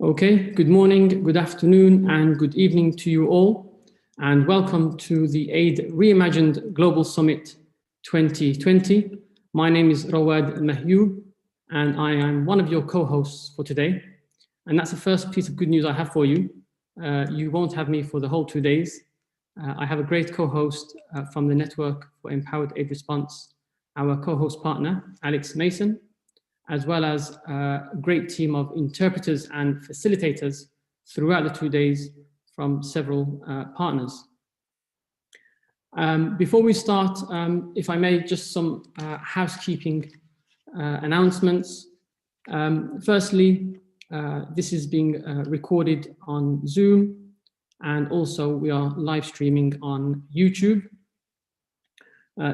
Okay, good morning, good afternoon, and good evening to you all, and welcome to the AID Reimagined Global Summit 2020. My name is Rawad Mahyoub, and I am one of your co-hosts for today. And that's the first piece of good news I have for you. You won't have me for the whole 2 days. I have a great co-host from the Network for Empowered Aid Response, our co-host partner, Alex Mason, as well as a great team of interpreters and facilitators throughout the 2 days from several partners. Before we start, if I may, just some housekeeping announcements. Firstly, this is being recorded on Zoom, and also we are live streaming on YouTube.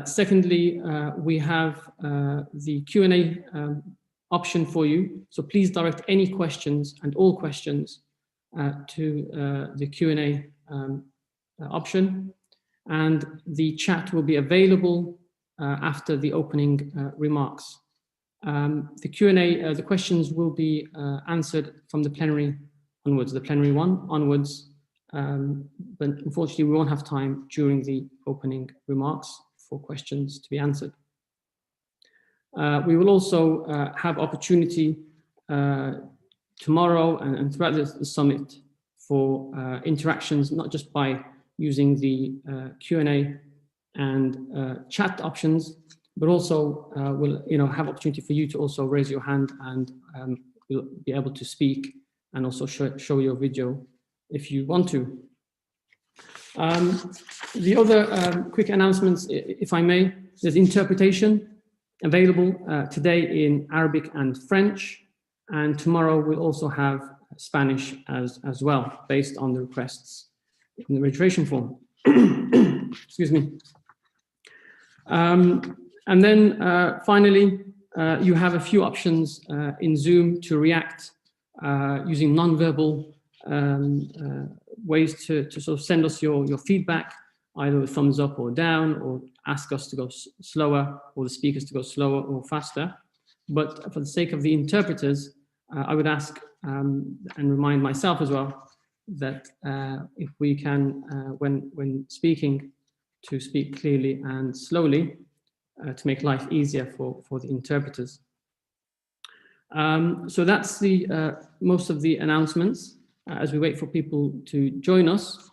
Secondly, we have the Q&A option for you. So please direct any questions and all questions to the Q&A option. And the chat will be available after the opening remarks. The Q&A, the questions will be answered from the plenary onwards, the plenary one onwards. But unfortunately, we won't have time during the opening remarks for questions to be answered. We will also have opportunity tomorrow and throughout the summit for interactions, not just by using the Q&A and chat options, but also we'll have opportunity for you to also raise your hand, and you'll be able to speak and also show your video if you want to. The other quick announcements, if I may, there's interpretation available today in Arabic and French, and tomorrow we'll also have Spanish as well, based on the requests in the registration form. Excuse me. And then finally, you have a few options in Zoom to react using non-verbal ways to sort of send us your feedback, either with thumbs up or down, or ask us to go slower, or the speakers to go slower or faster. But for the sake of the interpreters, I would ask and remind myself as well that if we can, when speaking, to speak clearly and slowly to make life easier for the interpreters. So that's the most of the announcements as we wait for people to join us.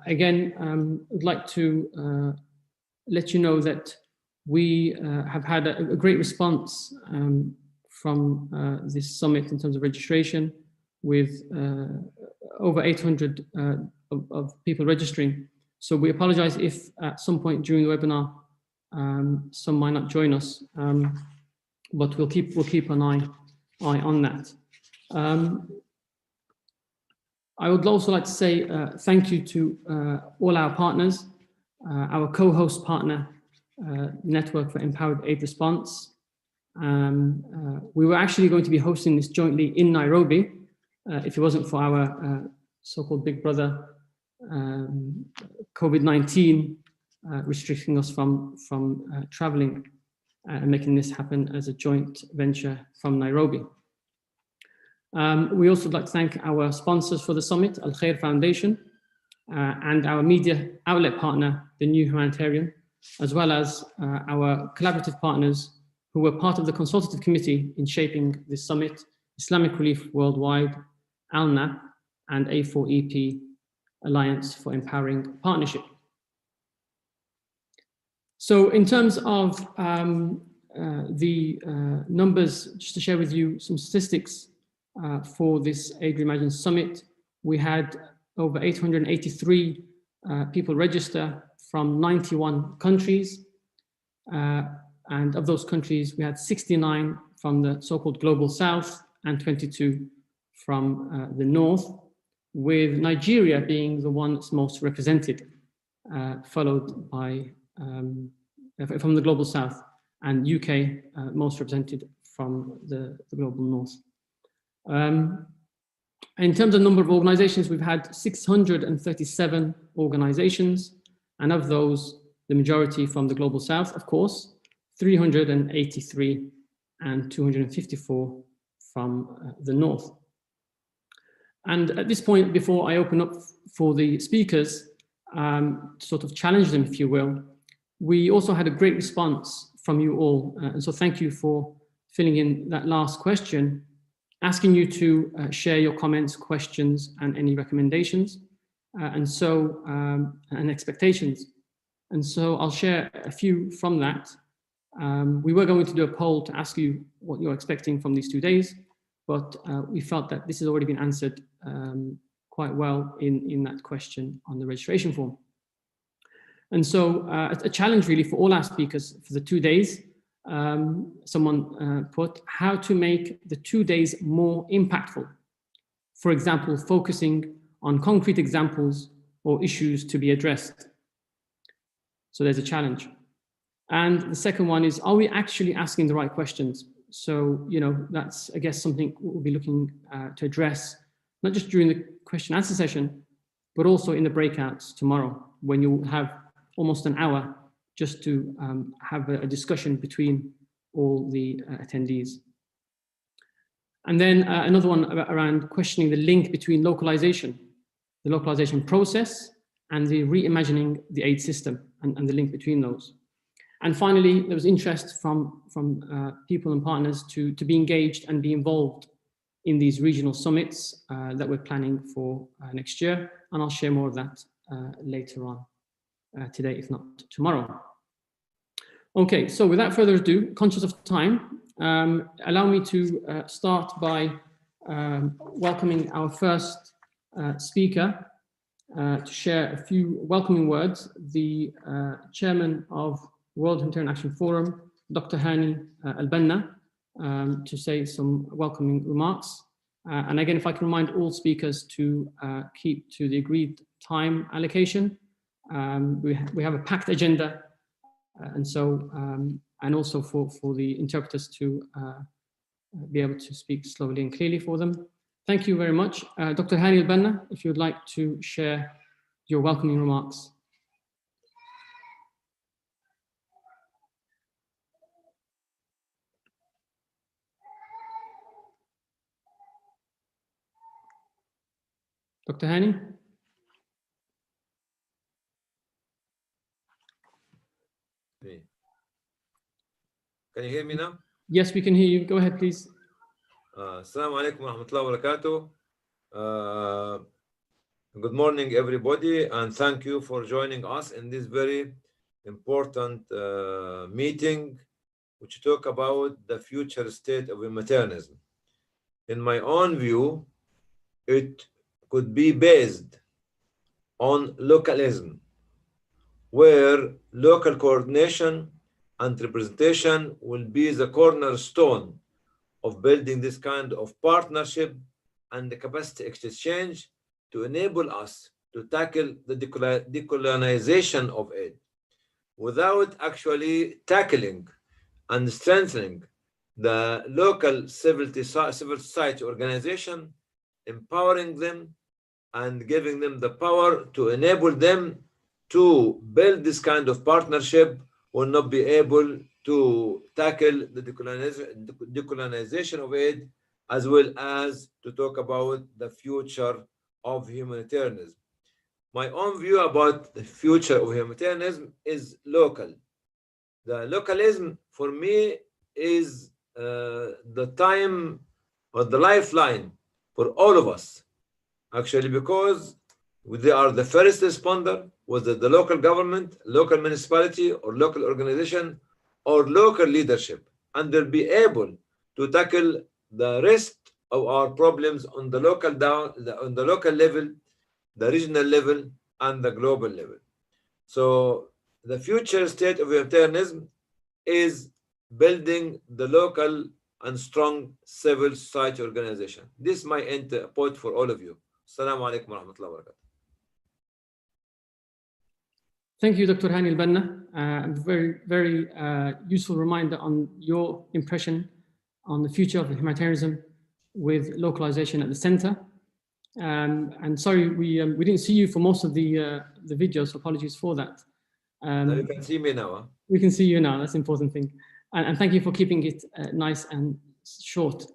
Again, I'd like to let you know that we have had a great response from this summit in terms of registration, with over 800 of people registering. So we apologize if at some point during the webinar some might not join us, but we'll keep an eye on that. I would also like to say thank you to all our partners, our co-host partner, Network for Empowered Aid Response. We were actually going to be hosting this jointly in Nairobi if it wasn't for our so-called big brother, COVID-19, restricting us from traveling and making this happen as a joint venture from Nairobi. We also would like to thank our sponsors for the summit, Al Khair Foundation, and our media outlet partner, the New Humanitarian, as well as our collaborative partners who were part of the consultative committee in shaping this summit: Islamic Relief Worldwide, ALNA, and A4EP, Alliance for Empowering Partnership. So in terms of the numbers, just to share with you some statistics for this AID Reimagined Summit, we had over 883 people register from 91 countries. And of those countries, we had 69 from the so-called Global South and 22 from the North, with Nigeria being the one that's most represented, followed by, from the Global South, and UK most represented from the Global North. In terms of number of organizations, we've had 637 organizations, and of those, the majority from the Global South, of course, 383, and 254 from the north. And at this point, before I open up for the speakers, sort of challenge them, if you will, we also had a great response from you all. And so thank you for filling in that last question, asking you to share your comments, questions, and any recommendations, and expectations. And so I'll share a few from that. We were going to do a poll to ask you what you're expecting from these 2 days, but we felt that this has already been answered quite well in that question on the registration form. And so a challenge really for all our speakers for the 2 days, someone put how to make the 2 days more impactful. For example, focusing on concrete examples or issues to be addressed. So there's a challenge. And the second one is, are we actually asking the right questions? So, you know, that's, I guess, something we'll be looking to address, not just during the question answer session, but also in the breakouts tomorrow, when you'll have almost an hour just to have a discussion between all the attendees. And then another one around questioning the link between localization, the localization process, and the reimagining the aid system and the link between those. And finally, there was interest from people and partners to be engaged and be involved in these regional summits that we're planning for next year. And I'll share more of that later on today, if not tomorrow. Okay, so without further ado, conscious of time, allow me to start by welcoming our first speaker to share a few welcoming words, the chairman of World Humanitarian Action Forum, Dr. Hani Al-Banna, to say some welcoming remarks. And again, if I can remind all speakers to keep to the agreed time allocation. We have a packed agenda, and so, and also for the interpreters to be able to speak slowly and clearly for them. Thank you very much. Dr. Hani Al-Banna, if you would like to share your welcoming remarks. Dr. Hani? Can you hear me now? Yes, we can hear you. Go ahead, please. Assalamu alaikum wa rahmatullahi wa barakatuh. Good morning, everybody, and thank you for joining us in this very important meeting, which talk about the future state of humanitarianism. In my own view, it could be based on localism, where local coordination and representation will be the cornerstone of building this kind of partnership and the capacity exchange to enable us to tackle the decolonization of aid without actually tackling and strengthening the local civil society organization, empowering them and giving them the power to enable them to build this kind of partnership, will not be able to tackle the decolonization of aid, as well as to talk about the future of humanitarianism. My own view about the future of humanitarianism is local. The localism for me is the time or the lifeline for all of us, actually, because they are the first responder, whether the local government, local municipality, or local organization, or local leadership, and they'll be able to tackle the rest of our problems on the local on the local level, the regional level, and the global level. So the future state of humanitarianism is building the local and strong civil society organization. This is my end point for all of you. Assalamu alaikum wa rahmatullahi wa barakatuh. Thank you, Dr. Hani Al-Banna. Very, very useful reminder on your impression on the future of humanitarianism with localization at the center. And sorry, we didn't see you for most of the videos, so apologies for that. Now you can see me now. Huh? We can see you now, that's the important thing. And thank you for keeping it nice and short.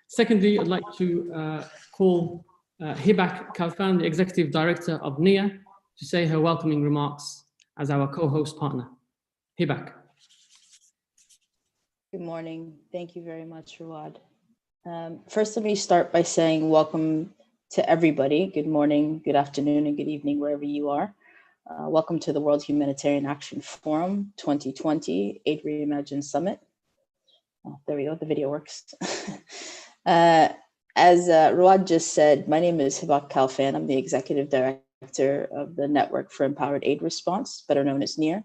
Secondly, I'd like to call Hibak Kalfan, the Executive Director of NIA, to say her welcoming remarks as our co-host partner. Hibak. Good morning. Thank you very much, Rawad. First, let me start by saying welcome to everybody. Good morning, good afternoon, and good evening, wherever you are. Welcome to the World Humanitarian Action Forum 2020 Aid Reimagined Summit. Oh, there we go, the video works. As Rawad just said, my name is Hibak Kalfan. I'm the Executive Director of the Network for Empowered Aid Response, better known as NIR.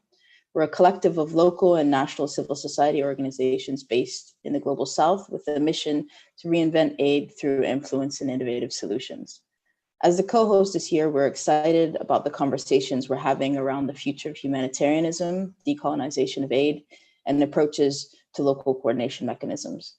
We're a collective of local and national civil society organizations based in the Global South with a mission to reinvent aid through influence and innovative solutions. As the co-host this year, we're excited about the conversations we're having around the future of humanitarianism, decolonization of aid, and approaches to local coordination mechanisms.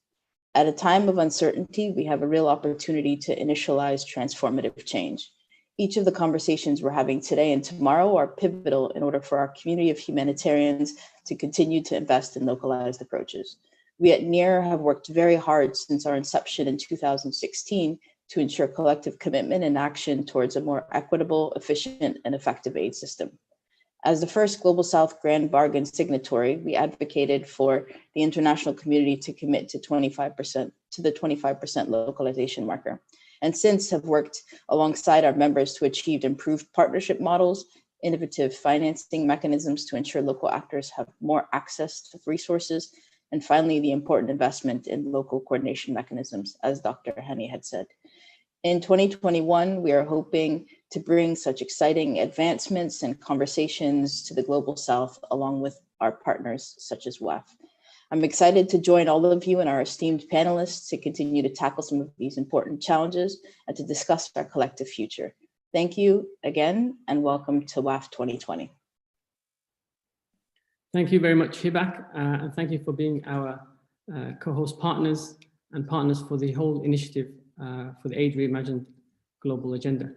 At a time of uncertainty, we have a real opportunity to initialize transformative change. Each of the conversations we're having today and tomorrow are pivotal in order for our community of humanitarians to continue to invest in localized approaches. We at NIR have worked very hard since our inception in 2016 to ensure collective commitment and action towards a more equitable, efficient, and effective aid system. As the first Global South Grand Bargain signatory, we advocated for the international community to commit to the 25% localization marker, and since have worked alongside our members to achieve improved partnership models, innovative financing mechanisms to ensure local actors have more access to resources, and finally, the important investment in local coordination mechanisms, as Dr. Hani had said. In 2021, we are hoping to bring such exciting advancements and conversations to the Global South, along with our partners such as WHAF. I'm excited to join all of you and our esteemed panelists to continue to tackle some of these important challenges and to discuss our collective future. Thank you again, and welcome to WHAF 2020. Thank you very much, Hibak, and thank you for being our co-host partners and partners for the whole initiative for the Aid Reimagined Global Agenda.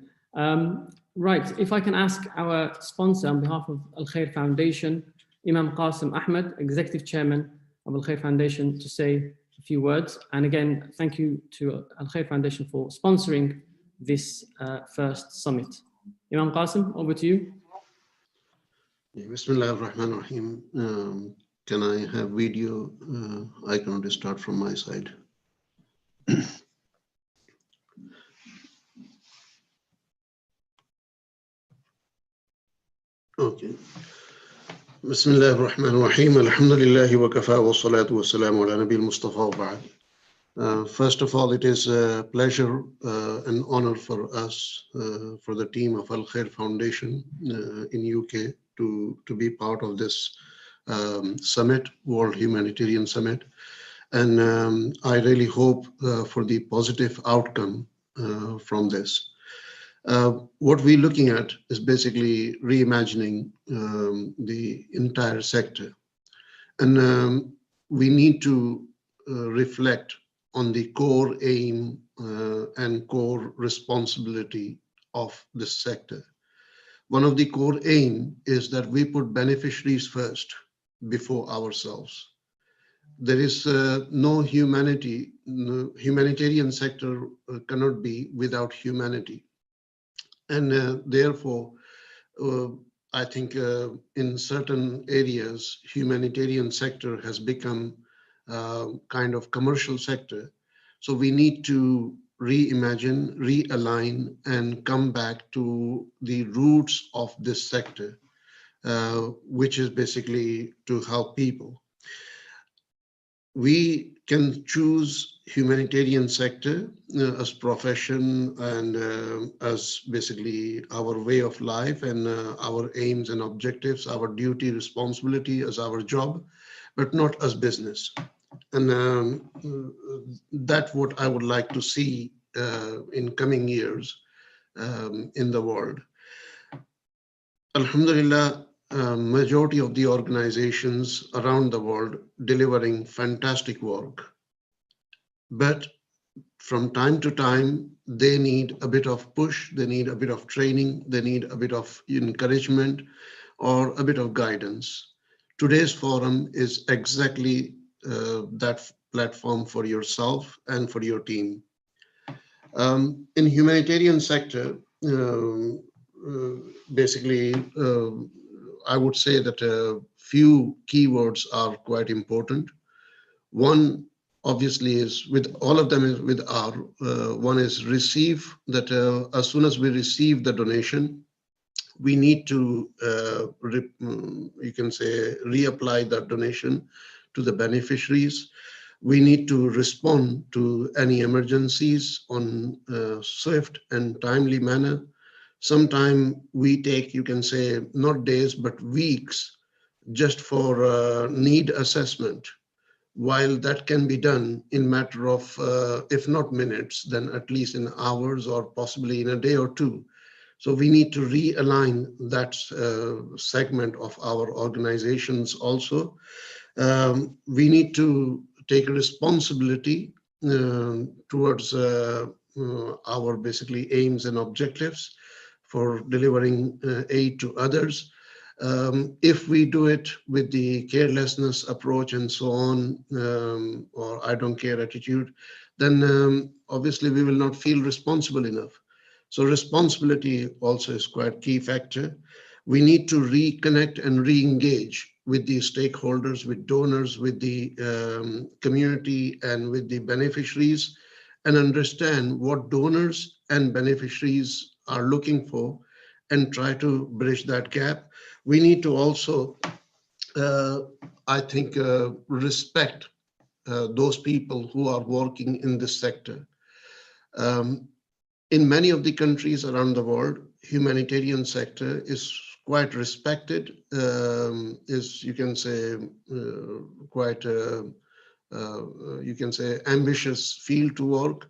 Right, if I can ask our sponsor on behalf of Al Khair Foundation, Imam Qasim Ahmed, Executive Chairman of Al Khair Foundation, to say a few words. And again, thank you to Al Khair Foundation for sponsoring this first summit. Imam Qasim, over to you. Bismillah ar-Rahman ar-Rahim. Can I have video icon to start from my side? Okay. Bismillah ar-Rahman ar-Rahim. Alhamdulillahi wa kafa wa salatu wa salamu ala nabi al-Mustafa wa ba'd. First of all, it is a pleasure and honor for us, for the team of Al Khair Foundation in UK to be part of this summit, World Humanitarian Summit. And I really hope for the positive outcome from this. What we're looking at is basically reimagining the entire sector. And we need to reflect on the core aim and core responsibility of this sector. One of the core aim is that we put beneficiaries first before ourselves. There is no humanity, humanitarian sector cannot be without humanity. And therefore, I think in certain areas, humanitarian sector has become kind of commercial sector. So we need to reimagine, realign, and come back to the roots of this sector, which is basically to help people. We can choose humanitarian sector as profession and as basically our way of life and our aims and objectives, our duty, responsibility as our job, but not as business. And that's what I would like to see in coming years in the world. Alhamdulillah, majority of the organizations around the world delivering fantastic work. But from time to time, they need a bit of push, they need a bit of training, they need a bit of encouragement or a bit of guidance. Today's forum is exactly that platform for yourself and for your team. In humanitarian sector, basically, I would say that a few keywords are quite important. One, obviously, is with all of them is with R. One is receive, that as soon as we receive the donation, we need to, you can say, reapply that donation to the beneficiaries. We need to respond to any emergencies on a swift and timely manner. Sometimes we take, you can say, not days, but weeks just for need assessment. While that can be done in matter of, if not minutes, then at least in hours or possibly in a day or two. So we need to realign that segment of our organizations also. We need to take responsibility towards our basically aims and objectives for delivering aid to others. If we do it with the carelessness approach and so on, or I don't care attitude, then obviously we will not feel responsible enough. So responsibility also is quite key factor. We need to reconnect and re-engage with the stakeholders, with donors, with the community and with the beneficiaries, and understand what donors and beneficiaries are looking for and try to bridge that gap. We need to also, I think, respect those people who are working in this sector. In many of the countries around the world, humanitarian sector is quite respected, is, you can say, quite, you can say, ambitious field to work.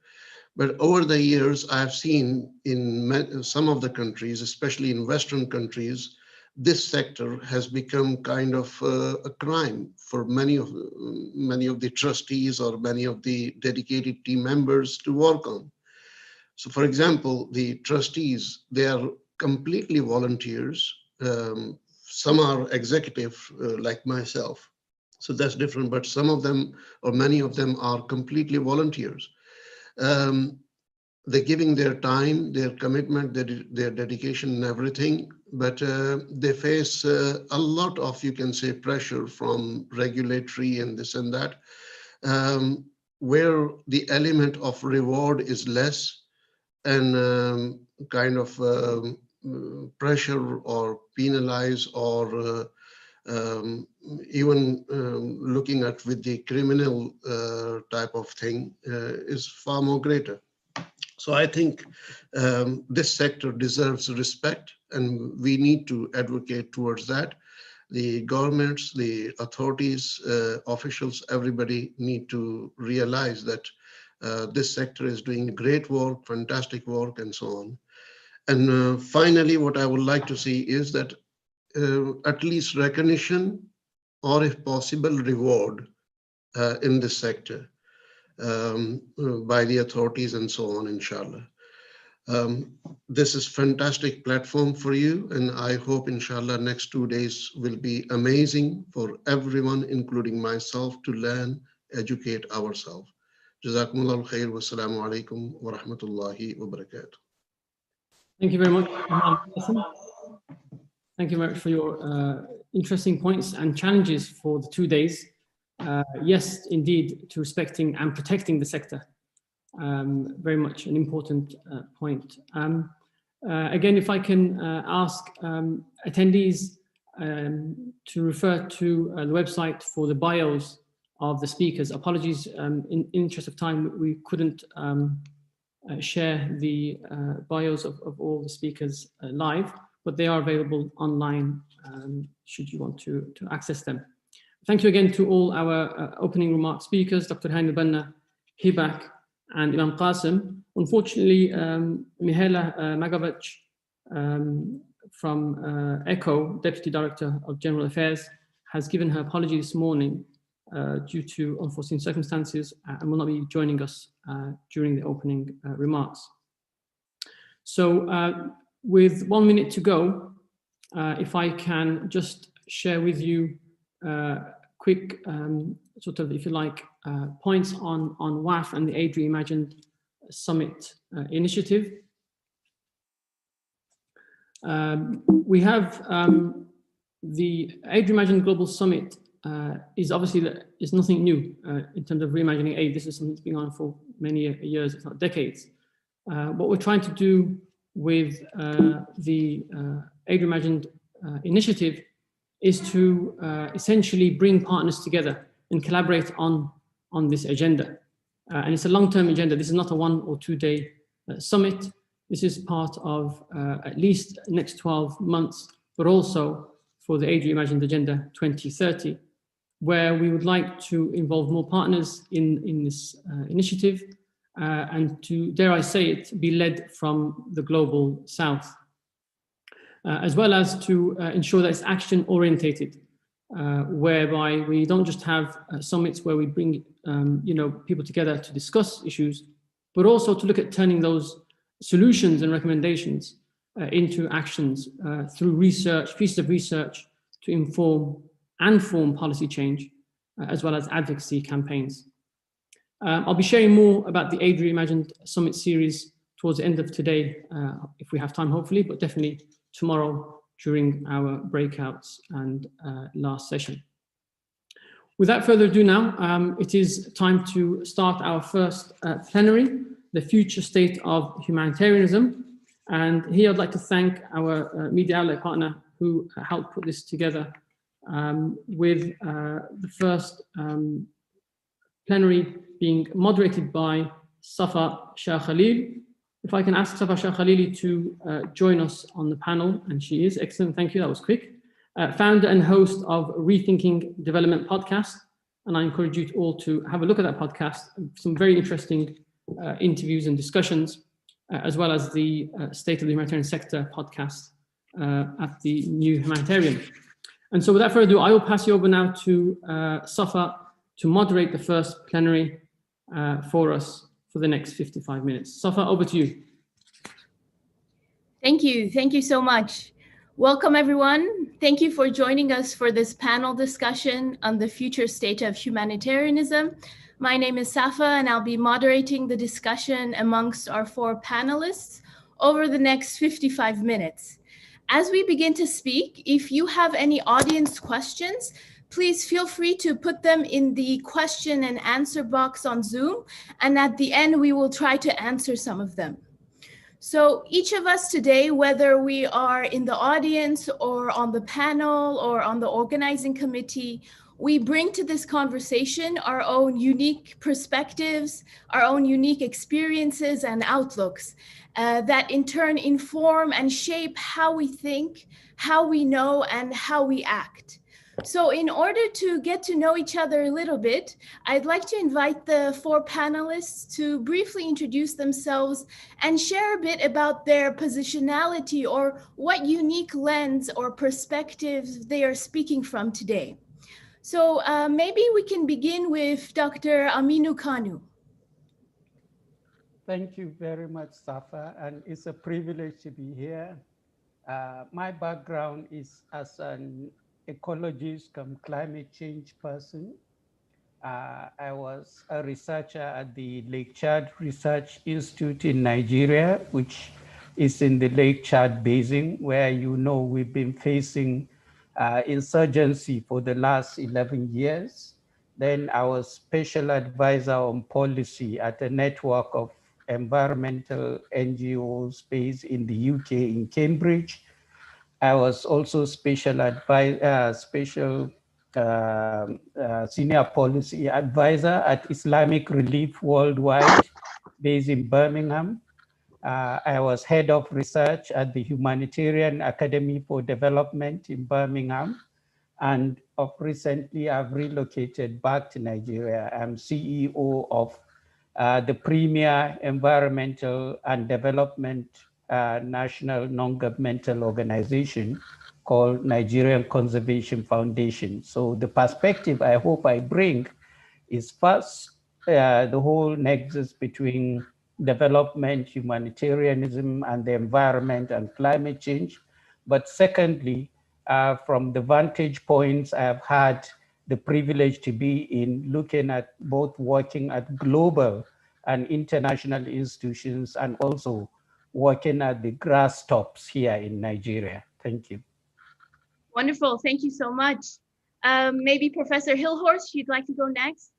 But over the years, I've seen in some of the countries, especially in Western countries, this sector has become kind of a crime for many of the trustees or many of the dedicated team members to work on. So for example, the trustees, they are completely volunteers. Some are executive like myself. So that's different, but some of them or many of them are completely volunteers. They're giving their time, their commitment, their dedication and everything, but they face a lot of, you can say, pressure from regulatory and this and that, where the element of reward is less, and kind of pressure or penalize or even looking at with the criminal type of thing is far more greater. So I think this sector deserves respect, and we need to advocate towards that. The governments, the authorities, officials, everybody need to realize that this sector is doing great work, fantastic work, and so on. And finally, what I would like to see is that at least recognition, or if possible, reward in this sector by the authorities and so on, inshallah. This is fantastic platform for you, and I hope, inshallah, next 2 days will be amazing for everyone, including myself, to learn, educate ourselves. Jazakumullahu khair. Wassalamu alaikum wa rahmatullahi wa barakatuh. Thank you very much. Thank you very much for your interesting points and challenges for the 2 days. Yes, indeed, to respecting and protecting the sector. Very much an important point. Again, if I can ask attendees to refer to the website for the bios of the speakers. Apologies, in interest of time, we couldn't share the bios of all the speakers live, but they are available online should you want to access them. Thank you again to all our opening remark speakers, Dr. Hani Banna, Hibak, and Imam Qasim. Unfortunately, Mihaela Magovic from ECHO, Deputy Director of General Affairs, has given her apology this morning due to unforeseen circumstances and will not be joining us during the opening remarks. So with 1 minute to go, if I can just share with you quick sort of, if you like, points on WHAF and the Aid Reimagined Summit initiative. We have the Aid Reimagined Global Summit is obviously is nothing new in terms of reimagining aid. This is something that's been on for many years, if not decades. What we're trying to do with the Aid Reimagined initiative is to essentially bring partners together and collaborate on this agenda. And it's a long-term agenda. This is not a 1 or 2 day summit. This is part of at least the next 12 months, but also for the Aid Reimagined Agenda 2030, where we would like to involve more partners in this initiative and to, dare I say it, be led from the global south, as well as to ensure that it's action orientated, whereby we don't just have summits where we bring people together to discuss issues, but also to look at turning those solutions and recommendations into actions through research, pieces of research to inform and form policy change, as well as advocacy campaigns. I'll be sharing more about the Aid Reimagined Summit series towards the end of today, if we have time, hopefully, but definitely tomorrow during our breakouts and last session. Without further ado now, it is time to start our first plenary, the future state of humanitarianism. And here I'd like to thank our media outlet partner who helped put this together with the first plenary being moderated by Safa Shah Khalil. If I can ask Safa Shah Khalili to join us on the panel, and she is. Excellent, thank you, that was quick. Founder and host of Rethinking Development podcast. And I encourage you all to have a look at that podcast, some very interesting interviews and discussions, as well as the State of the Humanitarian Sector podcast at the New Humanitarian. And so without further ado, I will pass you over now to Safa to moderate the first plenary for us for the next 55 minutes. Safa, over to you. Thank you so much. Welcome everyone. Thank you for joining us for this panel discussion on the future state of humanitarianism. My name is Safa and I'll be moderating the discussion amongst our 4 panelists over the next 55 minutes. As we begin to speak, if you have any audience questions, please feel free to put them in the question and answer box on Zoom. And at the end, we will try to answer some of them. So each of us today, whether we are in the audience or on the panel or on the organizing committee, we bring to this conversation our own unique perspectives, our own unique experiences and outlooks that in turn inform and shape how we think, how we know, and how we act. So in order to get to know each other a little bit, I'd like to invite the 4 panelists to briefly introduce themselves and share a bit about their positionality or what unique lens or perspectives they are speaking from today. So maybe we can begin with Dr. Aminu Kanu. Thank you very much, Safa, and it's a privilege to be here. My background is as an ecologist come climate change person. I was a researcher at the Lake Chad Research Institute in Nigeria, which is in the Lake Chad Basin, where we've been facing insurgency for the last 11 years. Then I was special advisor on policy at a network of environmental NGOs based in the UK in Cambridge. I was also special senior policy advisor at Islamic Relief Worldwide, based in Birmingham. I was head of research at the Humanitarian Academy for Development in Birmingham. And recently, I've relocated back to Nigeria. I'm CEO of the premier environmental and development national non-governmental organization called Nigerian Conservation Foundation. So the perspective I hope I bring is first, the whole nexus between development, humanitarianism, and the environment and climate change. But secondly, from the vantage points I've had the privilege to be in looking at both working at global and international institutions and also working at the grass tops here in Nigeria. Thank you. Wonderful. Thank you so much. Maybe Professor Hillhorst, you'd like to go next?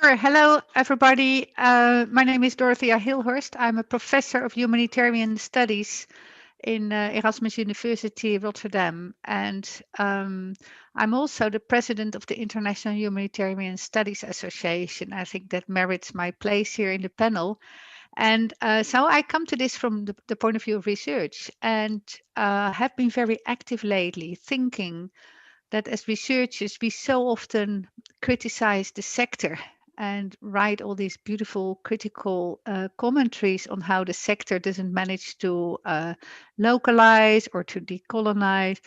Sure. Hello, everybody. My name is Dorothea Hillhorst. I'm a professor of humanitarian studies in Erasmus University Rotterdam. And I'm also the president of the International Humanitarian Studies Association. I think that merits my place here in the panel. And so I come to this from the point of view of research, and have been very active lately, thinking that as researchers, we so often criticize the sector and write all these beautiful critical commentaries on how the sector doesn't manage to localize or to decolonize.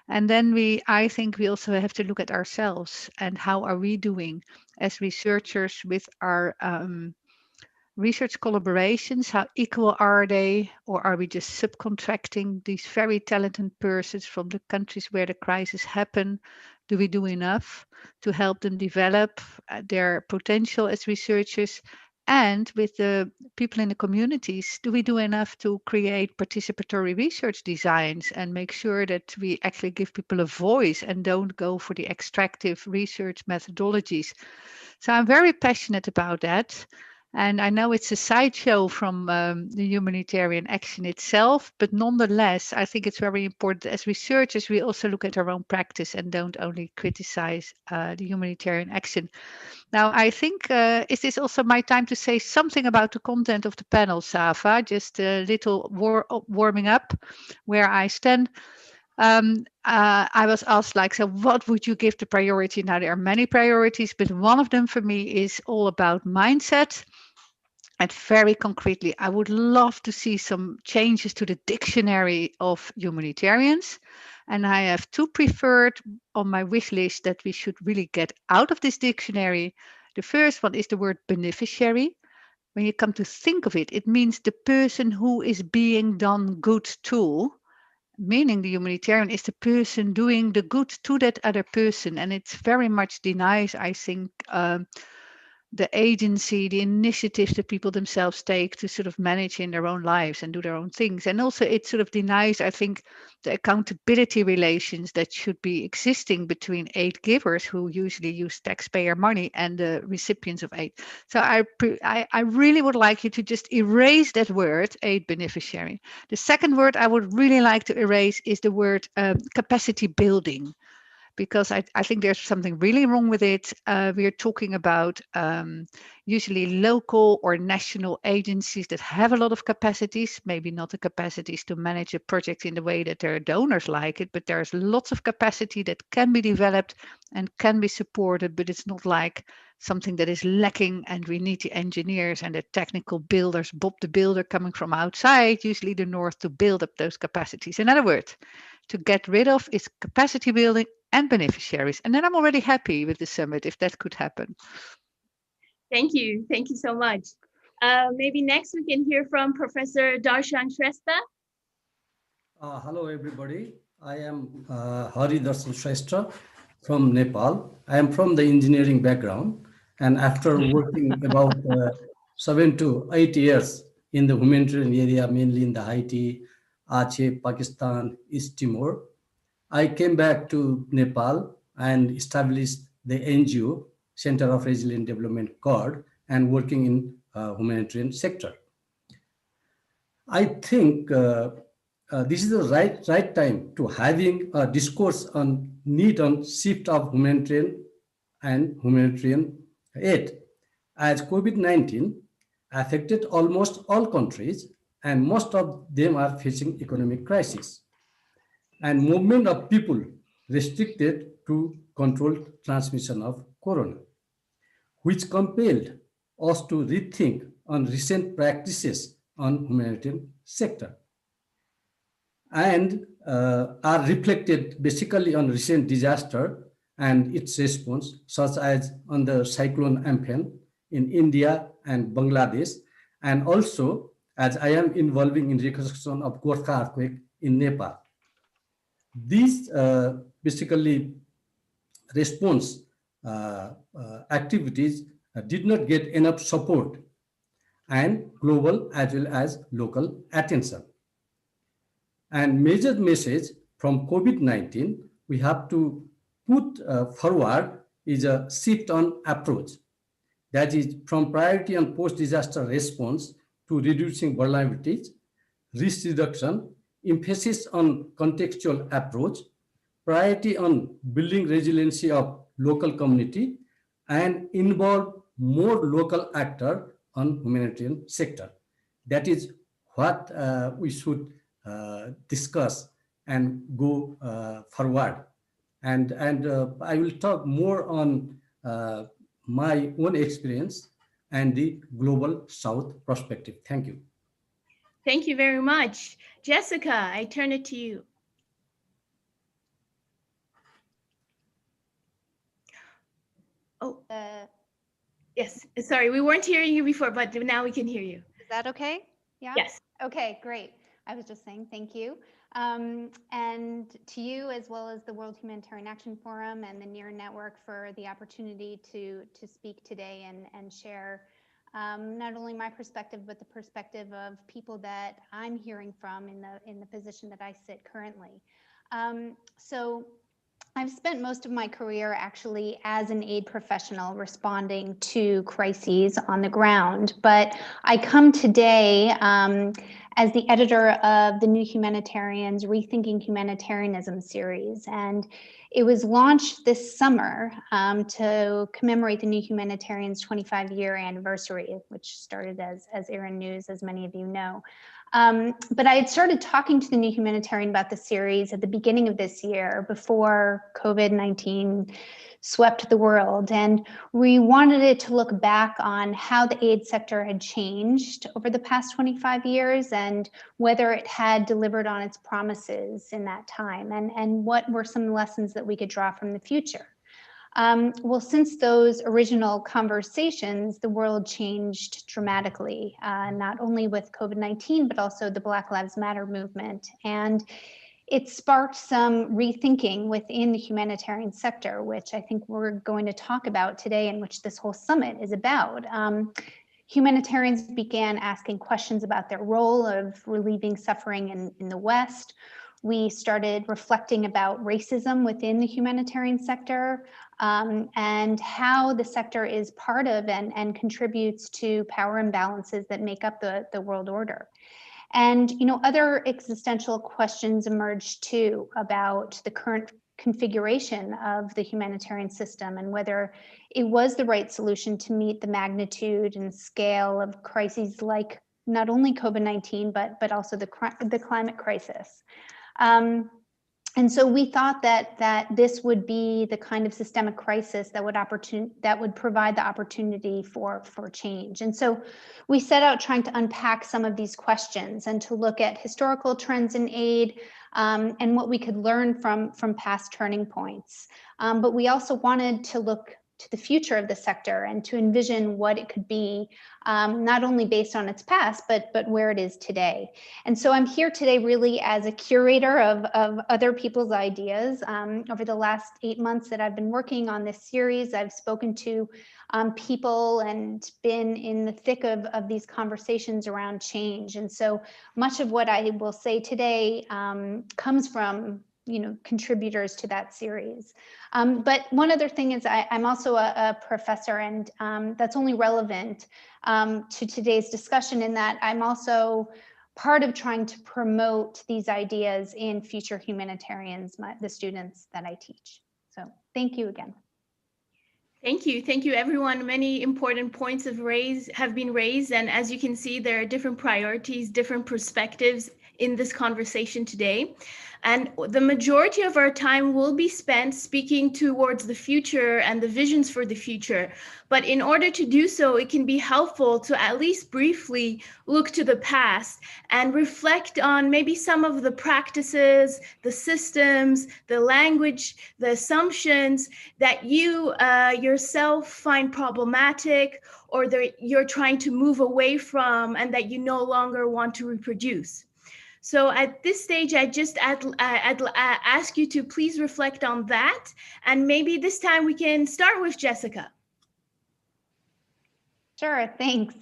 And then I think we also have to look at ourselves and how are we doing as researchers with our research collaborations. How equal are they, or are we just subcontracting these very talented persons from the countries where the crisis happened? Do we do enough to help them develop their potential as researchers? And with the people in the communities, do we do enough to create participatory research designs and make sure that we actually give people a voice and don't go for the extractive research methodologies? So I'm very passionate about that. And I know it's a sideshow from the humanitarian action itself, but nonetheless, I think it's very important as researchers, we also look at our own practice and don't only criticize the humanitarian action. Now, I think, is this also my time to say something about the content of the panel, Safa? Just a little warming up where I stand. I was asked, like, so what would you give the priority? Now, there are many priorities, but one of them for me is all about mindset. And very concretely, I would love to see some changes to the dictionary of humanitarians. And I have two preferred on my wish list that we should really get out of this dictionary. The first one is the word beneficiary. When you come to think of it, it means the person who is being done good to, meaning the humanitarian is the person doing the good to that other person. And it's very much denies, I think, the agency, the initiatives that people themselves take to sort of manage in their own lives and do their own things. And also it sort of denies, I think, the accountability relations that should be existing between aid givers who usually use taxpayer money and the recipients of aid. So I really would like you to just erase that word, aid beneficiary. The second word I would really like to erase is the word capacity building. Because I think there's something really wrong with it. We are talking about usually local or national agencies that have a lot of capacities, maybe not the capacities to manage a project in the way that their donors like it, but there's lots of capacity that can be developed and can be supported, but it's not like something that is lacking and we need the engineers and the technical builders, Bob the Builder coming from outside, usually the north, to build up those capacities. In other words, to get rid of is capacity building and beneficiaries. And then I'm already happy with the summit if that could happen. Thank you. Thank you so much. Maybe next we can hear from Professor Darshan Shrestha. Hello, everybody. I am Hari Darshan Shrestha from Nepal. I am from the engineering background. And after working about 7 to 8 years in the humanitarian area, mainly in the Haiti, Aceh, Pakistan, East Timor, I came back to Nepal and established the NGO, Center of Resilient Development CORD, and working in humanitarian sector. I think this is the right time to having a discourse on need on shift of humanitarian and humanitarian aid, as COVID-19 affected almost all countries and most of them are facing economic crisis. And movement of people restricted to controlled transmission of corona, which compelled us to rethink on recent practices on humanitarian sector and are reflected basically on recent disaster and its response, such as on the cyclone Amphan in India and Bangladesh, and also as I am involving in reconstruction of Gorkha earthquake in Nepal. These basically response activities did not get enough support and global as well as local attention. And major message from COVID-19 we have to put forward is a shift on approach. That is from priority on post-disaster response to reducing vulnerabilities, risk reduction, emphasis on contextual approach, priority on building resiliency of local community, and involve more local actor on humanitarian sector. That is what we should discuss and go forward. And I will talk more on my own experience and the global South perspective. Thank you. Thank you very much. Jessica, I turn it to you. Oh, yes. Sorry, we weren't hearing you before, but now we can hear you. Is that okay? Yeah? Yes. Okay, great. I was just saying thank you. And to you, as well as the World Humanitarian Action Forum and the NEAR Network for the opportunity to speak today and share not only my perspective, but the perspective of people that I'm hearing from in the position that I sit currently. So I've spent most of my career actually as an aid professional responding to crises on the ground, but I come today as the editor of the New Humanitarians Rethinking Humanitarianism series, and it was launched this summer to commemorate the New Humanitarians 25-year anniversary, which started as Aaron News, as many of you know. But I had started talking to the New Humanitarian about the series at the beginning of this year before COVID-19 swept the world. And we wanted it to look back on how the aid sector had changed over the past 25 years and whether it had delivered on its promises in that time and what were some lessons that we could draw from the future. Well, since those original conversations, the world changed dramatically, not only with COVID-19, but also the Black Lives Matter movement. And it sparked some rethinking within the humanitarian sector, which I think we're going to talk about today and which this whole summit is about. Humanitarians began asking questions about their role of relieving suffering in the West. We started reflecting about racism within the humanitarian sector and how the sector is part of and contributes to power imbalances that make up the world order. And other existential questions emerged too about the current configuration of the humanitarian system and whether it was the right solution to meet the magnitude and scale of crises like not only COVID-19, but also the climate crisis. And so we thought that this would be the kind of systemic crisis that would provide the opportunity for change. And so we set out trying to unpack some of these questions and to look at historical trends in aid and what we could learn from past turning points. But we also wanted to look to the future of the sector and to envision what it could be, not only based on its past, but where it is today. And so I'm here today really as a curator of other people's ideas. Over the last 8 months that I've been working on this series, I've spoken to people and been in the thick of these conversations around change. And so much of what I will say today comes from contributors to that series. But one other thing is I'm also a professor, and that's only relevant to today's discussion in that I'm also part of trying to promote these ideas in future humanitarians, the students that I teach. So thank you again. Thank you, everyone. Many important points have been raised, and as you can see, there are different priorities, different perspectives in this conversation today. And the majority of our time will be spent speaking towards the future and the visions for the future. But in order to do so, it can be helpful to at least briefly look to the past and reflect on maybe some of the practices, the systems, the language, the assumptions that you yourself find problematic or that you're trying to move away from and that you no longer want to reproduce. So at this stage, I'd ask you to please reflect on that. And maybe this time we can start with Jessica. Sure, thanks.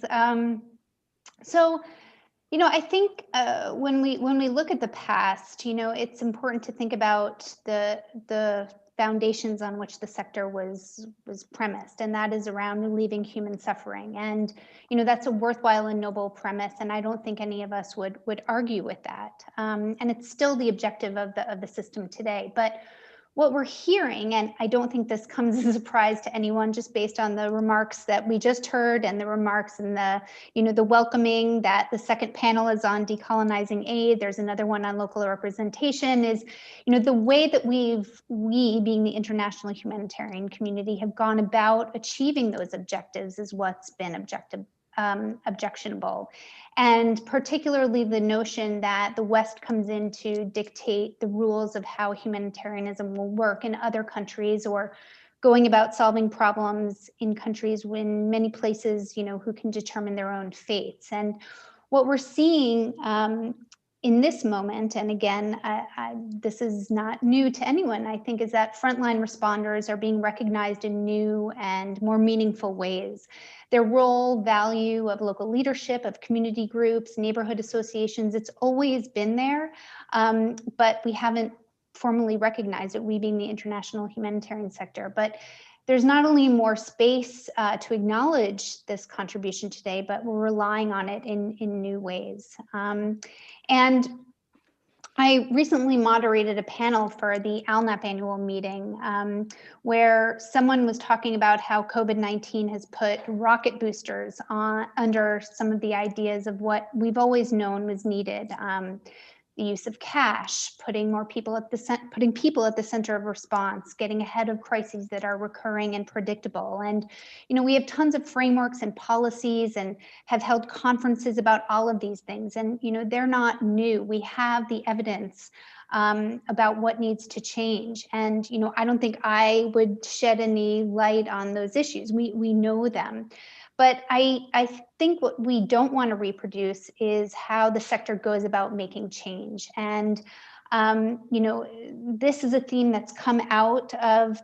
So, you know, I think when we look at the past, you know, it's important to think about the foundations on which the sector was premised, and that is around relieving human suffering. And, you know, that's a worthwhile and noble premise, and I don't think any of us would argue with that. And it's still the objective of the system today. But what we're hearing, and I don't think this comes as a surprise to anyone, just based on the remarks that we just heard and the remarks and the, you know, the welcoming that the second panel is on decolonizing aid. There's another one on local representation. Is, you know, the way that we being the international humanitarian community have gone about achieving those objectives is what's been objectionable. And particularly the notion that the West comes in to dictate the rules of how humanitarianism will work in other countries, or going about solving problems in countries when many places, you know, who can determine their own fates. And what we're seeing in this moment, and again, this is not new to anyone, I think, is that frontline responders are being recognized in new and more meaningful ways. Their role, value of local leadership, of community groups, neighborhood associations, it's always been there, but we haven't formally recognized it, we being the international humanitarian sector. But there's not only more space to acknowledge this contribution today, but we're relying on it in new ways. And I recently moderated a panel for the ALNAP annual meeting where someone was talking about how COVID-19 has put rocket boosters under some of the ideas of what we've always known was needed. The use of cash, putting people at the center of response, getting ahead of crises that are recurring and predictable. And, you know, we have tons of frameworks and policies and have held conferences about all of these things. And, you know, they're not new. We have the evidence about what needs to change. And, you know, I don't think I would shed any light on those issues. We know them. But I think what we don't want to reproduce is how the sector goes about making change. And, you know, this is a theme that's come out of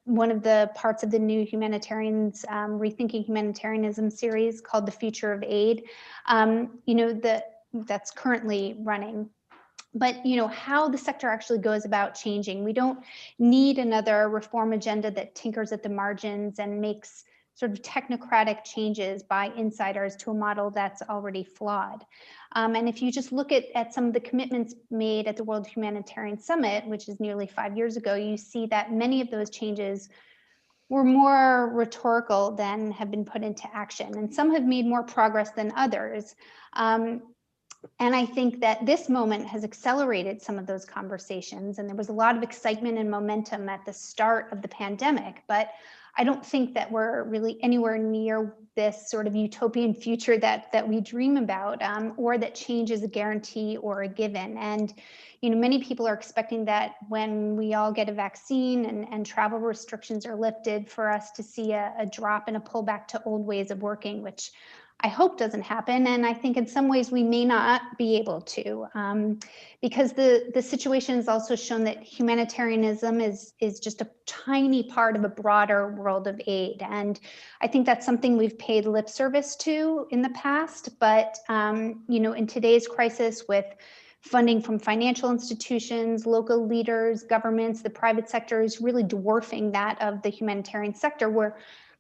one of the parts of the new Humanitarians, Rethinking Humanitarianism series called The Future of Aid, you know, that's currently running. But, you know, how the sector actually goes about changing. We don't need another reform agenda that tinkers at the margins and makes sort of technocratic changes by insiders to a model that's already flawed. And if you just look at some of the commitments made at the World Humanitarian Summit, which is nearly 5 years ago, you see that many of those changes were more rhetorical than have been put into action. And some have made more progress than others. And I think that this moment has accelerated some of those conversations. And there was a lot of excitement and momentum at the start of the pandemic, but I don't think that we're really anywhere near this sort of utopian future that we dream about, or that change is a guarantee or a given. And, you know, many people are expecting that when we all get a vaccine and travel restrictions are lifted, for us to see a drop and a pullback to old ways of working, which I hope doesn't happen. And I think in some ways we may not be able to, because the situation has also shown that humanitarianism is just a tiny part of a broader world of aid. And I think that's something we've paid lip service to in the past, but you know, in today's crisis, with funding from financial institutions, local leaders, governments, the private sector is really dwarfing that of the humanitarian sector. We're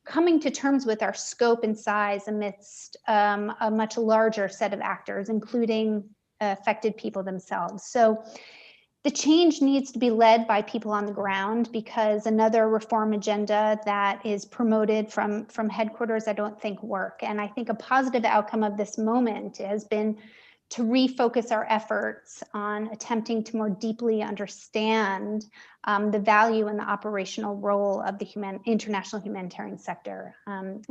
coming to terms with our scope and size amidst a much larger set of actors, including affected people themselves. So the change needs to be led by people on the ground, because another reform agenda that is promoted from headquarters, I don't think work. And I think a positive outcome of this moment has been to refocus our efforts on attempting to more deeply understand the value and the operational role of the international humanitarian sector. And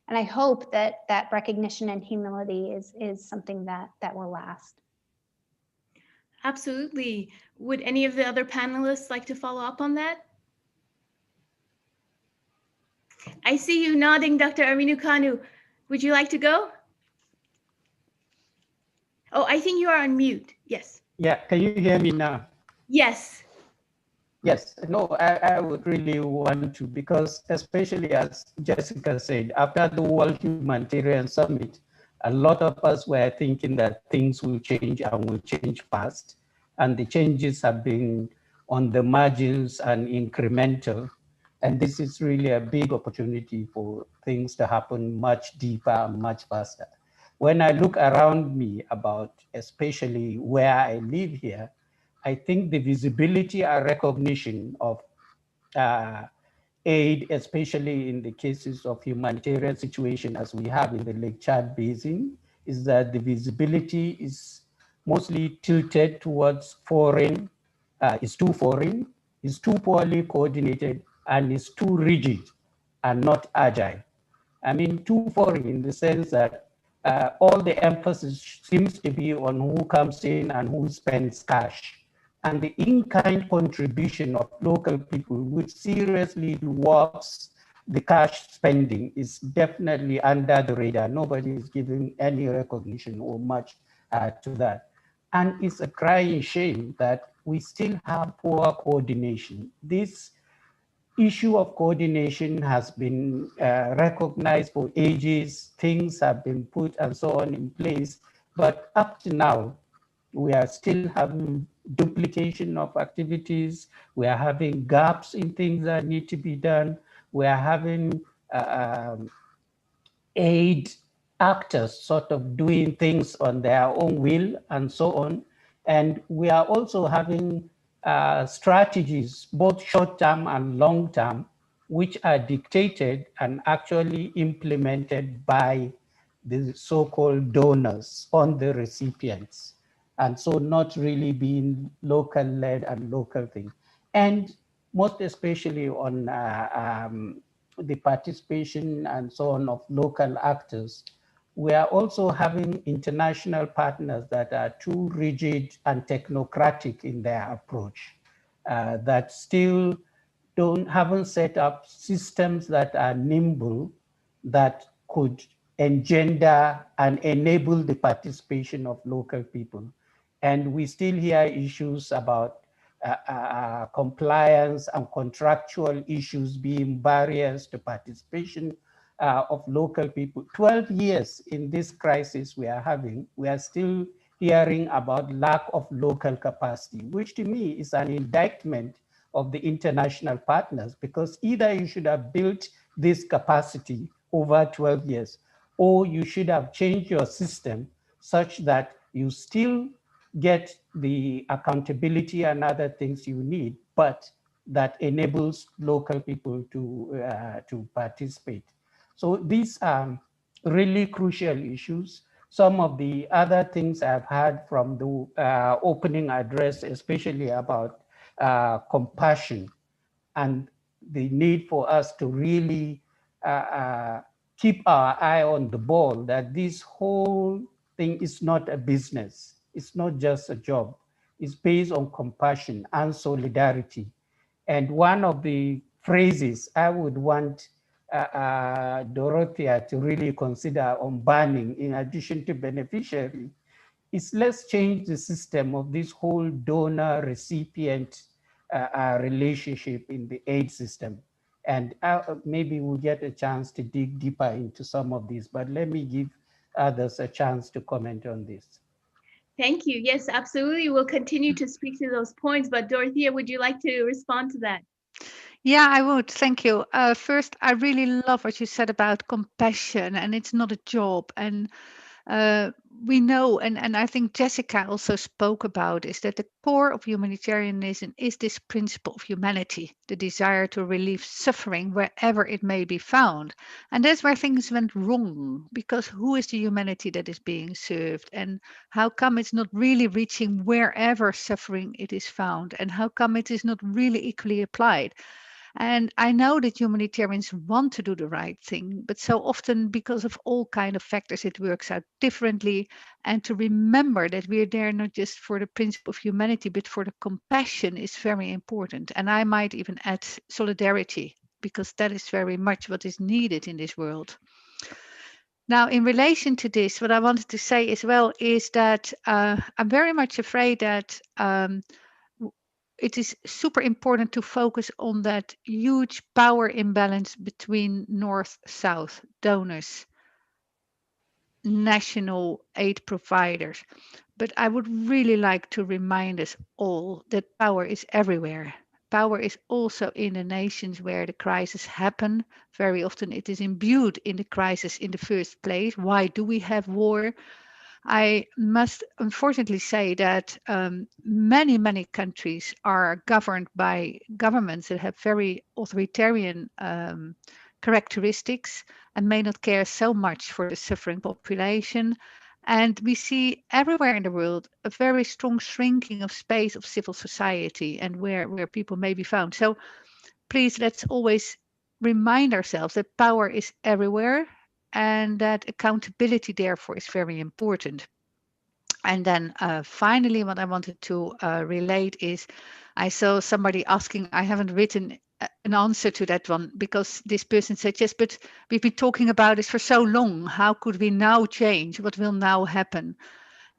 I hope that recognition and humility is something that will last. Absolutely. Would any of the other panelists like to follow up on that? I see you nodding, Dr. Aminu Kanu. Would you like to go? Oh, I think you are on mute. Yes. Yeah, can you hear me now? Yes. Yes, no, I would really want to, because especially as Jessica said, after the World Humanitarian Summit, a lot of us were thinking that things will change and will change fast. And the changes have been on the margins and incremental. And this is really a big opportunity for things to happen much deeper and much faster. When I look around me about, especially where I live here, I think the visibility and recognition of aid, especially in the cases of humanitarian situation as we have in the Lake Chad Basin, is that the visibility is mostly tilted towards foreign, is too foreign, is too poorly coordinated, and is too rigid and not agile. I mean, too foreign in the sense that all the emphasis seems to be on who comes in and who spends cash. And the in-kind contribution of local people, which seriously dwarfs the cash spending, is definitely under the radar. Nobody is giving any recognition or much to that. And it's a crying shame that we still have poor coordination. This issue of coordination has been recognized for ages. Things have been put and so on in place. But up to now, we are still having duplication of activities. We are having gaps in things that need to be done. We are having aid actors sort of doing things on their own will and so on. And we are also having strategies, both short-term and long-term, which are dictated and actually implemented by the so-called donors on the recipients. And so not really being local-led and local thing. And most especially on the participation and so on of local actors, we are also having international partners that are too rigid and technocratic in their approach, that still haven't set up systems that are nimble, that could engender and enable the participation of local people. And we still hear issues about compliance and contractual issues being barriers to participation of local people. 12 years in this crisis we are having, we are still hearing about lack of local capacity, which to me is an indictment of the international partners, because either you should have built this capacity over 12 years, or you should have changed your system such that you still get the accountability and other things you need, but that enables local people to participate. So these are really crucial issues. Some of the other things I've heard from the opening address, especially about compassion and the need for us to really keep our eye on the ball, that this whole thing is not a business. It's not just a job. It's based on compassion and solidarity. And one of the phrases I would want Dorothea to really consider on banning, in addition to beneficiary, is let's change the system of this whole donor-recipient relationship in the aid system. And maybe we'll get a chance to dig deeper into some of these, but let me give others a chance to comment on this. Thank you. Yes, absolutely. We'll continue to speak to those points, but Dorothea, would you like to respond to that? Yeah, I would. Thank you. First, I really love what you said about compassion, and it's not a job. And we know, and I think Jessica also spoke about, is that the core of humanitarianism is this principle of humanity, the desire to relieve suffering wherever it may be found. And that's where things went wrong, because who is the humanity that is being served? And how come it's not really reaching wherever suffering it is found? And how come it is not really equally applied? And I know that humanitarians want to do the right thing, but so often because of all kinds of factors, it works out differently. And to remember that we're there not just for the principle of humanity, but for the compassion is very important. And I might even add solidarity, because that is very much what is needed in this world. Now, in relation to this, what I wanted to say as well is that I'm very much afraid that it is super important to focus on that huge power imbalance between North-South donors, national aid providers. But I would really like to remind us all that power is everywhere. Power is also in the nations where the crisis happen. Very often it is imbued in the crisis in the first place. Why do we have war? I must unfortunately say that many countries are governed by governments that have very authoritarian characteristics and may not care so much for the suffering population. And we see everywhere in the world a very strong shrinking of space of civil society and where people may be found. So please, let's always remind ourselves that power is everywhere and that accountability therefore is very important. And then finally, what I wanted to relate is I saw somebody asking, I haven't written an answer to that one because this person said, yes, but we've been talking about this for so long. How could we now change? What will now happen?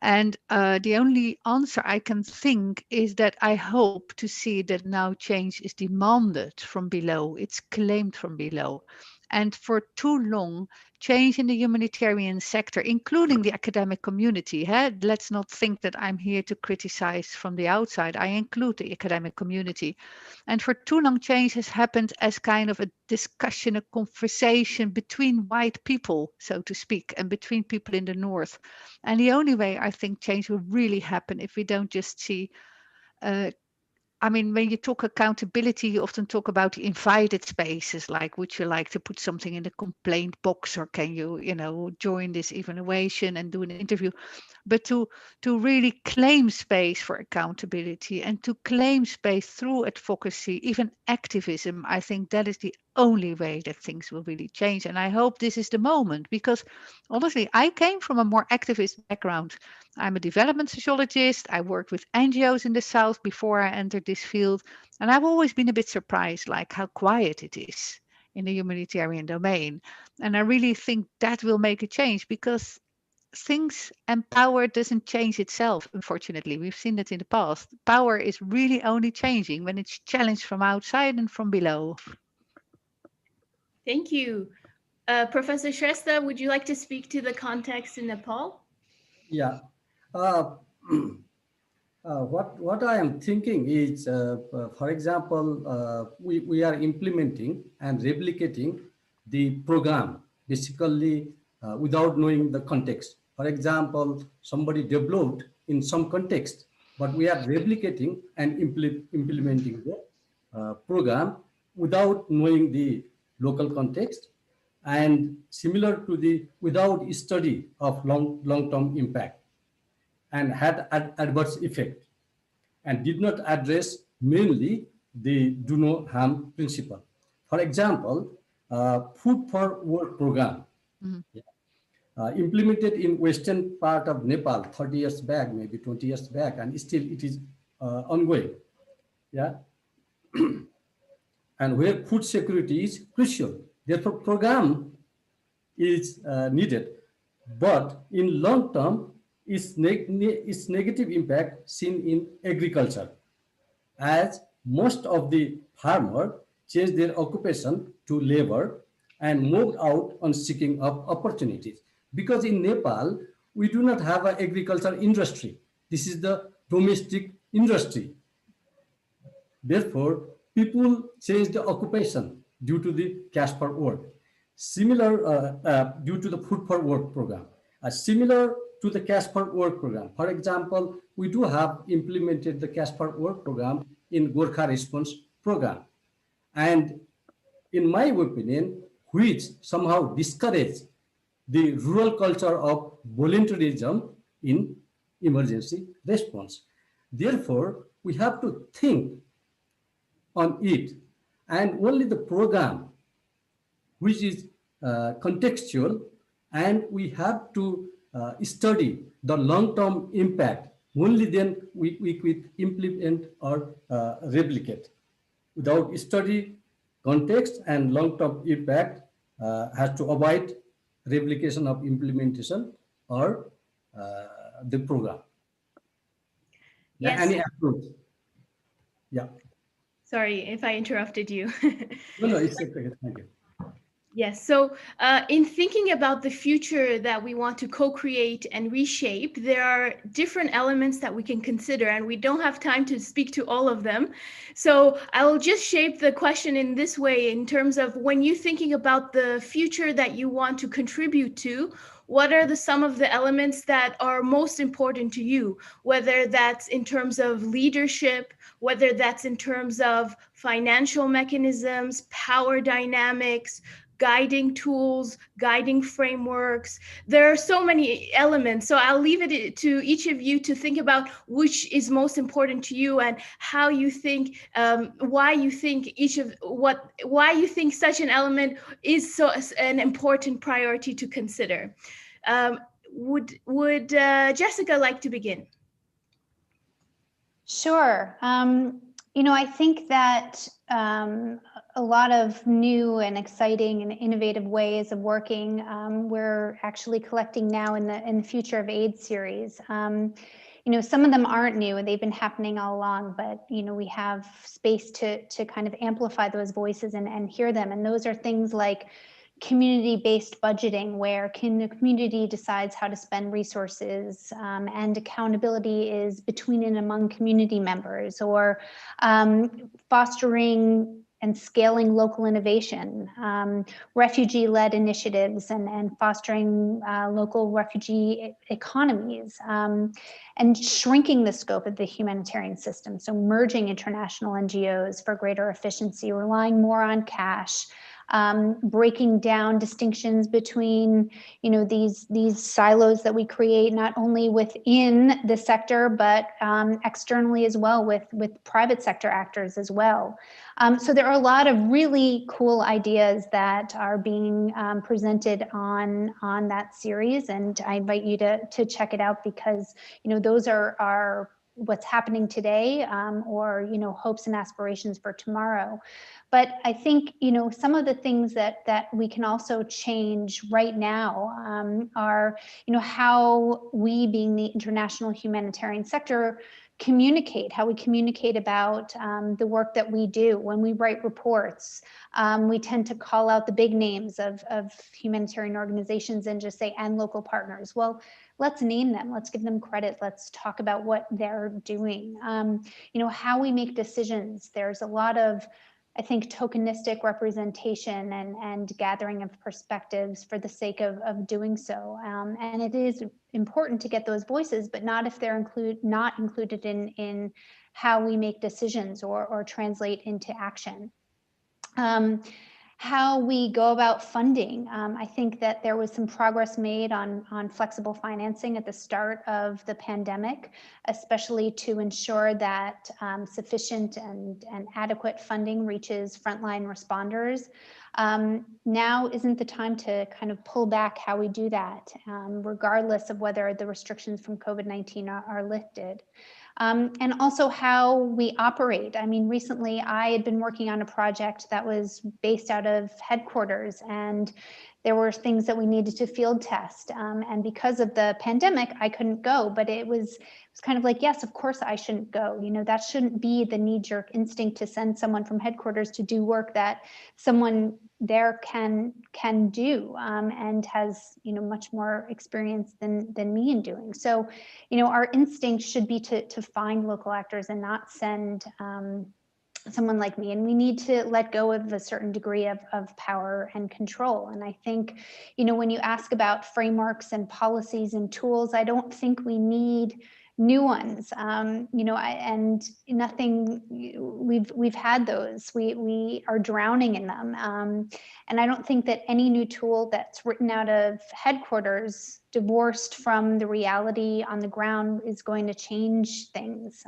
And the only answer I can think is that I hope to see that now change is demanded from below. It's claimed from below. And for too long, change in the humanitarian sector, including the academic community. Let's not think that I'm here to criticize from the outside. I include the academic community. And for too long, change has happened as kind of a discussion, a conversation between white people, so to speak, and between people in the North. And the only way I think change will really happen if we don't just see I mean, when you talk accountability, you often talk about the invited spaces, like would you like to put something in the complaint box, or can you, join this evaluation and do an interview? But to really claim space for accountability and to claim space through advocacy, even activism, I think that is the only way that things will really change. And I hope this is the moment, because honestly, I came from a more activist background. I'm a development sociologist. I worked with NGOs in the South before I entered this field. And I've always been a bit surprised, like how quiet it is in the humanitarian domain. And I really think that will make a change, because things and power doesn't change itself, unfortunately. We've seen that in the past. Power is really only changing when it's challenged from outside and from below. Thank you. Professor Shrestha, would you like to speak to the context in Nepal? Yeah. What I am thinking is, for example, we are implementing and replicating the program, basically without knowing the context. For example, somebody developed in some context, but we are replicating and implementing the program without knowing the local context, and similar to the without study of long-term impact, and had adverse effect, and did not address mainly the do no harm principle. For example, food for work program, implemented in western part of Nepal 30 years back, maybe 20 years back, and still it is ongoing. Yeah. And where food security is crucial. Therefore, program is needed. But in long term, its negative impact seen in agriculture, as most of the farmers changed their occupation to labor and moved out on seeking of opportunities. Because in Nepal, we do not have an agriculture industry. This is the domestic industry. Therefore, people change the occupation due to the cash for work. Similar due to the food for work program. Similar to the cash for work program. For example, we do have implemented the cash for work program in Gorkha Response program. And in my opinion, which somehow discourage the rural culture of voluntarism in emergency response. Therefore, we have to think on it, and only the program which is contextual, and we have to study the long-term impact. Only then we could implement or replicate. Without study, context, and long-term impact has to avoid replication of implementation or the program. Yes. Any approach. Yeah. Sorry if I interrupted you. No, it's okay. Thank you. Yes, so in thinking about the future that we want to co-create and reshape, there are different elements that we can consider, and we don't have time to speak to all of them. So I'll just shape the question in this way, in terms of when you're thinking about the future that you want to contribute to, what are some of the elements that are most important to you, whether that's in terms of leadership, whether that's in terms of financial mechanisms, power dynamics, guiding tools, guiding frameworks. There are so many elements. So I'll leave it to each of you to think about which is most important to you and how you think, why you think why you think such an element is so an important priority to consider. Would Jessica like to begin? Sure. I think that a lot of new and exciting and innovative ways of working we're actually collecting now in the Future of AIDS series. Some of them aren't new and they've been happening all along, but we have space to kind of amplify those voices and hear them. And those are things like community-based budgeting, where the community decides how to spend resources, and accountability is between and among community members, or fostering and scaling local innovation, refugee-led initiatives and fostering local refugee economies, and shrinking the scope of the humanitarian system. So merging international NGOs for greater efficiency, relying more on cash, breaking down distinctions between, these silos that we create, not only within the sector, but externally as well with private sector actors as well. So there are a lot of really cool ideas that are being presented on that series, and I invite you to check it out, because those are what's happening today, or hopes and aspirations for tomorrow. But I think some of the things that we can also change right now are how we, being the international humanitarian sector, communicate, how we communicate about the work that we do. When we write reports, we tend to call out the big names of humanitarian organizations and just say, and local partners. Well, let's name them, let's give them credit, let's talk about what they're doing. How we make decisions. There's a lot of, I think, tokenistic representation and gathering of perspectives for the sake of doing so. And it is important to get those voices, but not if they're not included in how we make decisions or translate into action. How we go about funding. I think that there was some progress made on flexible financing at the start of the pandemic, especially to ensure that sufficient and adequate funding reaches frontline responders. Now isn't the time to kind of pull back how we do that, regardless of whether the restrictions from COVID-19 are lifted. And also how we operate. I mean, recently I had been working on a project that was based out of headquarters, and there were things that we needed to field test. And because of the pandemic, I couldn't go, but it was kind of like, yes, of course I shouldn't go. That shouldn't be the knee-jerk instinct to send someone from headquarters to do work that someone there can do, and has much more experience than me in doing. So our instinct should be to find local actors and not send someone like me. And we need to let go of a certain degree of power and control. And I think when you ask about frameworks and policies and tools, I don't think we need new ones. And nothing, we've had those, we are drowning in them. And I don't think that any new tool that's written out of headquarters, divorced from the reality on the ground, is going to change things.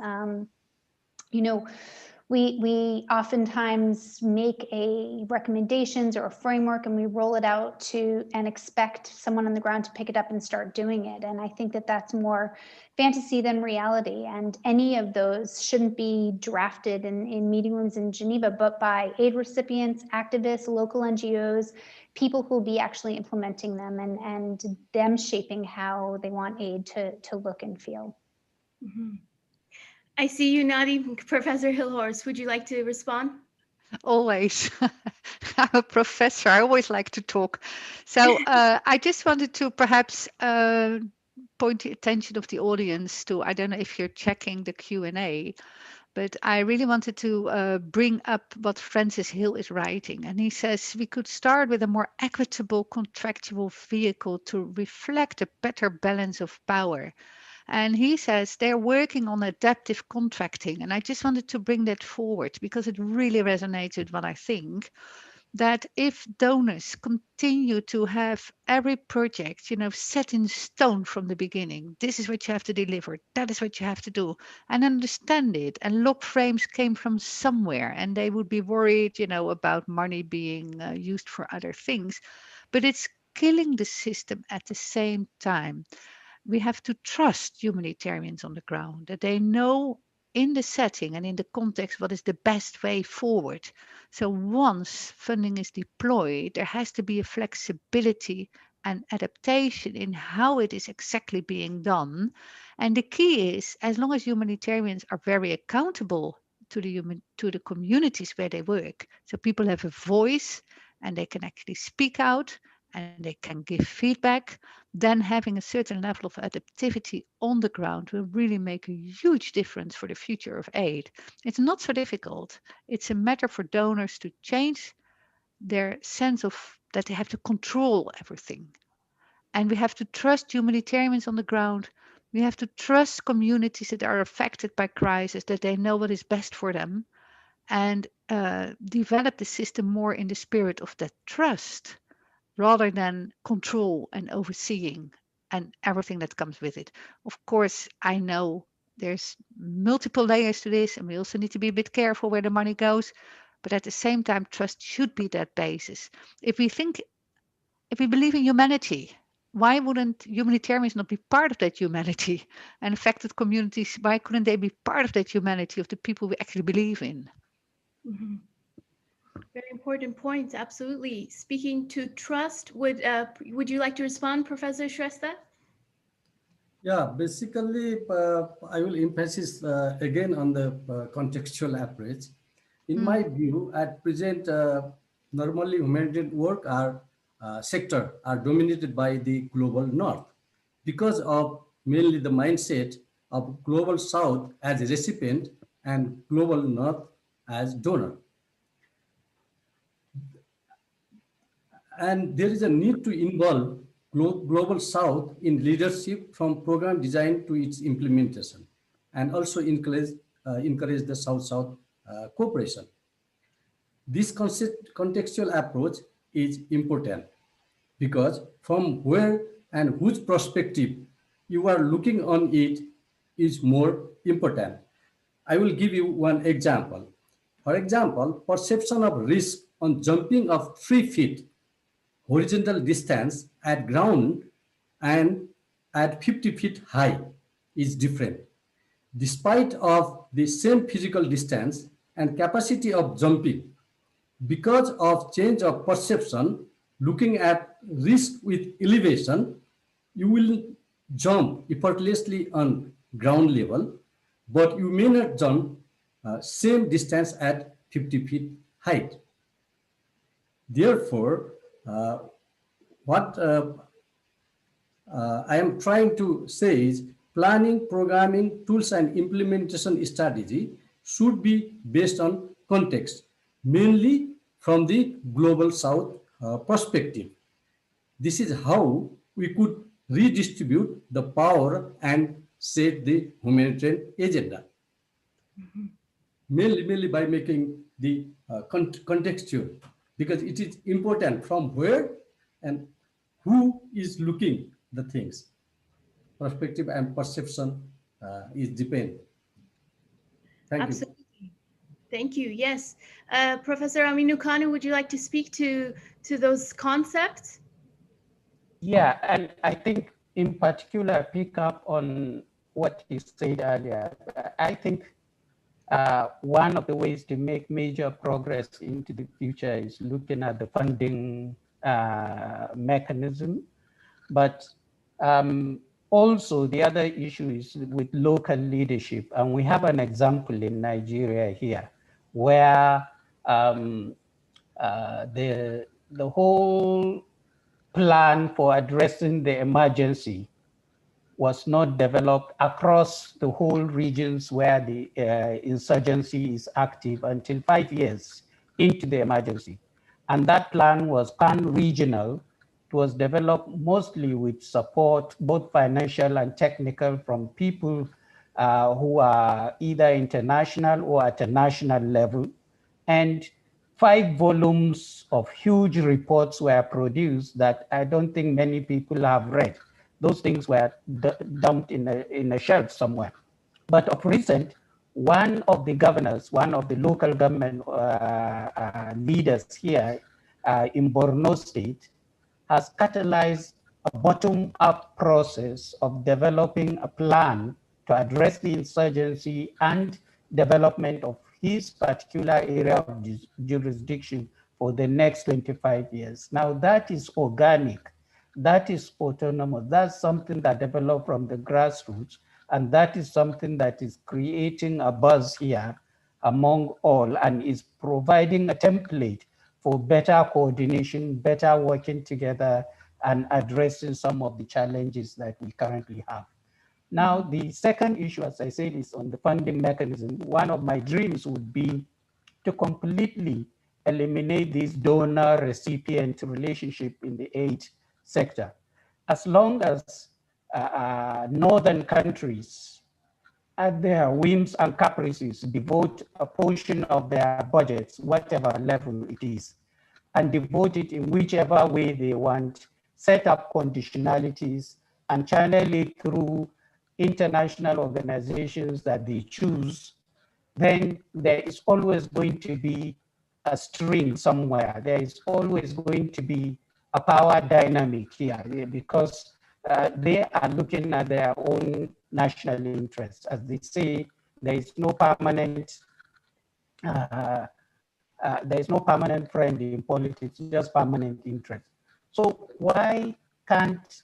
We oftentimes make recommendations or a framework and we roll it out and expect someone on the ground to pick it up and start doing it. And I think that that's more fantasy than reality. And any of those shouldn't be drafted in meeting rooms in Geneva, but by aid recipients, activists, local NGOs, people who will be actually implementing them and them shaping how they want aid to look and feel. Mm-hmm. I see you nodding, Professor Hillhorst. Would you like to respond? Always. I'm a professor. I always like to talk. So I just wanted to perhaps point the attention of the audience to, I don't know if you're checking the Q&A, but I really wanted to bring up what Francis Hill is writing. And he says we could start with a more equitable contractual vehicle to reflect a better balance of power. And he says they're working on adaptive contracting. And I just wanted to bring that forward because it really resonates with what I think, that if donors continue to have every project, set in stone from the beginning, this is what you have to deliver, that is what you have to do, and understand it, and log frames came from somewhere, and they would be worried, about money being used for other things, but it's killing the system at the same time. We have to trust humanitarians on the ground, that they know in the setting and in the context what is the best way forward. So once funding is deployed, there has to be a flexibility and adaptation in how it is exactly being done. And the key is, as long as humanitarians are very accountable to the communities where they work, so people have a voice and they can actually speak out and they can give feedback, then having a certain level of adaptivity on the ground will really make a huge difference for the future of aid. It's not so difficult. It's a matter for donors to change their sense of that they have to control everything. And we have to trust humanitarians on the ground. We have to trust communities that are affected by crisis, that they know what is best for them, and develop the system more in the spirit of that trust, rather than control and overseeing and everything that comes with it. Of course, I know there's multiple layers to this, and we also need to be a bit careful where the money goes. But at the same time, trust should be that basis. If we believe in humanity, why wouldn't humanitarians not be part of that humanity? And affected communities, why couldn't they be part of that humanity of the people we actually believe in? Mm-hmm. Very important points, absolutely. Speaking to trust, would you like to respond, Professor Shrestha? Yeah, basically, I will emphasize again on the contextual approach. In my view, at present, normally humanitarian work sector are dominated by the global north because of mainly the mindset of global south as a recipient and global north as donor. And there is a need to involve global south in leadership from program design to its implementation, and also encourage the south-south cooperation. This contextual approach is important because from where and whose perspective you are looking on it is more important. I will give you one example. For example, perception of risk on jumping of 3 feet horizontal distance at ground and at 50 feet high is different. Despite of the same physical distance and capacity of jumping, because of change of perception, looking at risk with elevation, you will jump effortlessly on ground level, but you may not jump same distance at 50 feet height. Therefore, what I am trying to say is planning, programming, tools, and implementation strategy should be based on context, mainly from the global south perspective. This is how we could redistribute the power and set the humanitarian agenda. Mm-hmm. Mainly by making the contextual, because it is important from where and who is looking the things. Perspective and perception is depend. Thank Absolutely. you. Thank you. Yes. Professor Aminu Kanu, would you like to speak to those concepts? Yeah, and I think in particular, pick up on what you said earlier. I think one of the ways to make major progress into the future is looking at the funding mechanism. But also the other issue is with local leadership. And we have an example in Nigeria here where the whole plan for addressing the emergency was not developed across the whole regions where the insurgency is active until 5 years into the emergency. And that plan was pan-regional. It was developed mostly with support, both financial and technical, from people who are either international or at a national level. And 5 volumes of huge reports were produced that I don't think many people have read. Those things were dumped in a shelf somewhere. But of recent, one of the governors, one of the local government leaders here in Borno State has catalyzed a bottom-up process of developing a plan to address the insurgency and development of his particular area of jurisdiction for the next 25 years. Now that is organic, that is autonomous, that's something that developed from the grassroots, and that is something that is creating a buzz here among all and is providing a template for better coordination, better working together, and addressing some of the challenges that we currently have. Now, the second issue, as I said, is on the funding mechanism. One of my dreams would be to completely eliminate this donor-recipient relationship in the aid sector. As long as northern countries at their whims and caprices devote a portion of their budgets, whatever level it is, and devote it in whichever way they want, set up conditionalities, and channel it through international organizations that they choose, then there is always going to be a string somewhere. There is always going to be a power dynamic here because they are looking at their own national interests. As they say, there is no permanent friend in politics, just permanent interest. So why can't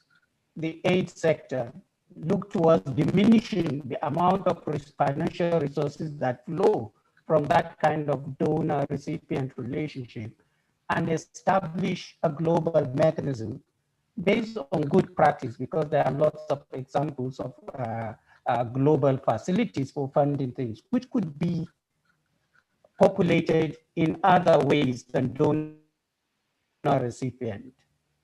the aid sector look towards diminishing the amount of financial resources that flow from that kind of donor-recipient relationship and establish a global mechanism based on good practice, because there are lots of examples of global facilities for funding things, which could be populated in other ways than donor recipient.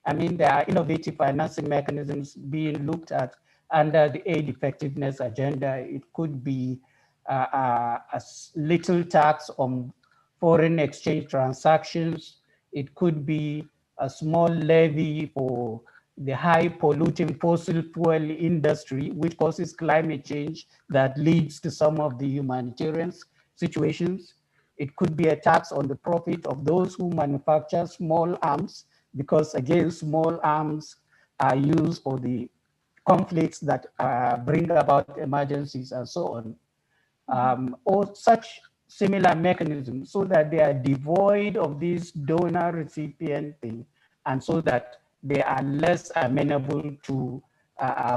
I mean, there are innovative financing mechanisms being looked at under the aid effectiveness agenda. It could be a little tax on foreign exchange transactions. It could be a small levy for the high polluting fossil fuel industry, which causes climate change that leads to some of the humanitarian situations. It could be a tax on the profit of those who manufacture small arms, because again, small arms are used for the conflicts that bring about emergencies and so on, or such similar mechanisms, so that they are devoid of this donor recipient thing, and so that they are less amenable to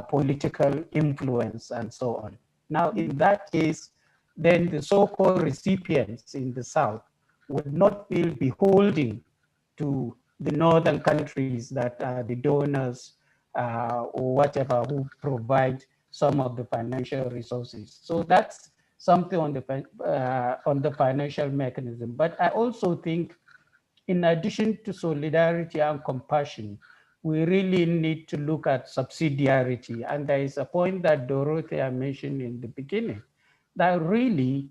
political influence and so on. Now, in that case, then the so-called recipients in the South would not feel beholden to the northern countries that are the donors or whatever who provide some of the financial resources. So that's something on the financial mechanism. But I also think, in addition to solidarity and compassion, we really need to look at subsidiarity. And there is a point that Dorothea mentioned in the beginning, that really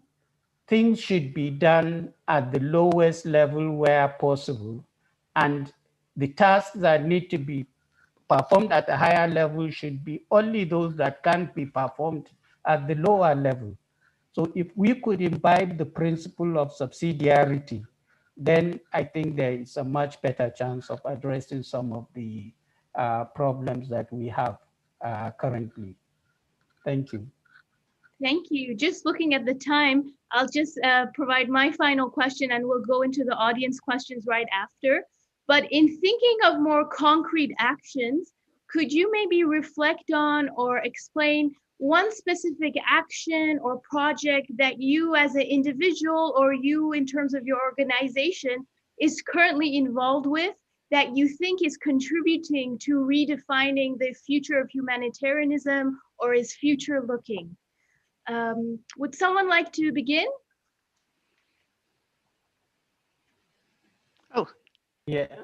things should be done at the lowest level where possible. And the tasks that need to be performed at a higher level should be only those that can't be performed at the lower level. So if we could imbibe the principle of subsidiarity, then I think there is a much better chance of addressing some of the problems that we have currently. Thank you. Thank you. Just looking at the time, I'll just provide my final question and we'll go into the audience questions right after. But in thinking of more concrete actions, could you maybe reflect on or explain one specific action or project that you as an individual or you in terms of your organization is currently involved with that you think is contributing to redefining the future of humanitarianism or is future looking? Would someone like to begin? Oh, Yeah.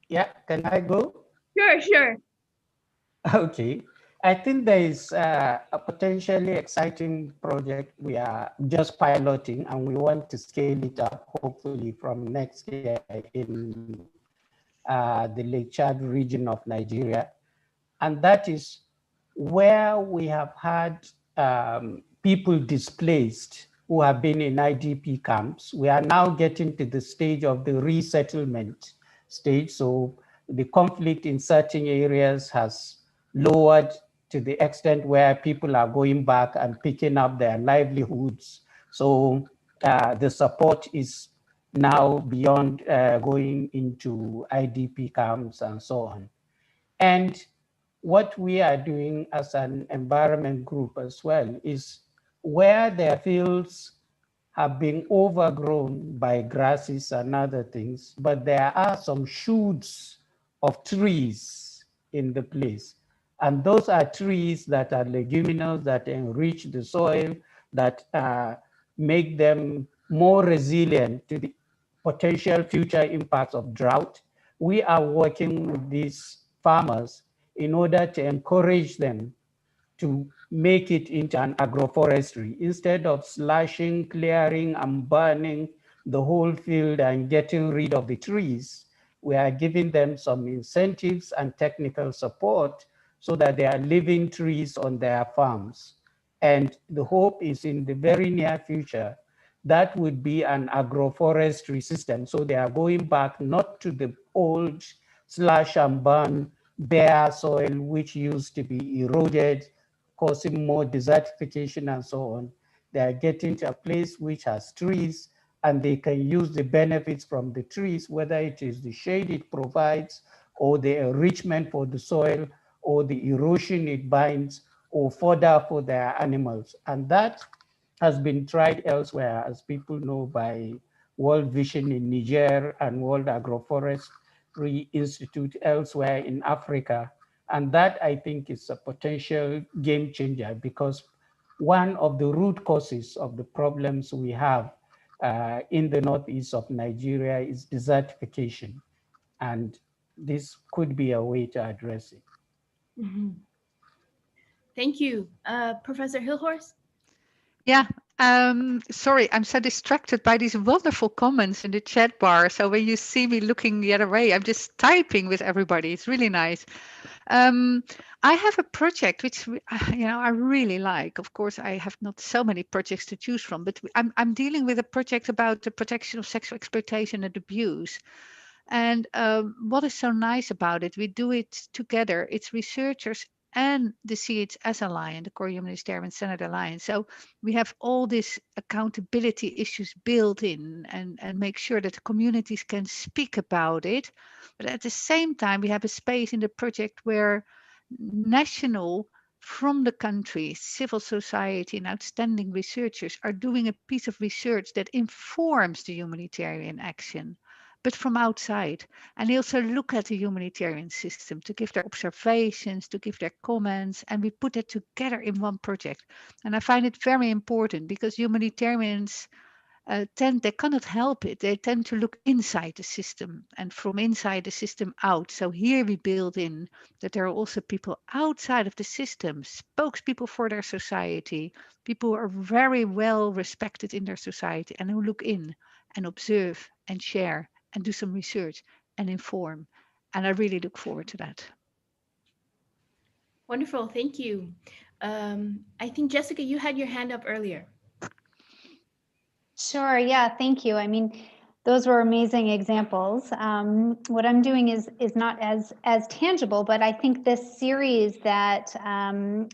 Yeah, can I go? Sure. Okay. I think there is a potentially exciting project we are just piloting, and we want to scale it up hopefully from next year in the Lake Chad region of Nigeria. And that is where we have had people displaced who have been in IDP camps. We are now getting to the stage of the resettlement stage. So the conflict in certain areas has lowered to the extent where people are going back and picking up their livelihoods. So the support is now beyond going into IDP camps and so on. And what we are doing as an environment group as well is where their fields have been overgrown by grasses and other things, but there are some shoots of trees in the place. And those are trees that are leguminous, that enrich the soil, that make them more resilient to the potential future impacts of drought. We are working with these farmers in order to encourage them to make it into an agroforestry. Instead of slashing, clearing, and burning the whole field and getting rid of the trees, we are giving them some incentives and technical support so that they are living trees on their farms. And the hope is in the very near future, that would be an agroforestry system. So they are going back not to the old slash and burn bare soil, which used to be eroded, causing more desertification and so on. They are getting to a place which has trees, and they can use the benefits from the trees, whether it is the shade it provides, or the enrichment for the soil, or the erosion it binds, or fodder for their animals. And that has been tried elsewhere, as people know, by World Vision in Niger and World Agroforestry Institute elsewhere in Africa. And that, I think, is a potential game changer, because one of the root causes of the problems we have in the northeast of Nigeria is desertification. And this could be a way to address it. Mm-hmm. Thank you. Professor Hilhorst? yeah. Sorry, I'm so distracted by these wonderful comments in the chat bar. So when you see me looking the other way, I'm just typing with everybody. It's really nice. I have a project which I really like. Of course, I have not so many projects to choose from, but I'm dealing with a project about the protection of sexual exploitation and abuse. And what is so nice about it, we do it together. It's researchers and the CHS Alliance, the Core Humanitarian Senate Alliance. So we have all these accountability issues built in and make sure that the communities can speak about it. But at the same time, we have a space in the project where national from the country, civil society and outstanding researchers are doing a piece of research that informs the humanitarian action, but from outside. And they also look at the humanitarian system to give their observations, to give their comments, and we put it together in one project. And I find it very important because humanitarians they cannot help it. They tend to look inside the system and from inside the system out. So here we build in that there are also people outside of the system, spokespeople for their society, people who are very well respected in their society and who look in and observe and share and do some research and inform. And I really look forward to that. Wonderful, thank you. I think, Jessica, you had your hand up earlier. Sure, yeah, thank you. I mean, those were amazing examples. What I'm doing is not as tangible, but I think this series that I'm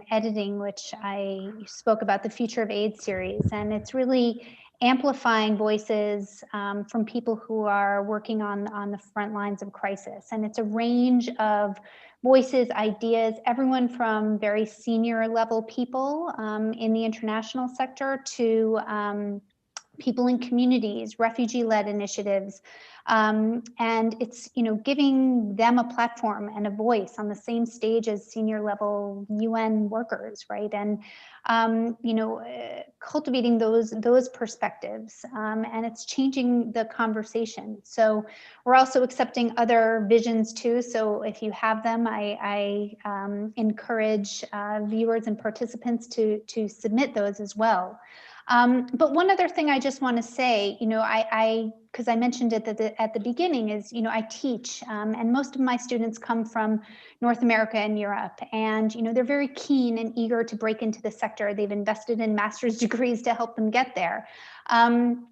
editing, which I spoke about, the Future of AIDS series, and it's really amplifying voices from people who are working on the front lines of crisis. And it's a range of voices, ideas, everyone from very senior level people in the international sector to people in communities, refugee-led initiatives. And it's, giving them a platform and a voice on the same stage as senior level UN workers, right? And, cultivating those perspectives, and it's changing the conversation. So we're also accepting other visions too. So if you have them, I encourage viewers and participants to submit those as well. But one other thing I just want to say, because I mentioned it at the beginning, is, I teach, and most of my students come from North America and Europe, and, they're very keen and eager to break into the sector. They've invested in master's degrees to help them get there. And,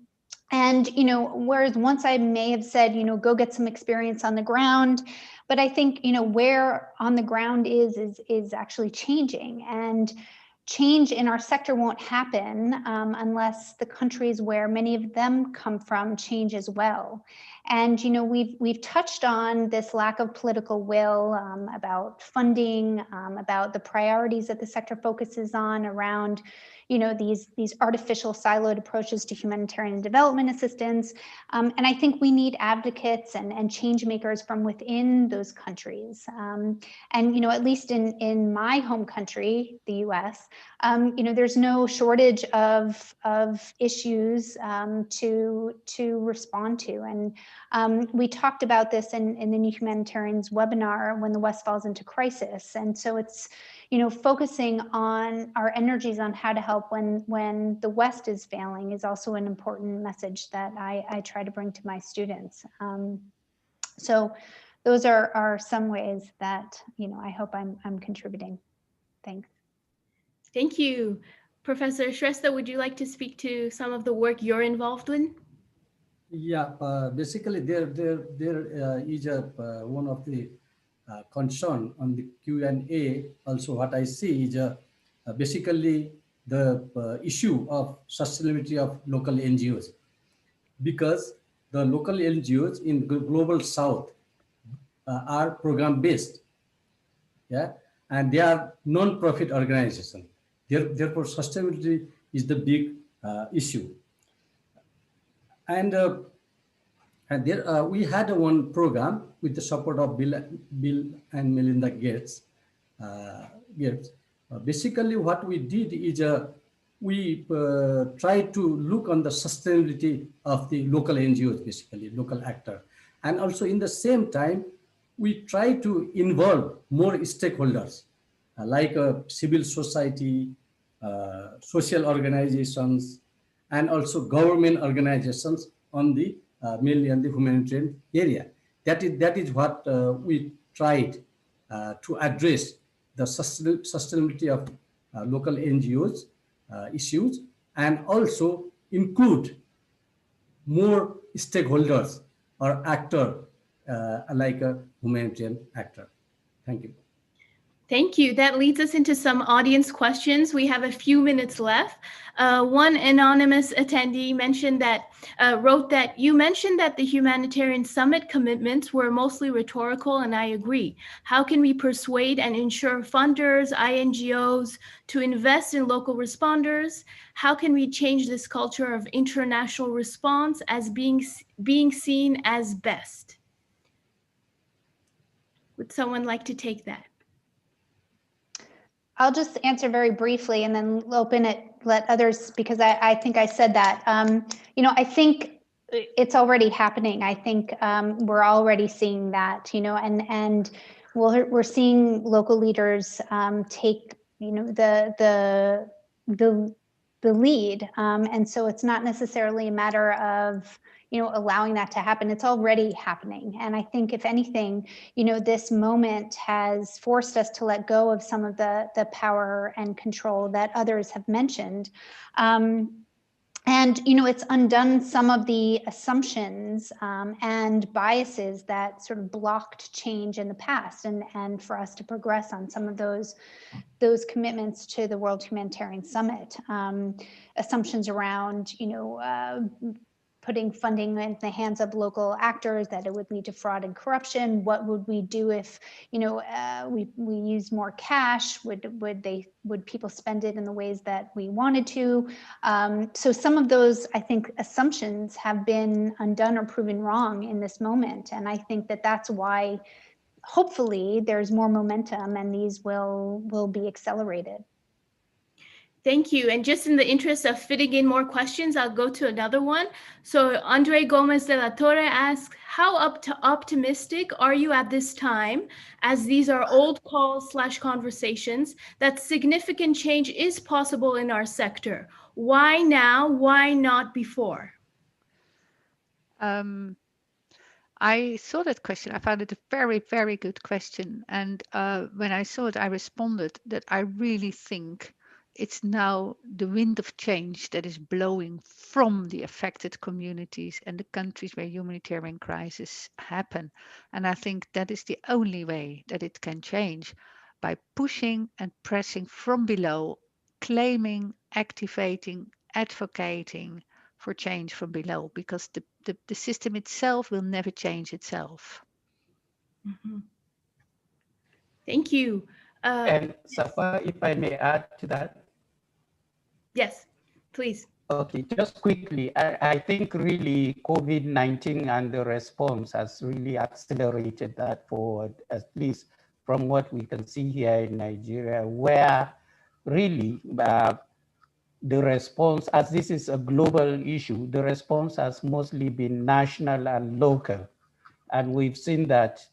whereas once I may have said, go get some experience on the ground, but I think, where on the ground is actually changing. And change in our sector won't happen unless the countries where many of them come from change as well. And we've touched on this lack of political will, about funding, about the priorities that the sector focuses on around these artificial siloed approaches to humanitarian development assistance. And I think we need advocates and change makers from within those countries. And, at least in my home country, the US, there's no shortage of issues to respond to. And we talked about this in the New Humanitarians webinar, when the West falls into crisis. And so it's, focusing on our energies on how to help when the West is failing is also an important message that I try to bring to my students. So those are some ways that, I hope I'm contributing. Thanks. Thank you. Professor Shrestha, would you like to speak to some of the work you're involved in? Yeah, basically there is one of the concern on the Q&A. Also, what I see is basically the issue of sustainability of local NGOs, because the local NGOs in global South are program based, yeah, and they are non-profit organizations. Therefore, sustainability is the big issue. And there we had one program with the support of Bill and Melinda Gates. Basically, what we did is we tried to look on the sustainability of the local NGOs, basically local actor, and also in the same time we try to involve more stakeholders like civil society, social organizations, and also government organizations on the mainly on the humanitarian area. That is what we tried to address the sustainability of local NGOs issues, and also include more stakeholders or actor like a humanitarian actor. Thank you. Thank you. That leads us into some audience questions. We have a few minutes left. One anonymous attendee mentioned that, wrote that you mentioned that the Humanitarian Summit commitments were mostly rhetorical, and I agree. How can we persuade and ensure funders, INGOs to invest in local responders? How can we change this culture of international response as being seen as best? Would someone like to take that? I'll just answer very briefly and then open it, let others, because I think I said that. I think it's already happening. I think we're already seeing that, and we're seeing local leaders take, the lead. And so it's not necessarily a matter of, allowing that to happen. It's already happening. And I think if anything, this moment has forced us to let go of some of the power and control that others have mentioned. And, it's undone some of the assumptions and biases that sort of blocked change in the past, and for us to progress on some of those commitments to the World Humanitarian Summit. Assumptions around, putting funding in the hands of local actors, that it would lead to fraud and corruption. What would we do if, we use more cash? Would people spend it in the ways that we wanted to? So some of those, I think, assumptions have been undone or proven wrong in this moment. And I think that that's why, hopefully, there's more momentum and these will be accelerated. Thank you. And just in the interest of fitting in more questions, I'll go to another one. So Andre Gomez de la Torre asks, how optimistic are you at this time, as these are old calls/conversations, that significant change is possible in our sector? Why now? Why not before? I saw that question. I found it a very, very good question. And when I saw it, I responded that I really think it's now the wind of change that is blowing from the affected communities and the countries where humanitarian crises happen. And I think that is the only way that it can change, by pushing and pressing from below, claiming, activating, advocating for change from below, because the system itself will never change itself. Mm-hmm. Thank you. And Safa, if I may add to that. Yes, please. Okay, just quickly, I think really COVID-19 and the response has really accelerated that forward, at least from what we can see here in Nigeria, where really the response, as this is a global issue, the response has mostly been national and local. And we've seen that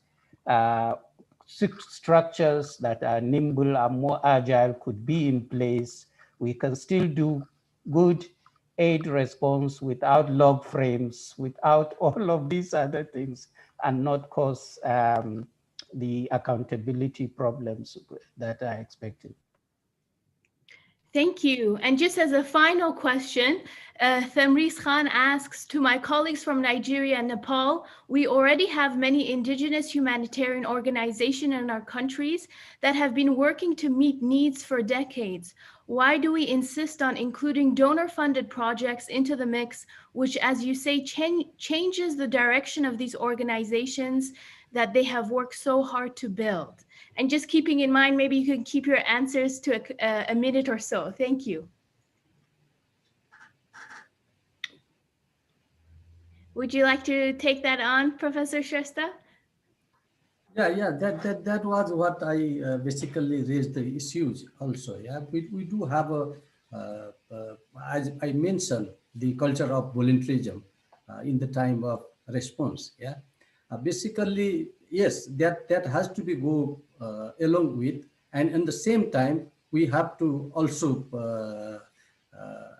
structures that are nimble and more agile could be in place. We can still do good aid response without log frames, without all of these other things, and not cause the accountability problems that are expected. Thank you. And just as a final question, Thamris Khan asks, to my colleagues from Nigeria and Nepal, we already have many indigenous humanitarian organizations in our countries that have been working to meet needs for decades. Why do we insist on including donor-funded projects into the mix, which, as you say, changes the direction of these organizations that they have worked so hard to build? And just keeping in mind, maybe you can keep your answers to a minute or so. Thank you. Would you like to take that on, Professor Shrestha? Yeah, that was what I basically raised the issues also. Yeah, we do have as I mentioned, the culture of voluntarism in the time of response. Yeah, basically, yes, that has to be go along with, and at the same time we have to also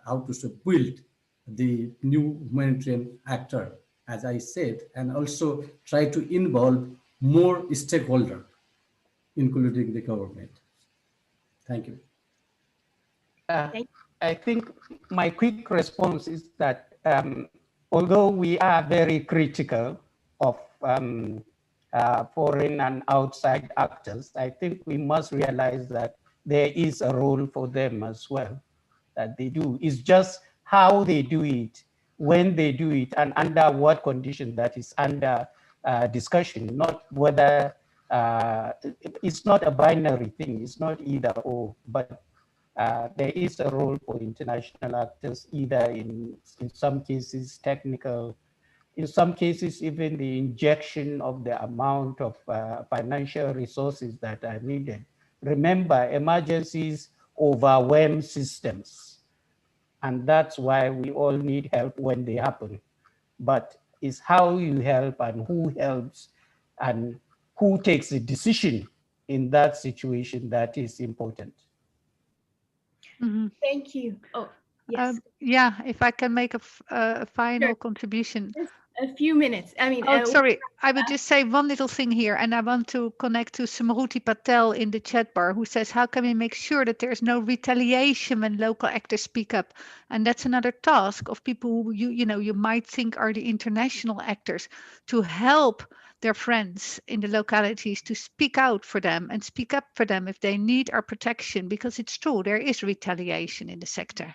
how to say, build the new humanitarian actor, as I said, and also try to involve more stakeholders, including the government. Thank you. I think my quick response is that although we are very critical of foreign and outside actors, I think we must realize that there is a role for them as well, that they do. It's just how they do it, when they do it, and under what condition that is under discussion, not whether, it's not a binary thing, it's not either or, but there is a role for international actors, either in some cases technical, in some cases even the injection of the amount of financial resources that are needed. Remember, emergencies overwhelm systems, and that's why we all need help when they happen. But it's how you help and who helps and who takes the decision in that situation that is important. Mm-hmm. Thank you. Oh, yes. Yeah, if I can make a final contribution. a few minutes. I mean, Oh, sorry. I would just say one little thing here, and I want to connect to Smruti Patel in the chat bar, who says, how can we make sure that there's no retaliation when local actors speak up? And that's another task of people who you might think are the international actors, to help their friends in the localities to speak out for them and speak up for them if they need our protection, because it's true, there is retaliation in the sector.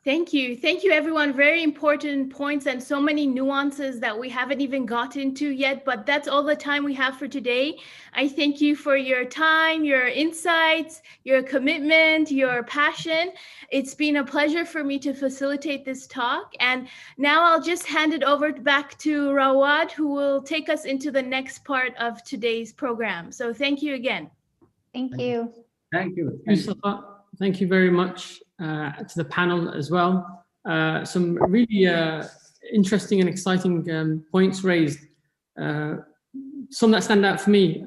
Thank you. Thank you, everyone. Very important points and so many nuances that we haven't even got into yet, but that's all the time we have for today. I thank you for your time, your insights, your commitment, your passion. It's been a pleasure for me to facilitate this talk. And now I'll just hand it over back to Rawad, who will take us into the next part of today's program. So thank you again. Thank you. Thank you. Mustafa, thank you very much to the panel as well. Some really interesting and exciting points raised. Some that stand out for me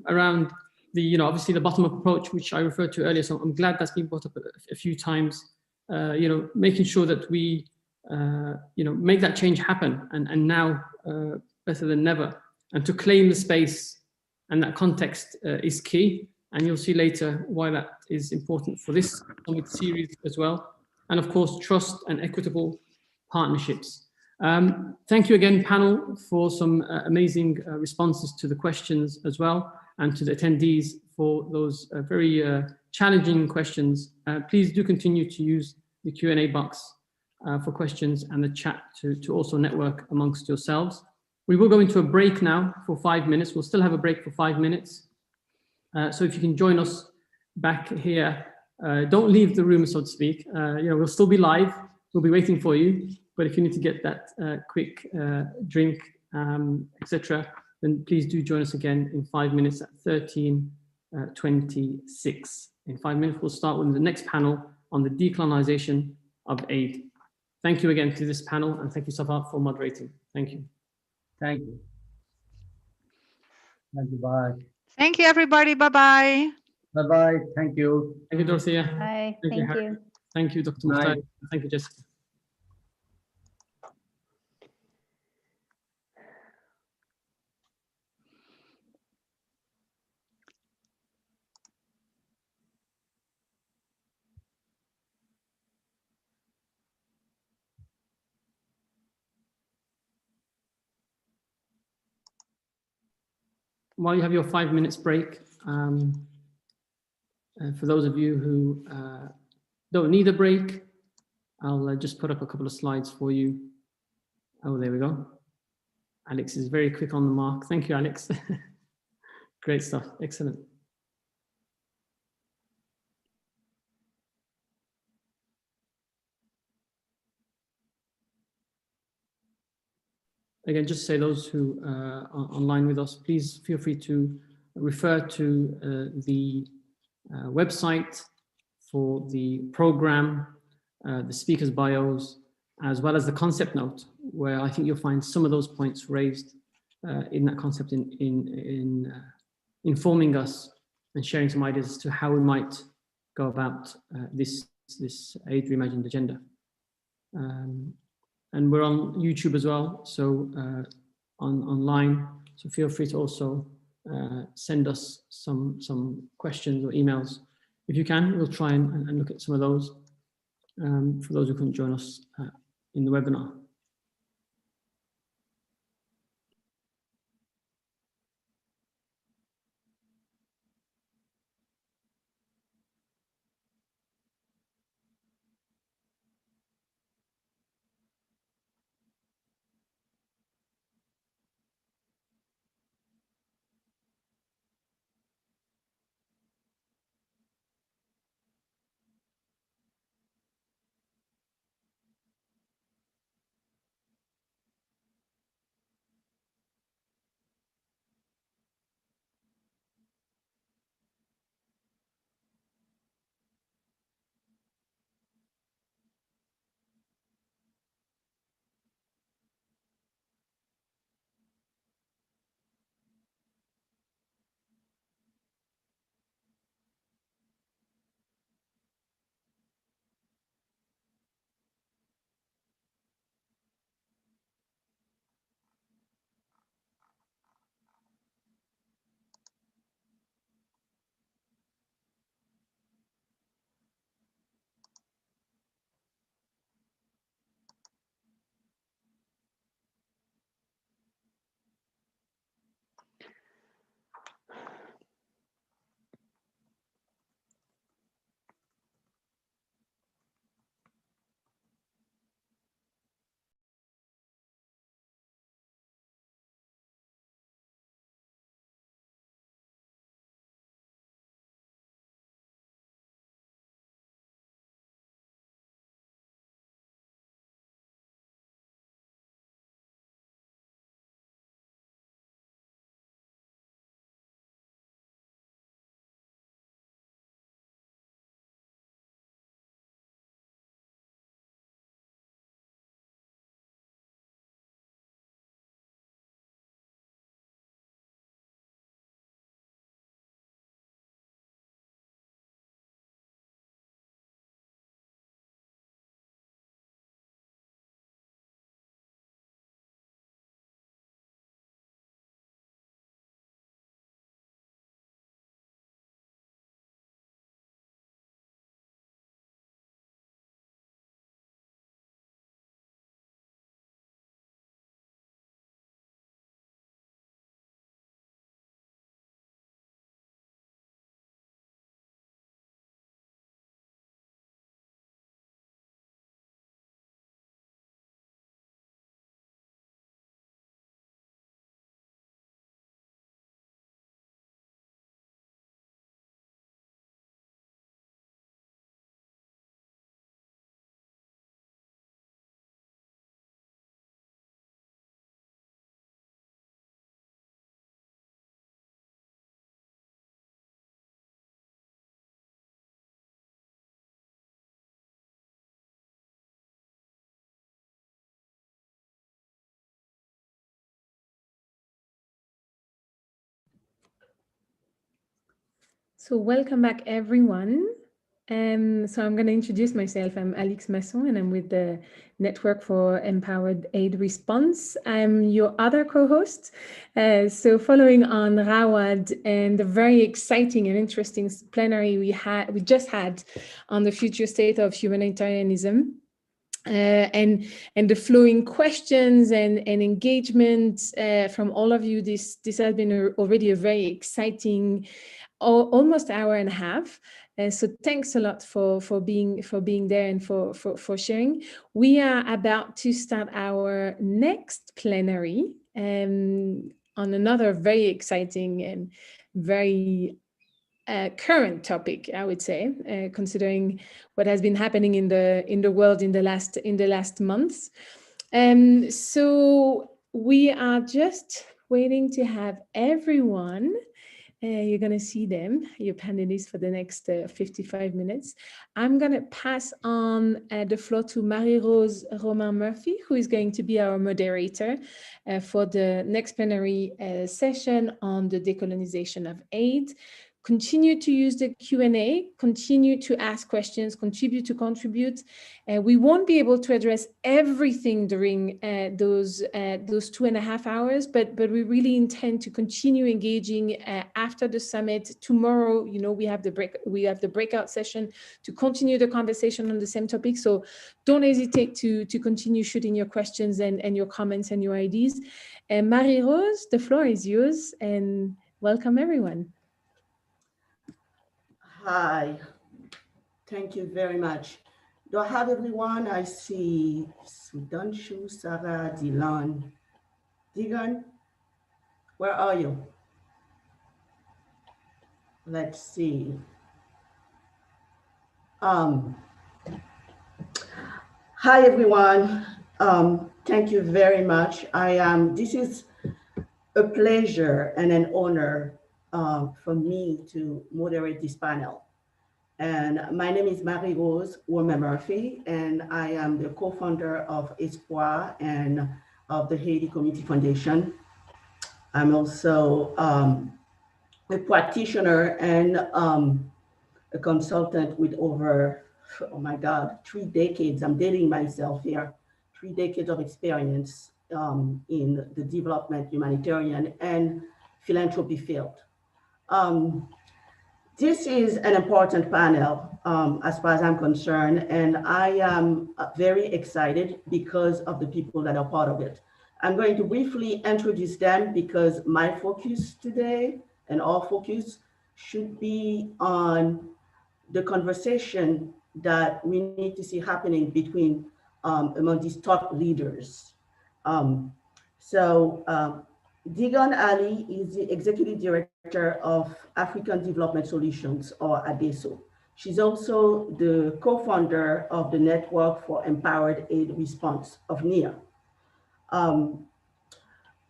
around the, obviously the bottom-up approach, which I referred to earlier. So I'm glad that's been brought up a few times. Making sure that we, make that change happen, and now better than never. And to claim the space and that context is key. And you'll see later why that is important for this summit series as well. And of course, trust and equitable partnerships. Thank you again, panel, for some amazing responses to the questions as well, and to the attendees for those very challenging questions. Please do continue to use the Q&A box for questions and the chat to also network amongst yourselves. We will go into a break now for 5 minutes. We'll still have a break for 5 minutes. So if you can join us back here, don't leave the room, so to speak. We'll still be live. We'll be waiting for you. But if you need to get that quick drink, etc., then please do join us again in 5 minutes at 13:26. In 5 minutes, we'll start with the next panel on the decolonization of aid. Thank you again to this panel, and thank you, Safa, for moderating. Thank you. Thank you. Thank you. Bye. Thank you, everybody. Bye-bye. Bye-bye. Thank you. Thank you, Dorothea. Bye. Thank you, Harry. Thank you, Dr. Mukhtar. Thank you, Jessica. While you have your 5 minutes break, for those of you who don't need a break, I'll just put up a couple of slides for you. Oh, there we go. Alex is very quick on the mark. Thank you, Alex. Great stuff. Excellent. Again, just say those who are online with us, please feel free to refer to the website for the program, the speakers' bios, as well as the concept note, where I think you'll find some of those points raised in that concept in informing us and sharing some ideas as to how we might go about this Aid Reimagined agenda. And we're on YouTube as well, so online. So feel free to also send us some questions or emails. If you can, we'll try and look at some of those for those who couldn't join us in the webinar. So welcome back, everyone. So I'm going to introduce myself. I'm Alix Masson, and I'm with the Network for Empowered Aid Response. I'm your other co-host. So following on Rawad and the very exciting and interesting plenary we just had on the future state of humanitarianism. And the flowing questions and engagement from all of you, this has been already a very exciting almost hour and a half. So thanks a lot for being there and for sharing. We are about to start our next plenary on another very exciting and very current topic, I would say, considering what has been happening in the world in the last months. So we are just waiting to have everyone. You're going to see them, your panelists, for the next 55 minutes. I'm going to pass on the floor to Marie-Rose Romain-Murphy, who is going to be our moderator for the next plenary session on the decolonization of aid. Continue to use the Q&A, continue to ask questions, contribute. We won't be able to address everything during those 2.5 hours, but we really intend to continue engaging after the summit. Tomorrow, we have the breakout session to continue the conversation on the same topic. So don't hesitate to continue shooting your questions and your comments and your ideas. Marie-Rose, the floor is yours, and welcome everyone. Hi, thank you very much. Do I have everyone? I see Sudanshu, Sarah, Dylan. Digan, where are you? Let's see. Hi everyone. Thank you very much. This is a pleasure and an honor for me to moderate this panel. And my name is Marie-Rose Romain-Murphy, and I am the co-founder of Espoir and of the Haiti Community Foundation. I'm also a practitioner and a consultant with over, oh my God, 3 decades. I'm dating myself here. 3 decades of experience in the development, humanitarian, and philanthropy field. This is an important panel as far as I'm concerned, and I am very excited because of the people that are part of it. I'm going to briefly introduce them because my focus today and our focus should be on the conversation that we need to see happening between among these top leaders. Digan Ali is the Executive Director of African Development Solutions, or ADESO. She's also the co-founder of the Network for Empowered Aid Response of NIA.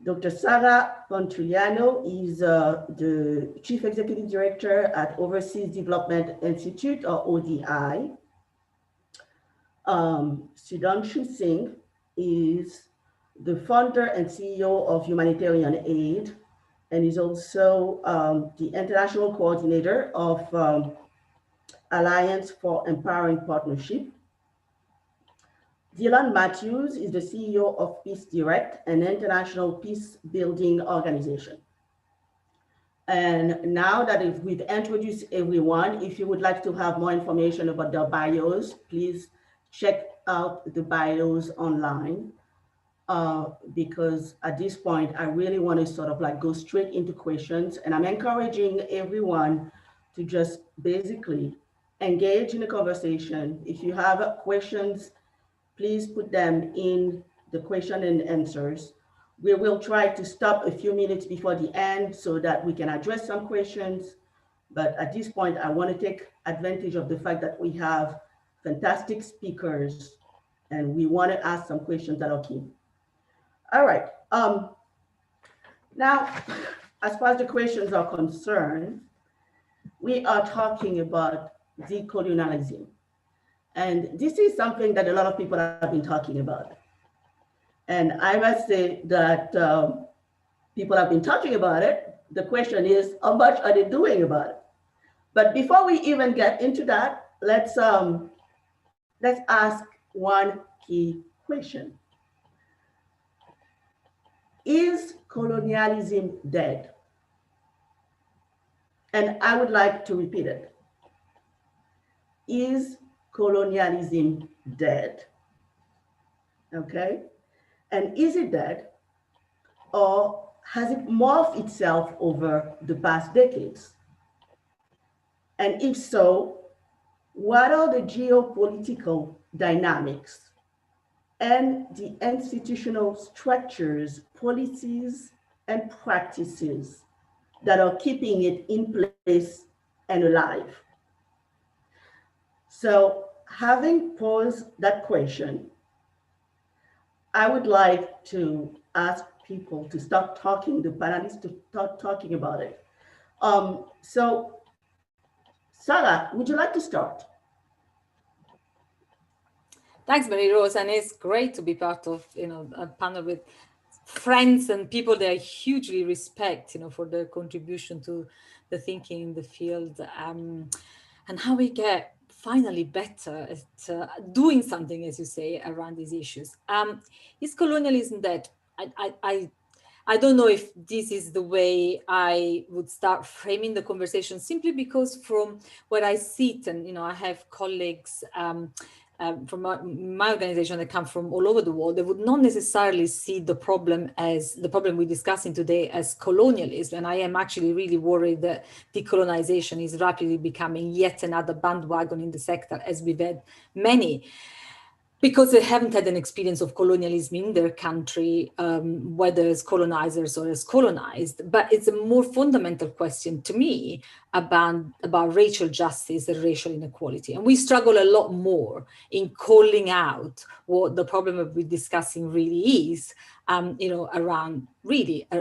Dr. Sarah Pontrigliano is the Chief Executive Director at Overseas Development Institute, or ODI. Sudanshu Singh is the founder and CEO of Humanitarian Aid, and is also the international coordinator of Alliance for Empowering Partnership. Dylan Matthews is the CEO of Peace Direct, an international peace building organization. And now that we've introduced everyone, if you would like to have more information about their bios, please check out the bios online. Because at this point, I really want to sort of like go straight into questions, and I'm encouraging everyone to just basically engage in the conversation. If you have questions, please put them in the question and answers. We will try to stop a few minutes before the end so that we can address some questions. But at this point, I want to take advantage of the fact that we have fantastic speakers, and we want to ask some questions that are key. All right. Now, as far as the questions are concerned, we are talking about decolonialism. And this is something that a lot of people have been talking about. And I must say that people have been talking about it. The question is, how much are they doing about it? But before we even get into that, let's ask one key question. Is colonialism dead? And I would like to repeat it. Is colonialism dead? Okay? And is it dead, or has it morphed itself over the past decades? And if so, what are the geopolitical dynamics and the institutional structures, policies, and practices that are keeping it in place and alive? So, having posed that question, I would like to ask people to start talking, the panelists to start talking about it. So, Sarah, would you like to start? Thanks, Mary Rose, and it's great to be part of a panel with friends and people that I hugely respect, for their contribution to the thinking in the field, and how we get finally better at doing something, as you say, around these issues. Is colonialism dead? I don't know if this is the way I would start framing the conversation, simply because from where I sit, and I have colleagues from my organization that come from all over the world, they would not necessarily see the problem as the problem we're discussing today as colonialism. And I am actually really worried that decolonization is rapidly becoming yet another bandwagon in the sector, as we've had many, because they haven't had an experience of colonialism in their country, whether as colonizers or as colonized. But it's a more fundamental question to me about racial justice and racial inequality. And we struggle a lot more in calling out what the problem we're discussing really is, around really a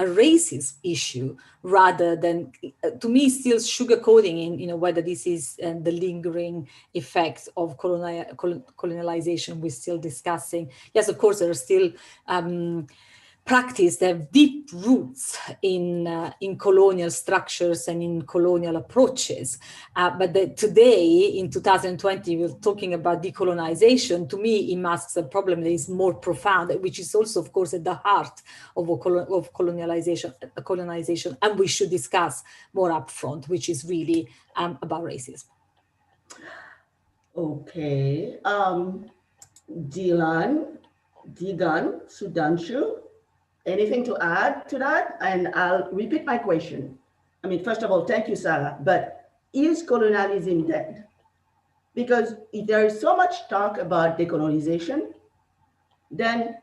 racist issue, rather than, to me, still sugarcoating in, whether this is the lingering effects of colonialization we're still discussing. Yes, of course, there are still practice that have deep roots in colonial structures and in colonial approaches. But today, in 2020, we're talking about decolonization. To me, it masks a problem that is more profound, which is also, of course, at the heart of colonization, and we should discuss more upfront, which is really about racism. Okay. Digan Sudanshu, anything to add to that? And I'll repeat my question. I mean, first of all, thank you, Sarah, but is colonialism dead? Because if there is so much talk about decolonization, then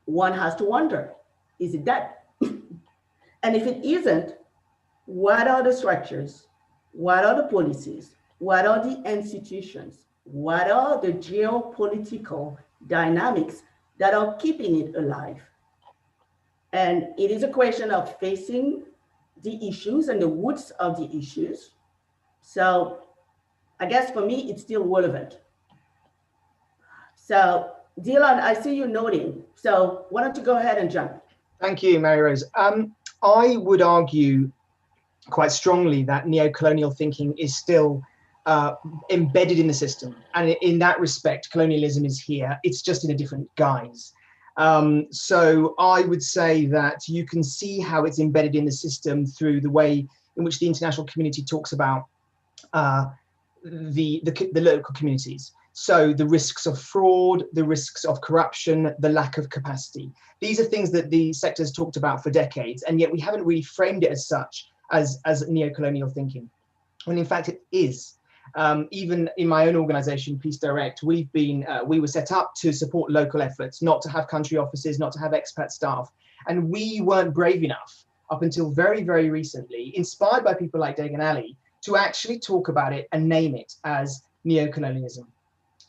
one has to wonder, is it dead? And if it isn't, what are the structures? What are the policies? What are the institutions? What are the geopolitical dynamics that are keeping it alive? And it is a question of facing the issues and the roots of the issues. So I guess for me, it's still relevant. So Dylan, I see you nodding. So why don't you go ahead and jump? Thank you, Mary Rose. I would argue quite strongly that neo-colonial thinking is still embedded in the system. And in that respect, colonialism is here. It's just in a different guise. So I would say that you can see how it's embedded in the system through the way in which the international community talks about the local communities. So the risks of fraud, the risks of corruption, the lack of capacity. These are things that the sector has talked about for decades, and yet we haven't really framed it as such, as neo-colonial thinking, when in fact it is. Even in my own organization, Peace Direct, we were set up to support local efforts, not to have country offices, not to have expat staff. And we weren't brave enough up until very, very recently, inspired by people like Dagan Ali, to actually talk about it and name it as neo-colonialism.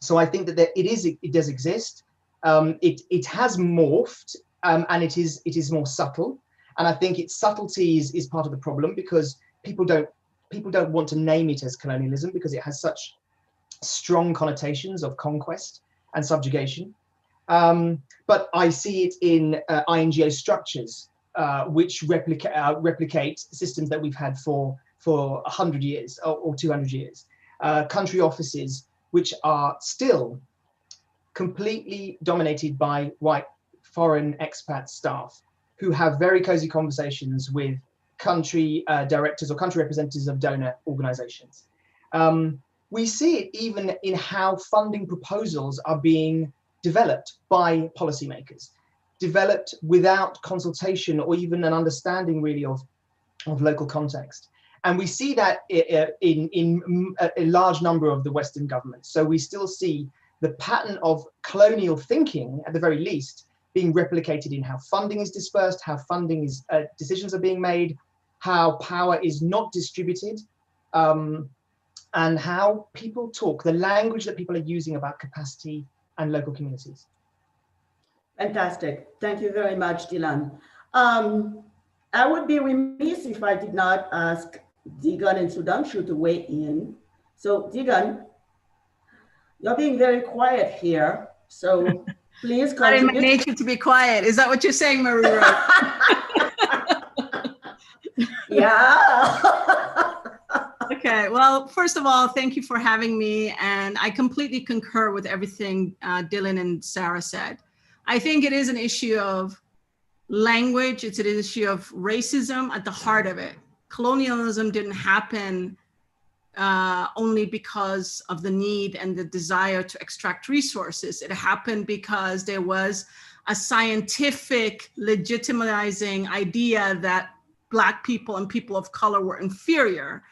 So I think that it does exist. It has morphed, and it is more subtle. And I think its subtlety is part of the problem, because people don't want to name it as colonialism because it has such strong connotations of conquest and subjugation. But I see it in INGO structures, which replicate systems that we've had for for 100 years or 200 years. Country offices which are still completely dominated by white foreign expat staff who have very cozy conversations with country directors or country representatives of donor organizations. We see it even in how funding proposals are being developed by policymakers, developed without consultation or even an understanding really of local context. And we see that in a large number of the Western governments. So we still see the pattern of colonial thinking, at the very least, being replicated in how funding is dispersed, how funding is, decisions are being made, how power is not distributed, and how people talk, the language that people are using about capacity and local communities. Fantastic. Thank you very much, Dylan. I would be remiss if I did not ask Digan and Sudhanshu to weigh in. So Digan, you're being very quiet here. So please Not in my contribute. nature to be quiet. Is that what you're saying, Marie Rose? Yeah. Okay, well, first of all, thank you for having me. And I completely concur with everything Dylan and Sarah said. I think it is an issue of language. It's an issue of racism at the heart of it. Colonialism didn't happen only because of the need and the desire to extract resources. It happened because there was a scientific legitimizing idea that Black people and people of color were inferior,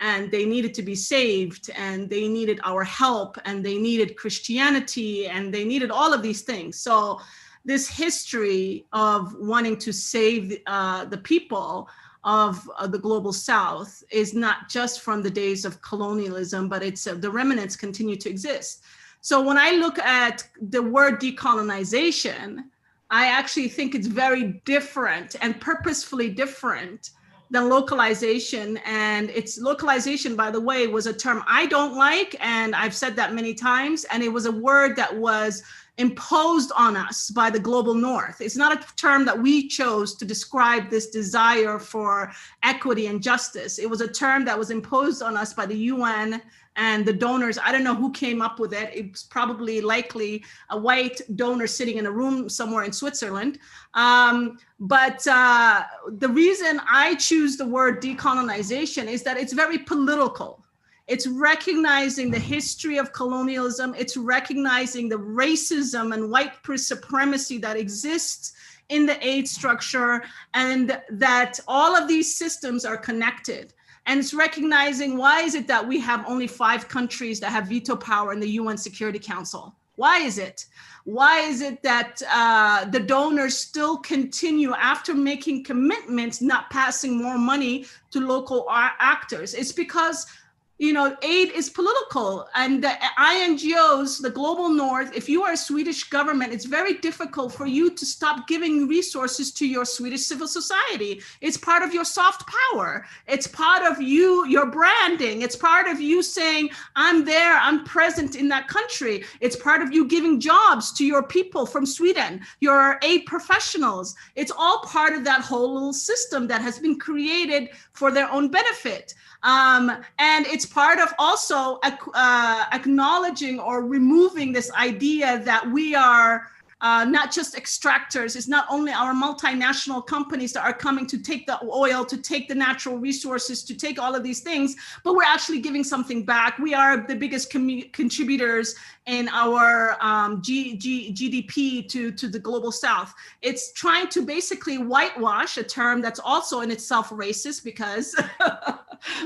and they needed to be saved, and they needed our help, and they needed Christianity, and they needed all of these things. So this history of wanting to save the people of the global South is not just from the days of colonialism, but it's the remnants continue to exist. So when I look at the word decolonization, I actually think it's very different and purposefully different than localization. And its localization, by the way, was a term I don't like, and I've said that many times, and it was a word that was imposed on us by the global North. It's not a term that we chose to describe this desire for equity and justice. It was a term that was imposed on us by the UN and the donors. I don't know who came up with it. It's probably likely a white donor sitting in a room somewhere in Switzerland. But the reason I choose the word decolonization is that it's very political. It's recognizing the history of colonialism. It's recognizing the racism and white supremacy that exists in the aid structure, and that all of these systems are connected. And it's recognizing, why is it that we have only 5 countries that have veto power in the UN Security Council? Why is it? Why is it that the donors still continue, after making commitments, not passing more money to local actors? It's because, you know, aid is political, and the INGOs, the global North, if you are a Swedish government, it's very difficult for you to stop giving resources to your Swedish civil society. It's part of your soft power. It's part of you, your branding. It's part of you saying, I'm there, I'm present in that country. It's part of you giving jobs to your people from Sweden, your aid professionals. It's all part of that whole little system that has been created for their own benefit. And it's part of also acknowledging or removing this idea that we are not just extractors. It's not only our multinational companies that are coming to take the oil, to take the natural resources, to take all of these things, but we're actually giving something back. We are the biggest contributors in our GDP to the global South. It's trying to basically whitewash a term that's also in itself racist, because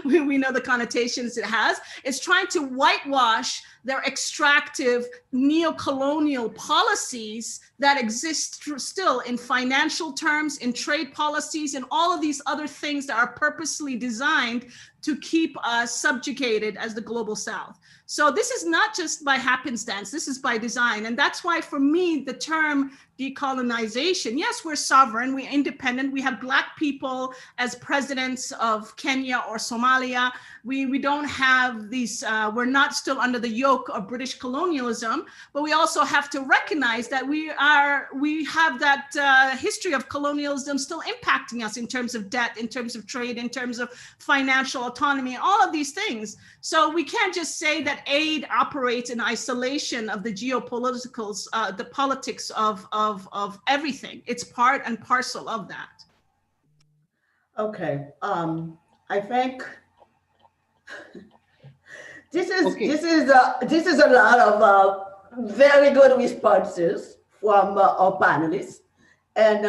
we know the connotations it has. It's trying to whitewash their extractive neo-colonial policies that exist still in financial terms, in trade policies, and all of these other things that are purposely designed to keep us subjugated as the global South. So this is not just by happenstance, this is by design. And that's why, for me, the term decolonization, yes, we're sovereign, we're independent, we have Black people as presidents of Kenya or Somalia. We don't have these, we're not still under the yoke yoke of British colonialism, but we also have to recognize that we have that history of colonialism still impacting us in terms of debt, in terms of trade, in terms of financial autonomy, all of these things. So we can't just say that aid operates in isolation of the geopoliticals, the politics of everything. It's part and parcel of that. Okay, I think this is a lot of very good responses from our panelists. And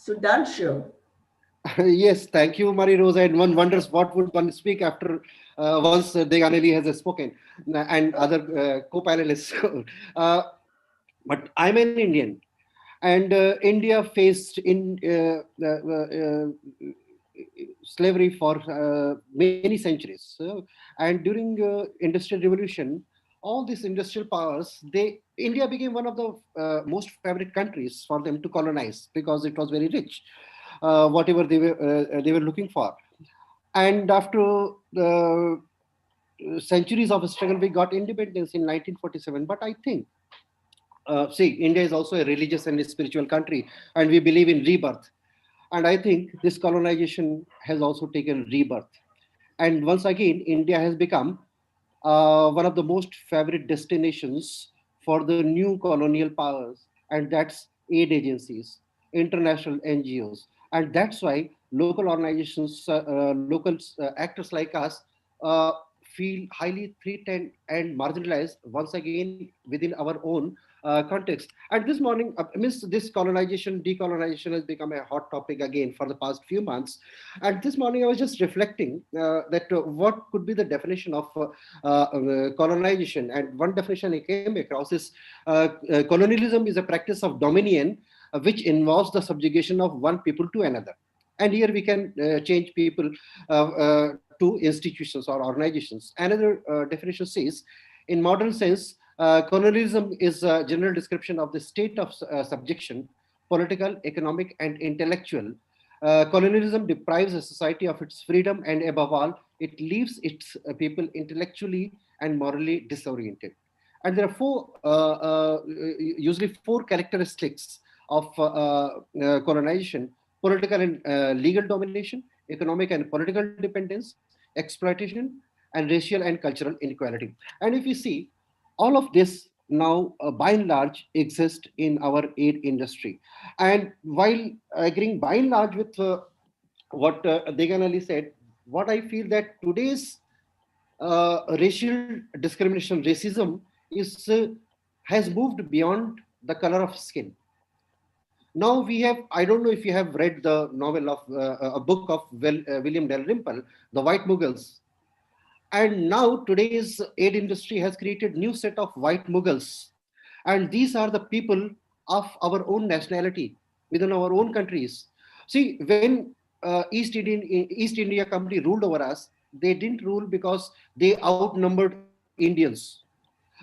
Sudhanshu. Yes, thank you, Marie Rose. And one wonders what would one speak after once Deganelli has spoken and other co-panelists. But I'm an Indian, and India faced in slavery for many centuries. And during Industrial Revolution, all these industrial powers, India became one of the most favorite countries for them to colonize because it was very rich, whatever they were looking for. And after the centuries of struggle, we got independence in 1947. But I think, see, India is also a religious and a spiritual country, and we believe in rebirth. And I think this colonization has also taken rebirth. And once again, India has become one of the most favorite destinations for the new colonial powers, and that's aid agencies, international NGOs. And that's why local organizations, local actors like us feel highly threatened and marginalized once again within our own context. And this morning, this colonization, decolonization has become a hot topic again for the past few months. And this morning I was just reflecting that what could be the definition of colonization. And one definition I came across is colonialism is a practice of dominion which involves the subjugation of one people to another. And here we can change people to institutions or organizations. Another definition says, in modern sense, colonialism is a general description of the state of subjection, political, economic, and intellectual. Colonialism deprives a society of its freedom, and above all, it leaves its people intellectually and morally disoriented. And there are usually four characteristics of colonization: political and legal domination, economic and political dependence, exploitation, and racial and cultural inequality. And if you see, all of this now by and large exist in our aid industry. And while agreeing by and large with what Deganelli said, what I feel that today's racial discrimination, racism has moved beyond the color of skin. Now we have, I don't know if you have read the novel of a book of William Dalrymple, The White Mughals. And now today's aid industry has created new set of white Mughals. And these are the people of our own nationality within our own countries. See, when East India Company ruled over us, they didn't rule because they outnumbered Indians.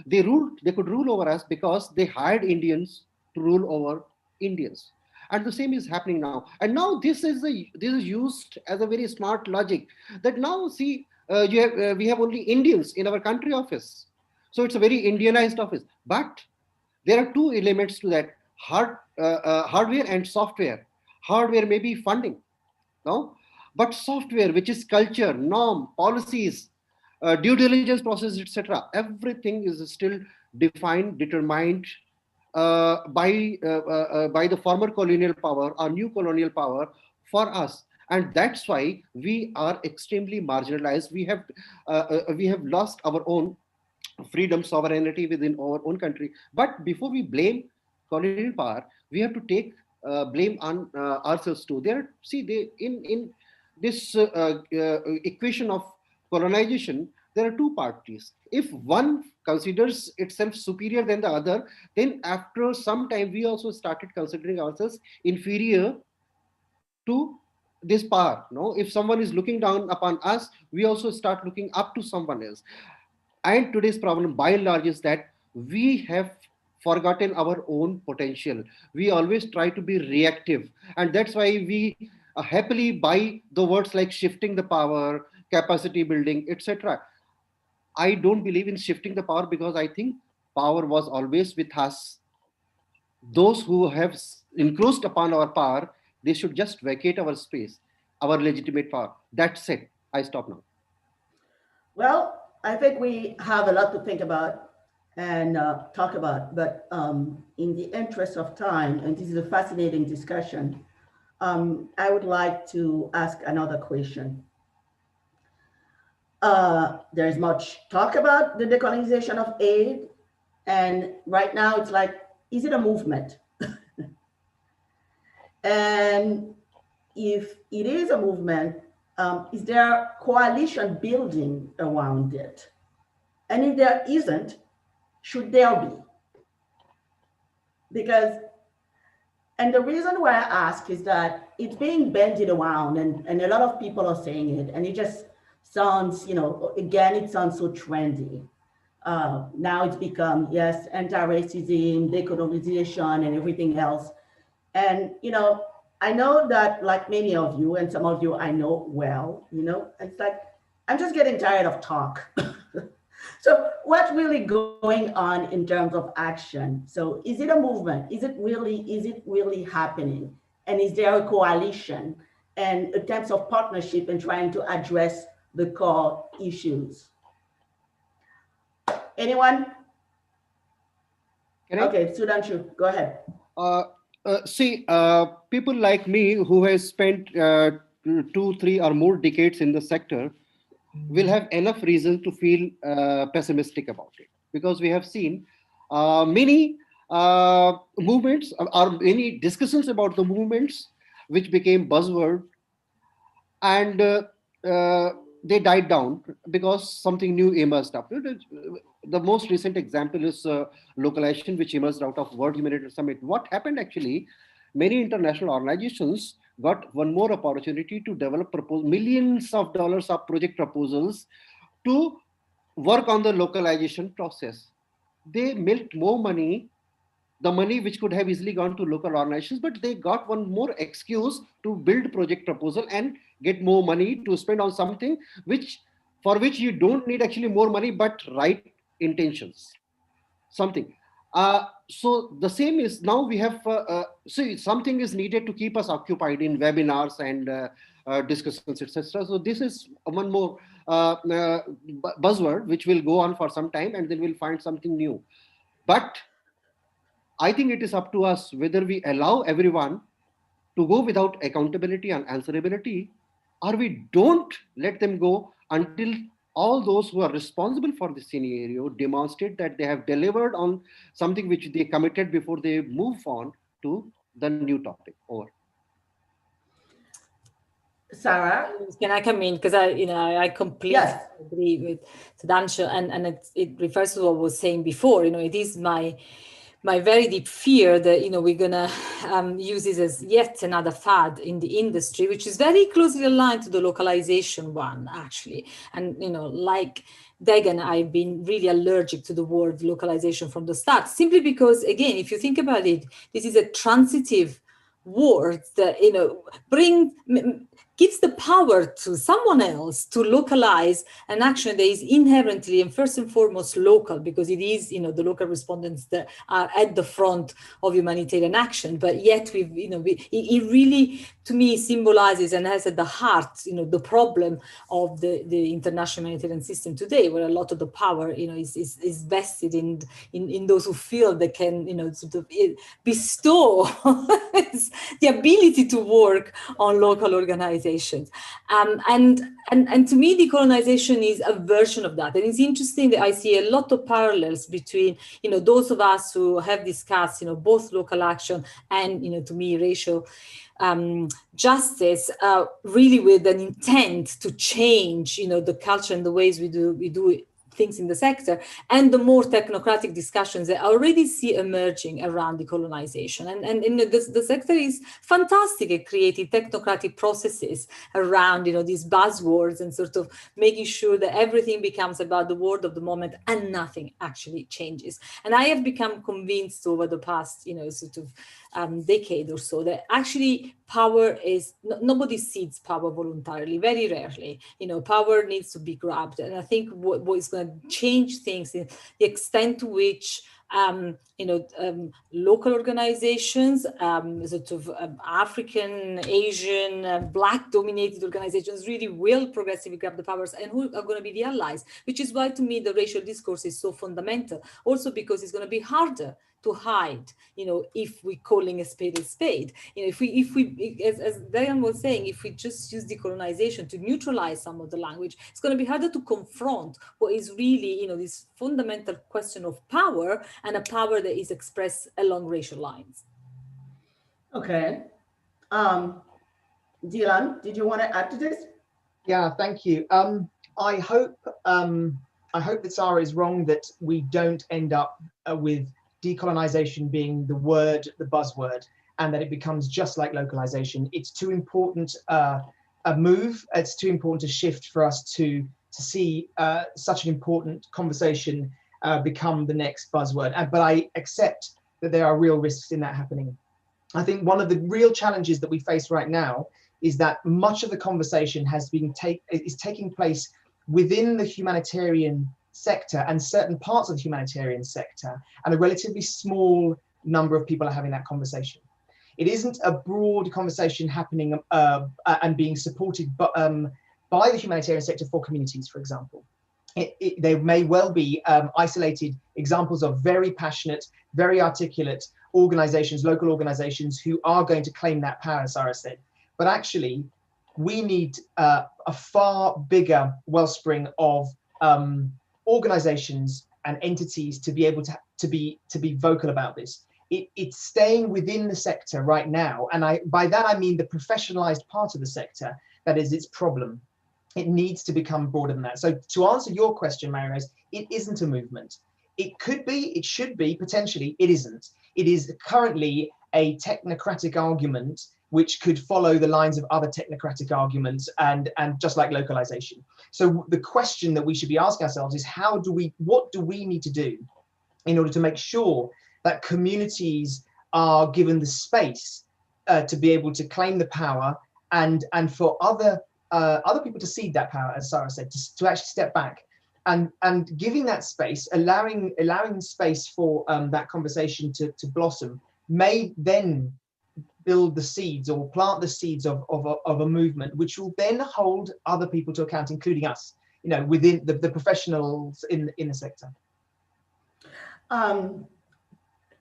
They could rule over us because they hired Indians to rule over Indians. And the same is happening now. And now this is used as a very smart logic that now see, we have only Indians in our country office. So it's a very Indianized office. But there are two elements to that: hardware and software. Hardware may be funding, no? But software, which is culture, norm, policies, due diligence process, etc., everything is still defined, determined by the former colonial power or new colonial power for us. And that's why we are extremely marginalized. We have lost our own freedom, sovereignty within our own country. But before we blame colonial power, we have to take blame on ourselves too. In this equation of colonization, there are two parties. If one considers itself superior than the other, then after some time we also started considering ourselves inferior to this power. No, if someone is looking down upon us, we also start looking up to someone else. And today's problem by and large is that we have forgotten our own potential. We always try to be reactive, and that's why we happily buy the words like shifting the power, capacity building, etc. I don't believe in shifting the power, because I think power was always with us. Those who have encroached upon our power, they should just vacate our space, our legitimate power. That's it. I stop now. Well, I think we have a lot to think about and talk about, but in the interest of time, and this is a fascinating discussion, I would like to ask another question. There is much talk about the decolonization of aid, and right now it's like, is it a movement? And if it is a movement, is there coalition building around it? And if there isn't, should there be? Because, and the reason why I ask is that it's being bandied around, and a lot of people are saying it, and it just sounds, you know, again, it sounds so trendy. Now it's become, yes, anti-racism, decolonization, and everything else. And, you know, I know that, like many of you, and some of you I know well, you know, it's like, I'm just getting tired of talk. So what's really going on in terms of action? So is it a movement? Is it really happening? And is there a coalition and attempts of partnership in trying to address the core issues? Anyone? Okay, Sudhanshu, go ahead. People like me who has spent 2, 3 or more decades in the sector will have enough reason to feel pessimistic about it, because we have seen many movements or many discussions about the movements which became buzzword, and they died down because something new emerged up. The most recent example is localization, which emerged out of World Humanitarian Summit. What happened actually, many international organizations got one more opportunity to develop millions of dollars of project proposals to work on the localization process. They milked more money, the money which could have easily gone to local organizations, but they got one more excuse to build project proposal and get more money to spend on something for which you don't need actually more money, but right intentions, something. So the same is now we have, something is needed to keep us occupied in webinars and discussions, etc. So this is one more buzzword which will go on for some time, and then we'll find something new. But I think it is up to us whether we allow everyone to go without accountability and answerability, or we don't let them go until all those who are responsible for this scenario demonstrate that they have delivered on something which they committed before they move on to the new topic. Over. Sarah, can I come in? Because I completely agree with Sudhanshu, and it refers to what I was saying before. It is my very deep fear that we're gonna use this as yet another fad in the industry, which is very closely aligned to the localization one, actually. And like Dagan, I've been really allergic to the word localization from the start, simply because, again, if you think about it, this is a transitive word that gives the power to someone else to localize an action that is inherently and first and foremost local, because it is the local respondents that are at the front of humanitarian action. But yet it really, to me, symbolizes and has at the heart the problem of the international humanitarian system today, where a lot of the power is vested in those who feel they can sort of bestow the ability to work on local organizations. And to me, decolonization is a version of that. And it's interesting that I see a lot of parallels between, those of us who have discussed, both local action and, to me, racial justice, really with an intent to change, the culture and the ways we do things in the sector, and the more technocratic discussions that I already see emerging around decolonization. And the sector is fantastic at creating technocratic processes around these buzzwords and sort of making sure that everything becomes about the word of the moment and nothing actually changes. And I have become convinced over the past sort of decade or so, that actually power is, nobody cedes power voluntarily, very rarely. Power needs to be grabbed. And I think what is going to change things is the extent to which local organizations, sort of African, Asian, Black-dominated organizations really will progressively grab the powers, and who are going to be the allies, which is why, to me, the racial discourse is so fundamental. Also because it's going to be harder to hide, if we're calling a spade a spade. If we, as Diane was saying, if we just use decolonization to neutralize some of the language, it's going to be harder to confront what is really, this fundamental question of power, and a power that is expressed along racial lines. Okay. Dylan, did you want to add to this? Yeah, thank you. I hope that Sarah is wrong that we don't end up with decolonization being the buzzword, and that it becomes just like localization. It's too important a move. It's too important a shift for us to see such an important conversation become the next buzzword. But I accept that there are real risks in that happening. I think one of the real challenges that we face right now is that much of the conversation is taking place within the humanitarian sector and certain parts of the humanitarian sector, and a relatively small number of people are having that conversation. It isn't a broad conversation happening and being supported by the humanitarian sector for communities, for example. There may well be isolated examples of very passionate, very articulate organizations, local organizations, who are going to claim that power, as Sarah said. But actually, we need a far bigger wellspring of organizations and entities to be able to be vocal about this. It's staying within the sector right now, and by that I mean the professionalized part of the sector that is its problem. It needs to become broader than that. So to answer your question, Marinez, it isn't a movement. It could be, it should be, potentially, it isn't. It is currently a technocratic argument which could follow the lines of other technocratic arguments, and just like localization. So the question that we should be asking ourselves is what do we need to do in order to make sure that communities are given the space to be able to claim the power, and for other people to cede that power, as Sarah said, to actually step back, and giving that space, allowing space for that conversation to blossom, may then build the seeds or plant the seeds of a movement which will then hold other people to account, including us, within the professionals in the sector.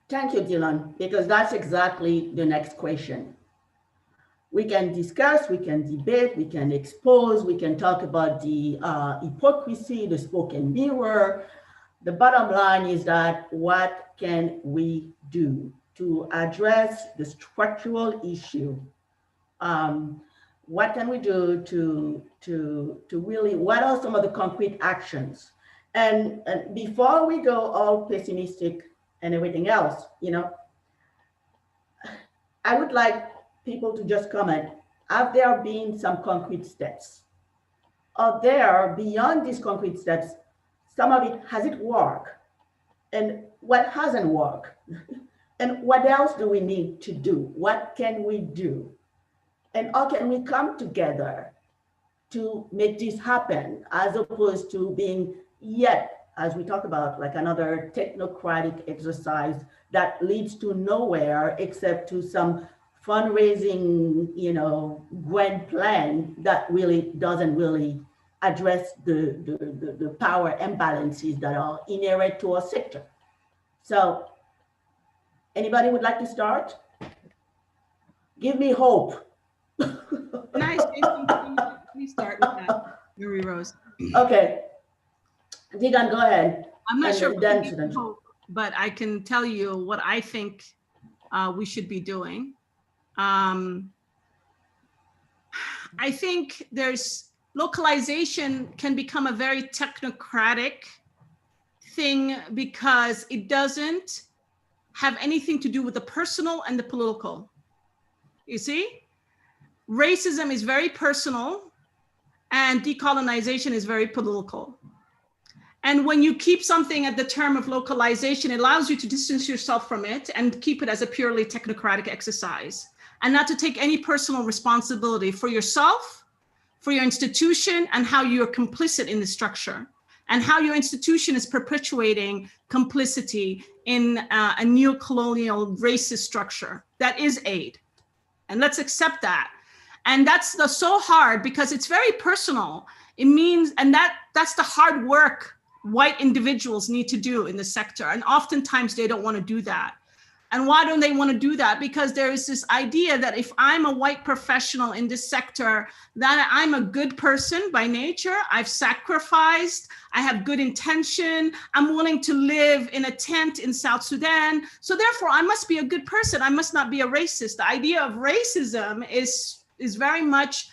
Thank you, Dylan, because that's exactly the next question. We can discuss, we can debate, we can expose, we can talk about the hypocrisy, the smoke and mirror. The bottom line is that what can we do to address the structural issue? What can we do to really, what are some of the concrete actions? And before we go all pessimistic and everything else, I would like people to just comment, have there been some concrete steps? Are there, beyond these concrete steps, some of it, has it worked? And what hasn't worked? And what else do we need to do? What can we do? And how can we come together to make this happen, as opposed to being yet, as we talk about, like another technocratic exercise that leads to nowhere except to some fundraising, grand plan that really doesn't really address the power imbalances that are inherent to our sector. So, anybody would like to start? Give me hope. Nice. Please start with that, Marie Rose. Okay. Digan, go ahead. I'm not sure what you need hope, but I can tell you what I think we should be doing. I think localization can become a very technocratic thing because it doesn't have anything to do with the personal and the political. You see, racism is very personal and decolonization is very political. And when you keep something at the term of localization, it allows you to distance yourself from it and keep it as a purely technocratic exercise, and not to take any personal responsibility for yourself, for your institution, and how you're complicit in the structure, and how your institution is perpetuating complicity in a neo-colonial racist structure that is aid. And let's accept that. And that's so hard because it's very personal. It means, and that's the hard work white individuals need to do in the sector. And oftentimes they don't want to do that. And why don't they want to do that? Because there is this idea that if I'm a white professional in this sector, that I'm a good person by nature, I've sacrificed, I have good intention, I'm willing to live in a tent in South Sudan. So therefore I must be a good person. I must not be a racist. The idea of racism is very much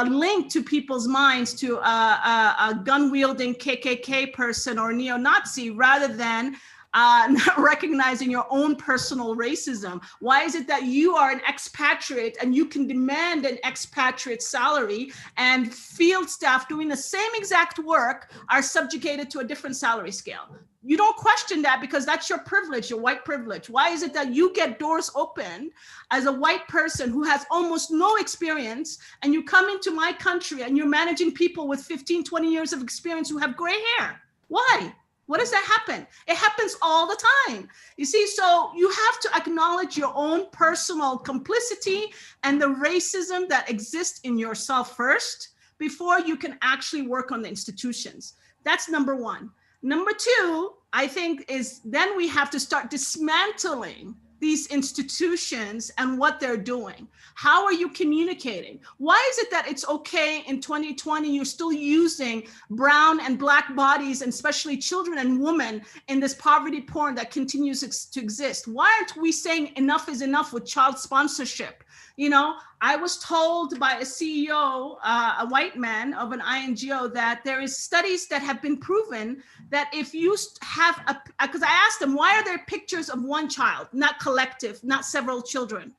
linked to people's minds to a gun-wielding KKK person or neo-Nazi, rather than not recognizing your own personal racism. Why is it that you are an expatriate and you can demand an expatriate salary, and field staff doing the same exact work are subjugated to a different salary scale? You don't question that because that's your privilege, your white privilege. Why is it that you get doors opened as a white person who has almost no experience, and you come into my country and you're managing people with 15, 20 years of experience who have gray hair? Why? What does that happen? It happens all the time. You see, so you have to acknowledge your own personal complicity and the racism that exists in yourself first before you can actually work on the institutions. That's number one. Number two, I think, is then we have to start dismantling these institutions and what they're doing. How are you communicating? Why is it that it's okay in 2020 you're still using brown and black bodies, and especially children and women, in this poverty porn that continues to exist? Why aren't we saying enough is enough with child sponsorship? You know, I was told by a CEO, a white man of an INGO, that there is studies that have been proven that if you have because I asked them, why are there pictures of one child, not collective, not several children?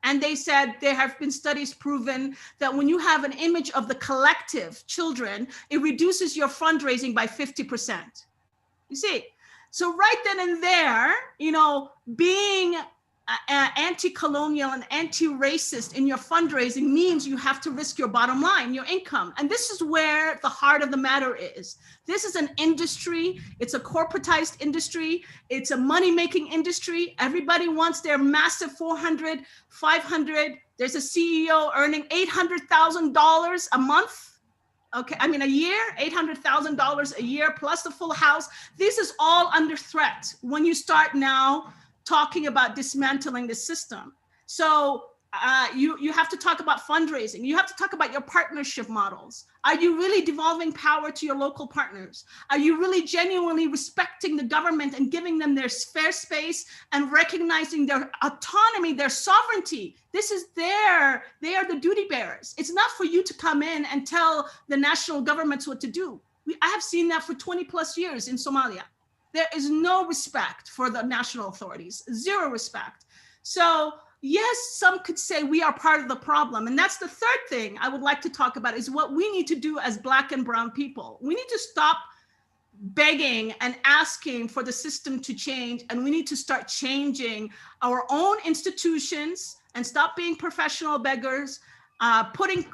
And they said there have been studies proven that when you have an image of the collective children, it reduces your fundraising by 50%. You see, so right then and there, you know, being anti-colonial and anti-racist in your fundraising means you have to risk your bottom line, your income. And this is where the heart of the matter is. This is an industry. It's a corporatized industry. It's a money-making industry. Everybody wants their massive 400, 500. There's a CEO earning $800,000 a month. Okay, I mean a year, $800,000 a year plus the full house. This is all under threat when you start now talking about dismantling the system. So you have to talk about fundraising. You have to talk about your partnership models. Are you really devolving power to your local partners? Are you really genuinely respecting the government and giving them their fair space and recognizing their autonomy, their sovereignty? This is they are the duty bearers. It's not for you to come in and tell the national governments what to do. I have seen that for 20 plus years in Somalia. There is no respect for the national authorities, zero respect. So yes, some could say we are part of the problem. And that's the third thing I would like to talk about, is what we need to do as Black and brown people. We need to stop begging and asking for the system to change. And we need to start changing our own institutions and stop being professional beggars, putting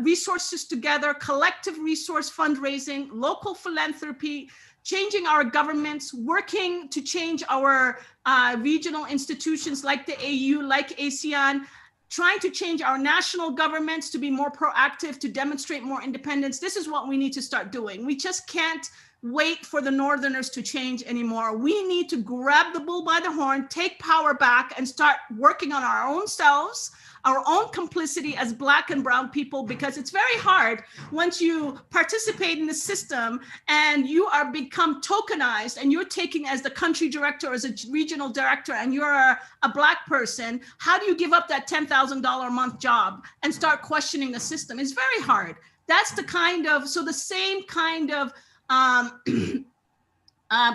resources together, collective resource fundraising, local philanthropy, changing our governments, working to change our regional institutions like the AU, like ASEAN, trying to change our national governments to be more proactive, to demonstrate more independence. This is what we need to start doing. We just can't wait for the Northerners to change anymore. We need to grab the bull by the horn, take power back, and start working on our own selves, our own complicity as Black and brown people, because it's very hard once you participate in the system and you are become tokenized and you're taking as the country director, as a regional director, and you're a Black person. How do you give up that $10,000 a month job and start questioning the system? It's very hard. That's the kind of, so the same kind of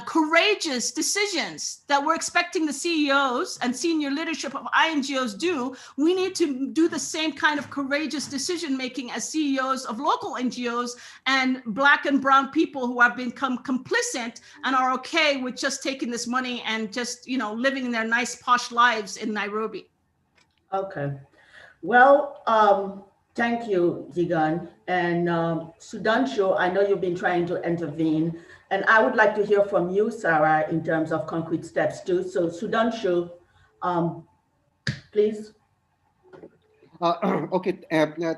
courageous decisions that we're expecting the CEOs and senior leadership of INGOs do, we need to do the same kind of courageous decision making as CEOs of local NGOs and Black and brown people who have become complicit and are okay with just taking this money and just, you know, living their nice posh lives in Nairobi. Okay. Well, thank you, Digan. And Sudanshu, I know you've been trying to intervene, and I would like to hear from you, Sarah, in terms of concrete steps too. So Sudanshu, please. Okay,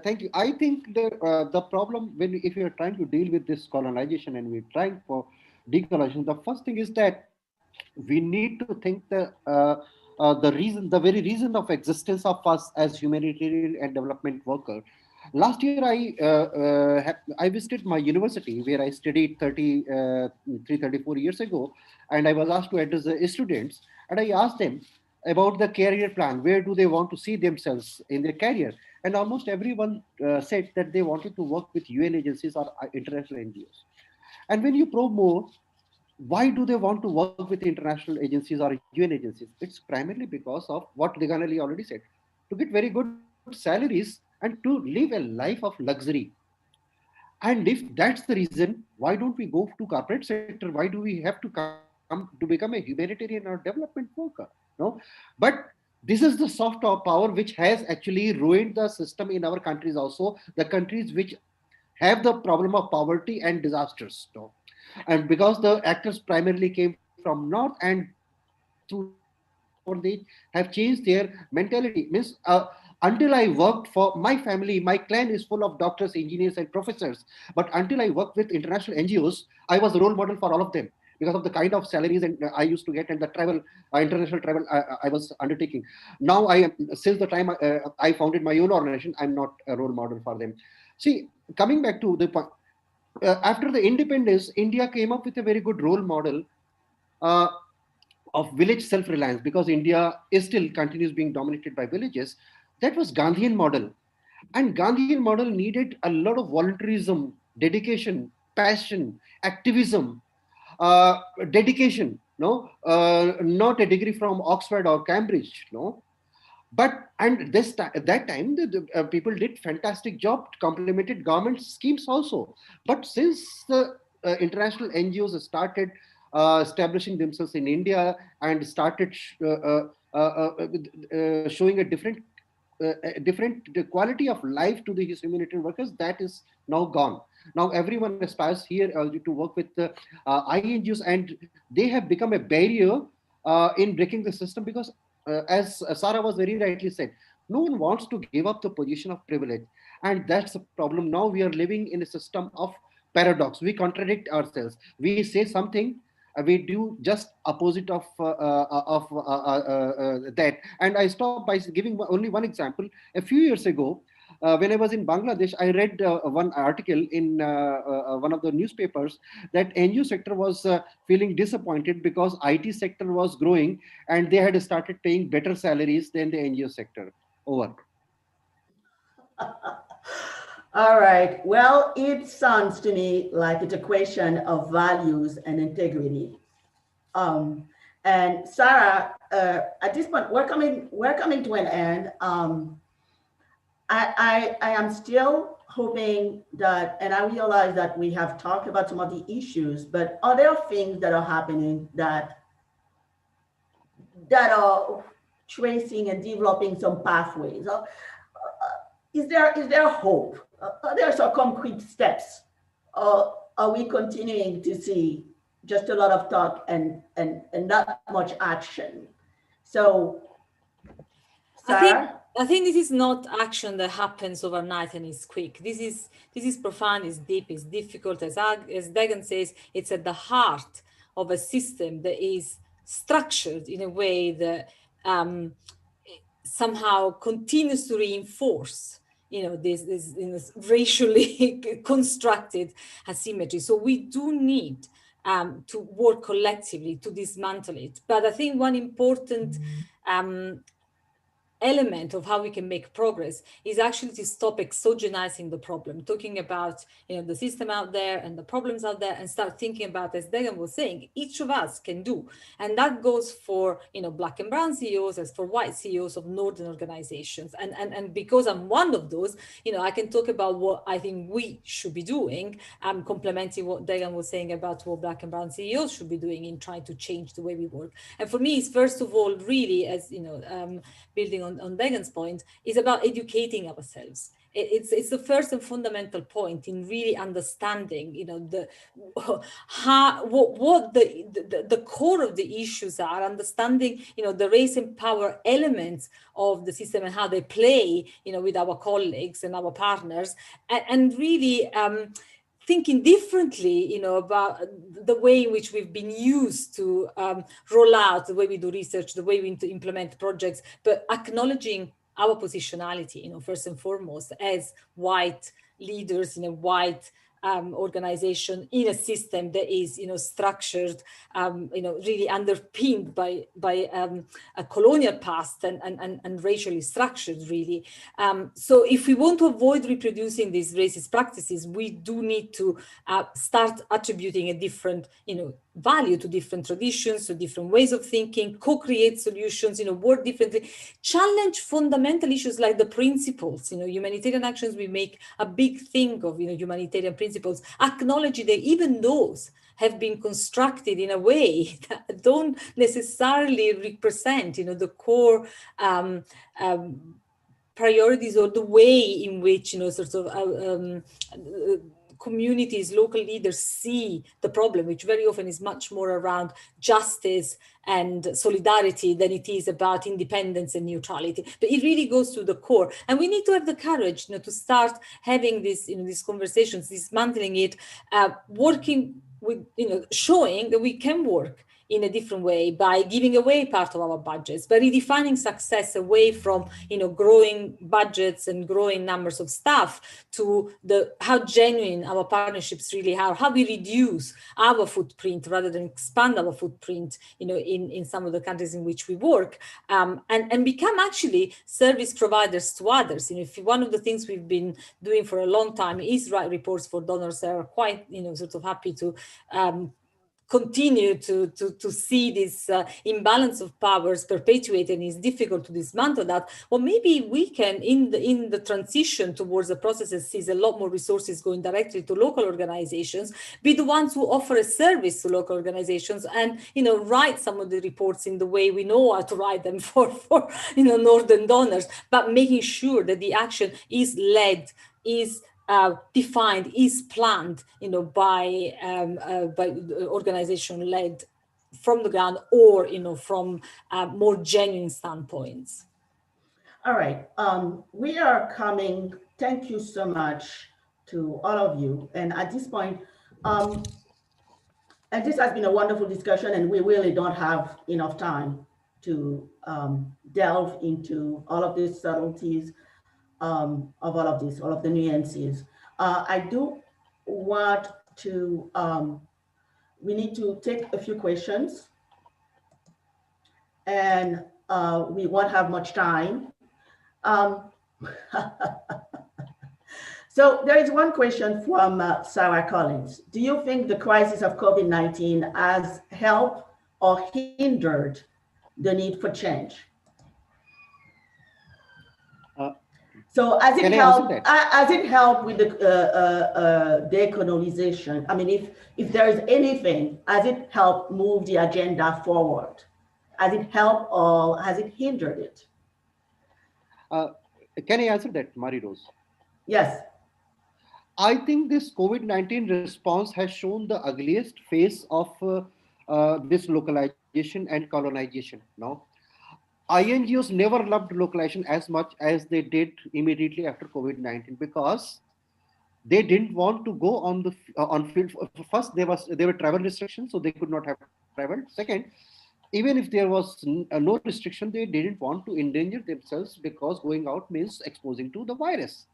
thank you. I think the problem if we are trying to deal with this colonization and we're trying for decolonization, the first thing is that we need to think the very reason of existence of us as humanitarian and development worker. Last year, I visited my university where I studied 34 years ago, and I was asked to address the students, and I asked them about the career plan. Where do they want to see themselves in their career? And almost everyone said that they wanted to work with UN agencies or international NGOs. And when you probe more, why do they want to work with international agencies or UN agencies? It's primarily because of what Digan Ali already said, to get very good salaries and to live a life of luxury. And if that's the reason, why don't we go to corporate sector? Why do we have to come to become a humanitarian or development worker? No, but this is the soft power which has actually ruined the system in our countries also, the countries which have the problem of poverty and disasters. No? And because the actors primarily came from North, and through they have changed their mentality. Means until I worked for my family, my clan is full of doctors, engineers, and professors. But until I worked with international NGOs, I was a role model for all of them because of the kind of salaries and I used to get and the travel, international travel I was undertaking. Now I am, since the time I founded my own organization, I'm not a role model for them. See, coming back to the point, after the independence, India came up with a very good role model of village self-reliance, because India is still continues being dominated by villages. That was Gandhian model. And Gandhian model needed a lot of voluntarism, dedication, passion, activism, dedication, no, not a degree from Oxford or Cambridge, no. But and at that time, the people did fantastic job, complemented government schemes also. But since the international NGOs started establishing themselves in India and started showing a different quality of life to the humanitarian workers, that is now gone. Now everyone aspires here to work with the INGOs, and they have become a barrier in breaking the system, because as Sarah was very rightly said, no one wants to give up the position of privilege. And that's the problem. Now we are living in a system of paradox. We contradict ourselves. We say something, we do just opposite of that. And I stop by giving only one example. A few years ago, when I was in Bangladesh, I read one article in one of the newspapers that NGO sector was feeling disappointed because IT sector was growing and they had started paying better salaries than the NGO sector. Over. All right. Well, it sounds to me like it's a question of values and integrity. And Sarah, at this point, we're coming to an end. I am still hoping that, and I realize that we have talked about some of the issues, but are there things that are happening that are tracing and developing some pathways? Is there hope? Are there some concrete steps? Or are we continuing to see just a lot of talk and not much action? So, Sarah? I think this is not action that happens overnight and is quick. This is profound, it's deep, it's difficult. As Dagan says, it's at the heart of a system that is structured in a way that somehow continues to reinforce, this racially constructed asymmetry. So we do need to work collectively to dismantle it. But I think one important element of how we can make progress is actually to stop exogenizing the problem, talking about the system out there and the problems out there, and start thinking about, as Degan was saying, each of us can do. And that goes for Black and brown CEOs as for white CEOs of Northern organizations. And because I'm one of those, I can talk about what I think we should be doing, complementing what Degan was saying about what Black and brown CEOs should be doing in trying to change the way we work. And for me, it's first of all, really, as building on Degan's point, is about educating ourselves. It's the first and fundamental point in really understanding, the core of the issues are, understanding, the race and power elements of the system and how they play, with our colleagues and our partners, and really thinking differently, about the way in which we've been used to roll out, the way we do research, the way we implement projects, but acknowledging our positionality, first and foremost, as white leaders in a white organization in a system that is, structured, really underpinned by a colonial past and racially structured, really. So if we want to avoid reproducing these racist practices, we do need to start attributing a different, value to different traditions, to different ways of thinking, co-create solutions, work differently, challenge fundamental issues like the principles, humanitarian actions. We make a big thing of, humanitarian principles, acknowledging that even those have been constructed in a way that don't necessarily represent, the core priorities or the way in which, communities, local leaders see the problem, which very often is much more around justice and solidarity than it is about independence and neutrality. But it really goes to the core. And we need to have the courage, to start having this, these conversations, dismantling it, working with, showing that we can work in a different way by giving away part of our budgets, by redefining success away from, growing budgets and growing numbers of staff to how genuine our partnerships really are, how we reduce our footprint rather than expand our footprint, in some of the countries in which we work, and become actually service providers to others. If one of the things we've been doing for a long time is write reports for donors that are quite, happy to continue to see this imbalance of powers perpetuated, and it's difficult to dismantle that. Or maybe we can, in the transition towards a process that sees a lot more resources going directly to local organizations, be the ones who offer a service to local organizations and, write some of the reports in the way we know how to write them for Northern donors, but making sure that the action is led, is defined, is planned, by organization led from the ground, or from more genuine standpoints. All right, we are coming. Thank you so much to all of you. And at this point, and this has been a wonderful discussion, and we really don't have enough time to delve into all of these subtleties of all of this, all of the nuances. I do want to, we need to take a few questions, and we won't have much time. So there is one question from Sarah Collins. Do you think the crisis of COVID-19 has helped or hindered the need for change? So has it helped with the decolonization? I mean, if there is anything, has it helped move the agenda forward? Has it helped or has it hindered it? Can I answer that, Marie-Rose? Yes. I think this COVID-19 response has shown the ugliest face of this localization and colonization. No, INGOs never loved localization as much as they did immediately after COVID-19, because they didn't want to go on the on field. First, there were travel restrictions, so they could not have traveled. Second, even if there was no restriction, they didn't want to endanger themselves, because going out means exposing to the virus.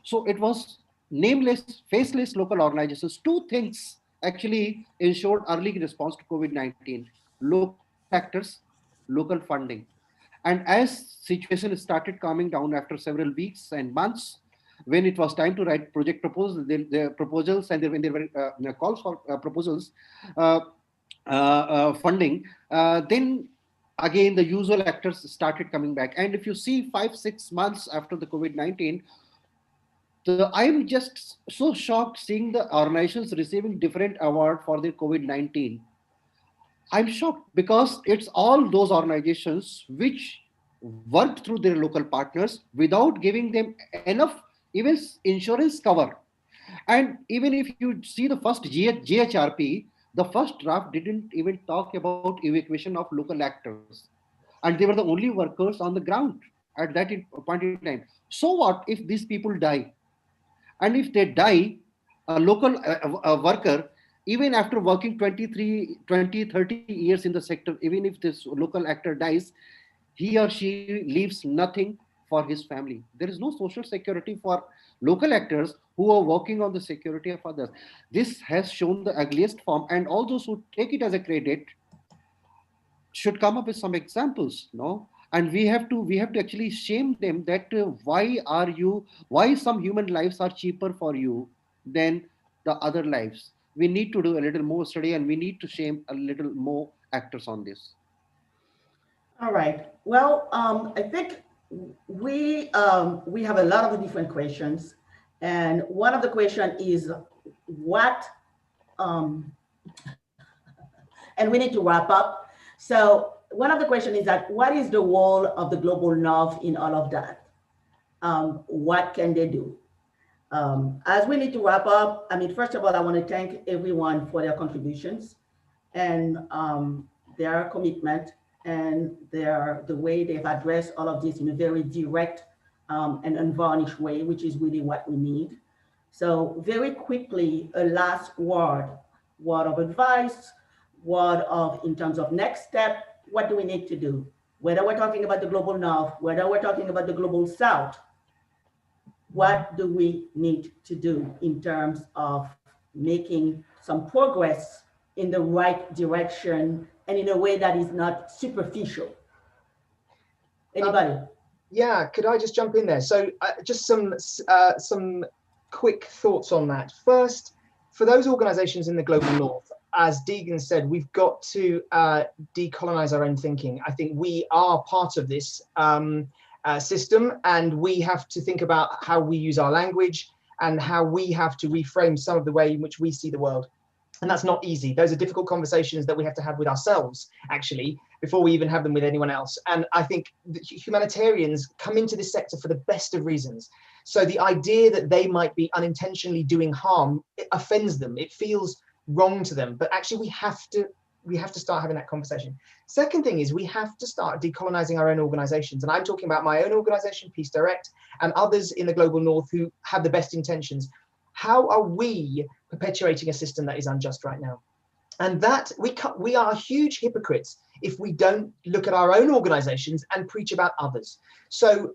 So it was nameless, faceless local organizations. Two things actually ensured early response to COVID-19: local actors, local funding. And as situation started calming down after several weeks and months, when it was time to write project proposals, the proposals, and when there were calls for proposals, funding, then again the usual actors started coming back. And if you see 5-6 months after the COVID-19, I'm just so shocked seeing the organizations receiving different award for their COVID-19. I'm shocked because it's all those organizations which worked through their local partners without giving them enough even insurance cover. And even if you see the first GHRP, the first draft didn't even talk about evacuation of local actors. And they were the only workers on the ground at that point in time. So what if these people die? And if they die, a local worker, even after working 20-30 years in the sector, even if this local actor dies, he or she leaves nothing for his family. There is no social security for local actors who are working on the security of others. This has shown the ugliest form, and all those who take it as a credit should come up with some examples, no? And we have to actually shame them that why some human lives are cheaper for you than the other lives. We need to do a little more study, and we need to shame a little more actors on this. All right. Well, I think we have a lot of different questions, and one of the questions is what, and we need to wrap up. So one of the questions is that what is the role of the Global North in all of that? What can they do? As we need to wrap up, I mean, first of all, I want to thank everyone for their contributions and their commitment and the way they've addressed all of this in a very direct and unvarnished way, which is really what we need. So very quickly, a last word of advice, word of, in terms of next step, what do we need to do? Whether we're talking about the Global North, whether we're talking about the Global South, what do we need to do in terms of making some progress in the right direction and in a way that is not superficial? Anybody? Yeah, could I just jump in there? So just some quick thoughts on that. First, for those organizations in the Global North, as Deegan said, we've got to decolonize our own thinking. I think we are part of this system, and we have to think about how we use our language and how we have to reframe some of the way in which we see the world. And that's not easy. Those are difficult conversations that we have to have with ourselves, actually, before we even have them with anyone else. And I think humanitarians come into this sector for the best of reasons. So the idea that they might be unintentionally doing harm, it offends them. It feels wrong to them. But actually, we have to start having that conversation. Second thing is we have to start decolonizing our own organizations. And I'm talking about my own organization, Peace Direct, and others in the Global North who have the best intentions. How are we perpetuating a system that is unjust right now? And that we are huge hypocrites if we don't look at our own organizations and preach about others. So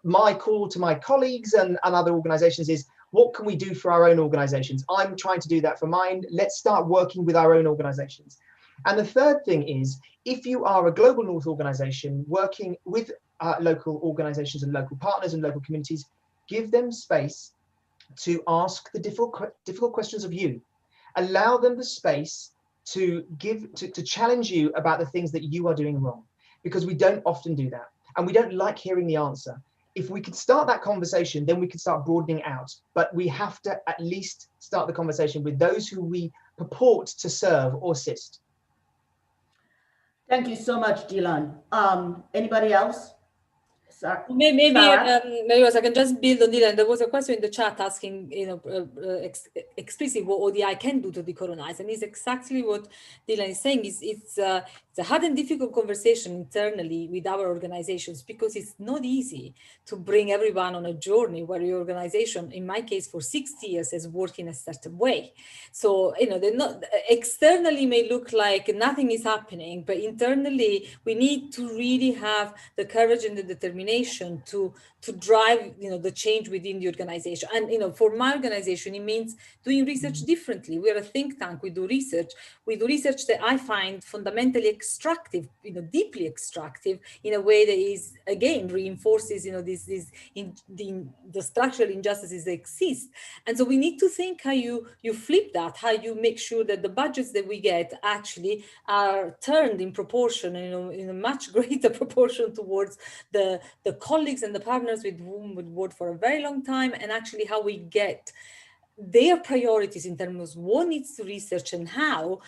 my call to my colleagues and other organizations is, what can we do for our own organizations? I'm trying to do that for mine. Let's start working with our own organizations. And the third thing is, if you are a Global North organization working with local organizations and local partners and local communities, give them space to ask the difficult questions of you. Allow them the space to challenge you about the things that you are doing wrong, because we don't often do that, and we don't like hearing the answer. If we could start that conversation, then we could start broadening out, but we have to at least start the conversation with those who we purport to serve or assist. Thank you so much, Dylan. Anybody else? Maybe I can just build on Dylan. There was a question in the chat asking, explicitly what ODI can do to decolonize, and it's exactly what Dylan is saying. It's a hard and difficult conversation internally with our organizations, because it's not easy to bring everyone on a journey where your organization, in my case, for 60 years, has worked in a certain way. So they're not externally may look like nothing is happening, but internally we need to really have the courage and the determination determination to drive, the change within the organization. And, for my organization, it means doing research differently. We are a think tank. We do research. We do research that I find fundamentally extractive, deeply extractive, in a way that is, again, reinforces, the structural injustices that exist. And so we need to think how you flip that, how you make sure that the budgets that we get actually are turned in proportion, in a much greater proportion towards the colleagues and the partners with whom we worked for a very long time, and actually how we get their priorities in terms of what needs to research and how,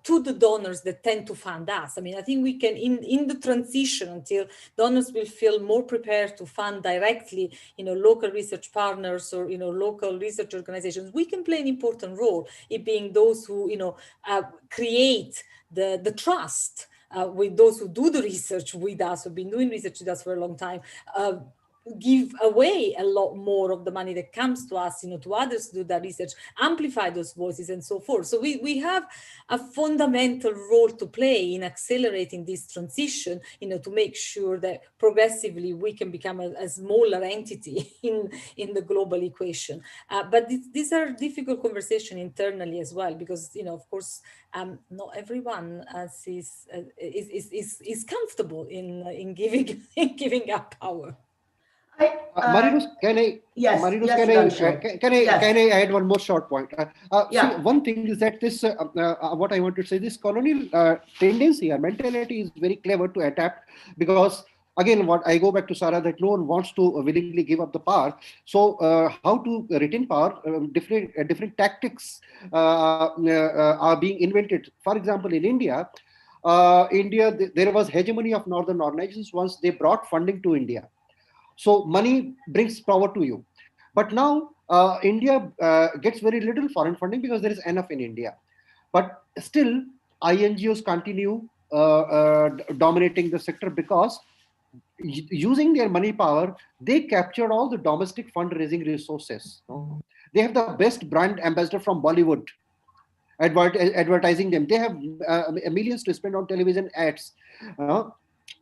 to the donors that tend to fund us. I mean, I think we can, in the transition until donors will feel more prepared to fund directly, local research partners or, local research organizations, we can play an important role in being those who, create the trust with those who do the research with us, who've been doing research with us for a long time, give away a lot more of the money that comes to us, to others to do that research, amplify those voices and so forth. So we have a fundamental role to play in accelerating this transition, to make sure that progressively we can become a smaller entity in the global equation. But these are difficult conversations internally as well, because, of course, not everyone is comfortable in giving up power. Marinus, can I? Yes. Marinus, Yes, can I add one more short point? See, one thing is that this, what I want to say, this colonial tendency or mentality is very clever to adapt, because again, what I go back to Sarah, that no one wants to willingly give up the power. So how to retain power? Different tactics are being invented. For example, in India, there was hegemony of northern organizations once they brought funding to India. So money brings power to you. But now India gets very little foreign funding because there is enough in India. But still, INGOs continue dominating the sector because using their money power, they captured all the domestic fundraising resources. They have the best brand ambassador from Bollywood advertising them. They have millions to spend on television ads.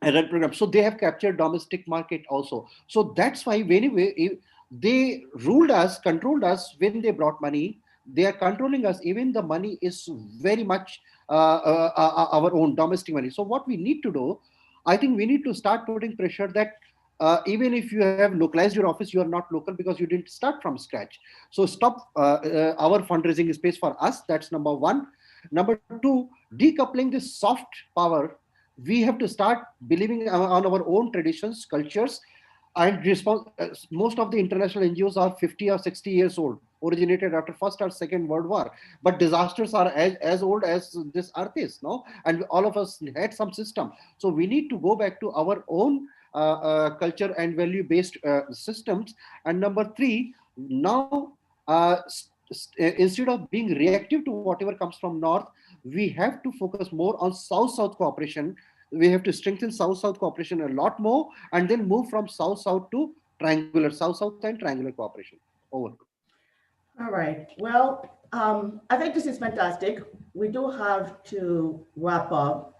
Ad program. So they have captured domestic market also. So that's why anyway, they ruled us, controlled us when they brought money. They are controlling us. Even the money is very much our own domestic money. So what we need to do, I think we need to start putting pressure that even if you have localized your office, you are not local because you didn't start from scratch. So stop our fundraising space for us. That's number one. Number two, decoupling this soft power. We have to start believing on our own traditions, cultures, and most of the international NGOs are 50 or 60 years old, originated after First or Second World War. But disasters are as old as this earth is, no? And all of us had some system. So we need to go back to our own culture and value-based systems. And number three, now instead of being reactive to whatever comes from North, we have to focus more on South-South cooperation. We have to strengthen South-South cooperation a lot more, and then move from South-South to triangular, South-South and triangular cooperation. Over. All right. Well, I think this is fantastic. We do have to wrap up.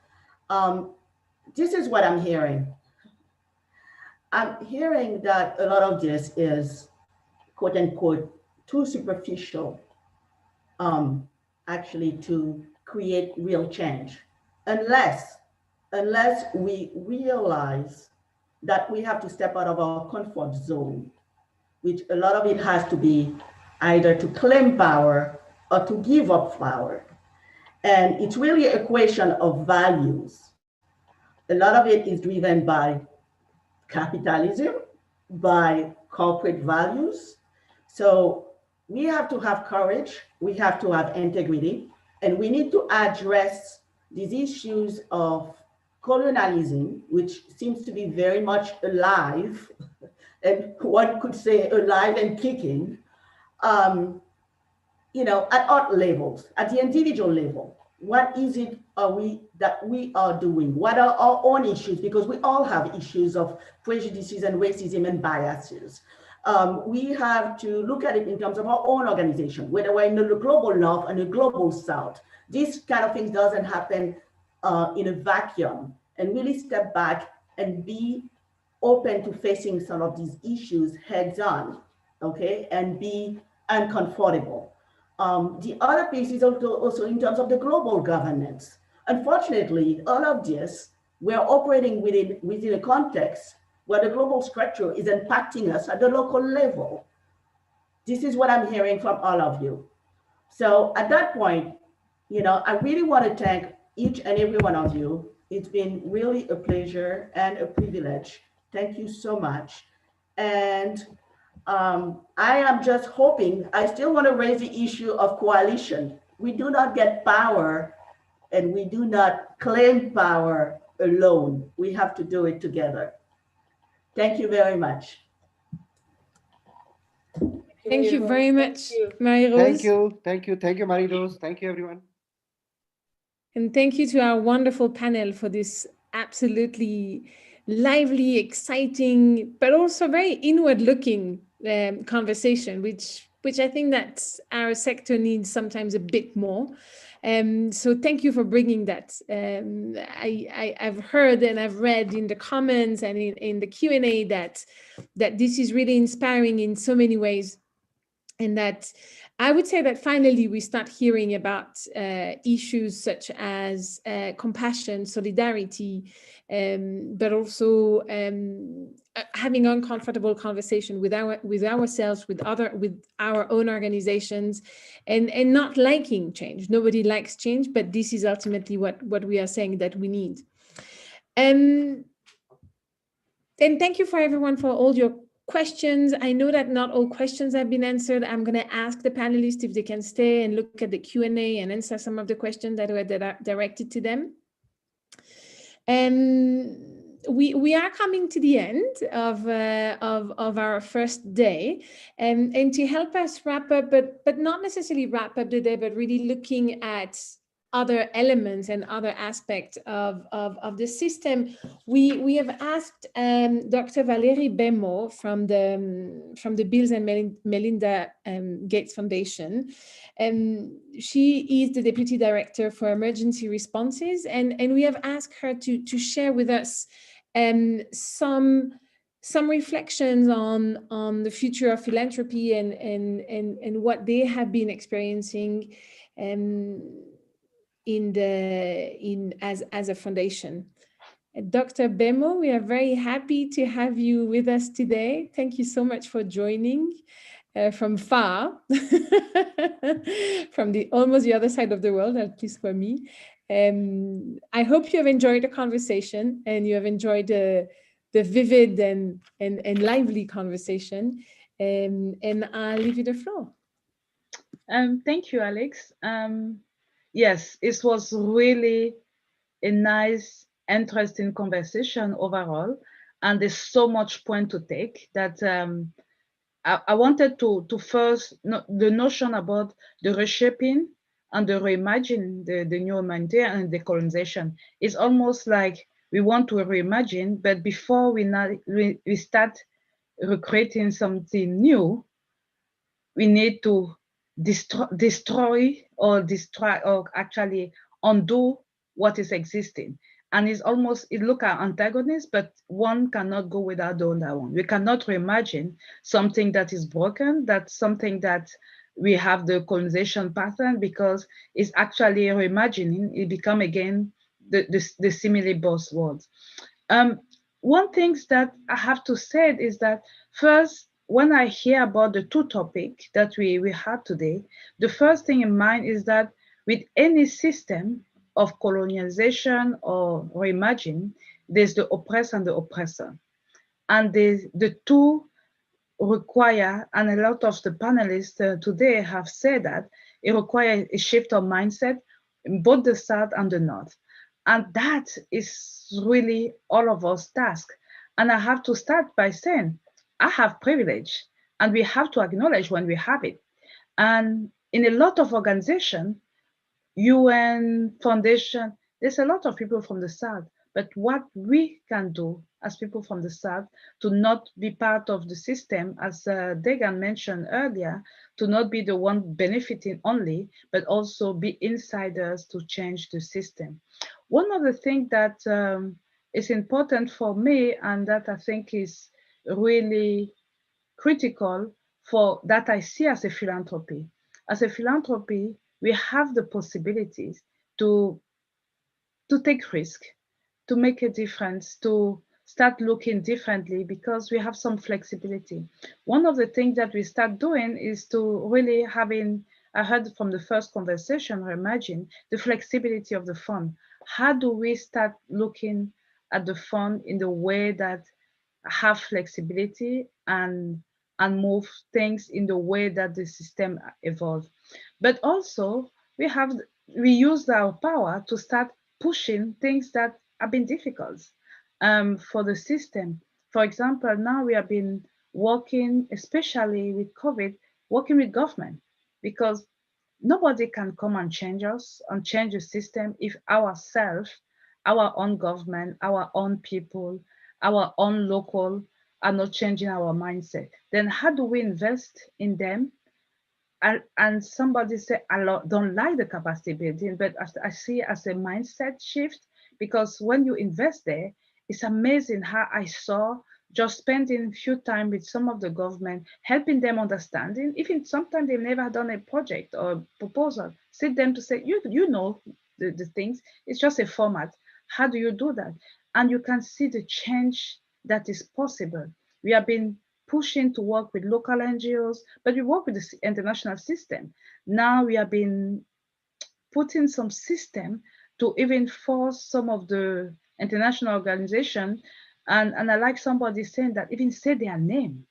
This is what I'm hearing. I'm hearing that a lot of this is, quote unquote, too superficial, actually, to create real change, unless we realize that we have to step out of our comfort zone, which a lot of it has to be either to claim power or to give up power. And it's really a question of values. A lot of it is driven by capitalism, by corporate values. So we have to have courage, we have to have integrity, and we need to address these issues of colonialism, which seems to be very much alive, and one could say alive and kicking, at all levels, at the individual level. What is it that we are doing? What are our own issues? Because we all have issues of prejudices and racism and biases. We have to look at it in terms of our own organization, whether we're in the global North and the global South. This kind of thing doesn't happen in a vacuum, and really step back and be open to facing some of these issues heads on, okay, and be uncomfortable. The other piece is also in terms of the global governance. Unfortunately, all of this, we're operating within a context where the global structure is impacting us at the local level. This is what I'm hearing from all of you. So at that point, you know, I really want to thank each and every one of you. It's been really a pleasure and a privilege. Thank you so much. And I am just hoping, I still want to raise the issue of coalition. We do not get power and we do not claim power alone. We have to do it together. Thank you very much. Thank you very much, Marie-Rose. Thank you, Marie-Rose. Thank you, everyone. And thank you to our wonderful panel for this absolutely lively, exciting, but also very inward-looking conversation, which I think that our sector needs sometimes a bit more. So thank you for bringing that. I've heard and I've read in the comments and in the Q&A that this is really inspiring in so many ways. And that I would say that finally we start hearing about issues such as compassion, solidarity, but also having uncomfortable conversation with ourselves, with our own organizations, and not liking change. Nobody likes change, but this is ultimately what we are saying that we need. And thank you for everyone for all your questions. I know that not all questions have been answered. I'm going to ask the panelists if they can stay and look at the Q&A and answer some of the questions that were directed to them. We are coming to the end of our first day, and to help us wrap up, but not necessarily wrap up the day, but really looking at other elements and other aspects of the system, we have asked Dr. Valérie Bémot from the Bill and Melinda Gates Foundation. She is the Deputy Director for Emergency Responses, and we have asked her to share with us some reflections on the future of philanthropy and what they have been experiencing as a foundation. Dr. Bémot, we are very happy to have you with us today. Thank you so much for joining from far, from almost the other side of the world, at least for me. I hope you have enjoyed the conversation and you have enjoyed the vivid and lively conversation. And I'll leave you the floor. Thank you, Alex. Yes, it was really a nice, interesting conversation overall, and there's so much point to take that I wanted to first, the notion about the reshaping and the reimagining, the new humanitarian and decolonization is almost like we want to reimagine, but before we start recreating something new, we need to destroy or actually undo what is existing. And it's almost, it look at antagonists, but one cannot go without the other one. We cannot reimagine something that is broken, that's something that we have the colonization pattern, because it's actually reimagining, it become again the simile buzzwords. One thing that I have to say is that first, when I hear about the two topics that we had today, the first thing in mind is that with any system of colonialization or reimagining, there's the oppressed and the oppressor. And the two require, and a lot of the panelists today have said that, it requires a shift of mindset in both the South and the North. And that is really all of us task. And I have to start by saying, I have privilege, and we have to acknowledge when we have it. And in a lot of organizations, UN, Foundation, there's a lot of people from the South, but what we can do as people from the South to not be part of the system, as Degan mentioned earlier, to not be the one benefiting only, but also be insiders to change the system. One of the things that it's important for me, and that I think is really critical for that I see as a philanthropy. As a philanthropy, we have the possibilities to take risk, to make a difference, to start looking differently because we have some flexibility. One of the things that we start doing is to really having, I heard from the first conversation, Reimagined, the flexibility of the fund. How do we start looking at the fund in the way that have flexibility and move things in the way that the system evolves? But also we use our power to start pushing things that have been difficult for the system. For example, now we have been working, especially with COVID, working with government, because nobody can come and change us and change the system if ourselves, our own government, our own people, our own local are not changing our mindset. Then how do we invest in them? And somebody said, I don't like the capacity building, but I see it as a mindset shift, because when you invest there, it's amazing how I saw just spending a few time with some of the government, helping them understanding, even sometimes they've never done a project or a proposal, sit them to say, you know the things, it's just a format. How do you do that? And you can see the change that is possible. We have been pushing to work with local NGOs, but we work with the international system. Now we have been putting some system to even force some of the international organizations. And I like somebody saying that even say their name.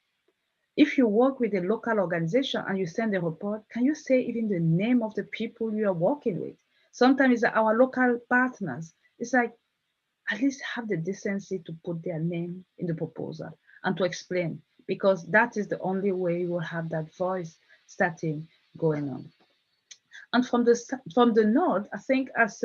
If you work with a local organization and you send a report, can you say even the name of the people you are working with? Sometimes it's our local partners. It's like, at least have the decency to put their name in the proposal and to explain, because that is the only way you will have that voice starting going on. And from the North, I think as,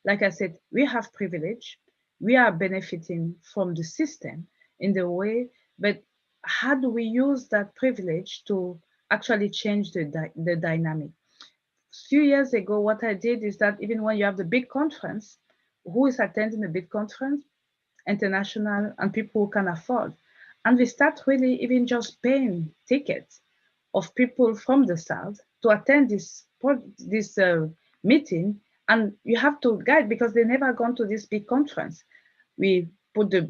like I said, we have privilege. We are benefiting from the system in the way, but how do we use that privilege to actually change the dynamic? A few years ago, what I did is that even when you have the big conference, who is attending the big conference? International and people who can afford. And we start really even just paying tickets of people from the South to attend this meeting. And you have to guide because they never gone to this big conference. We put the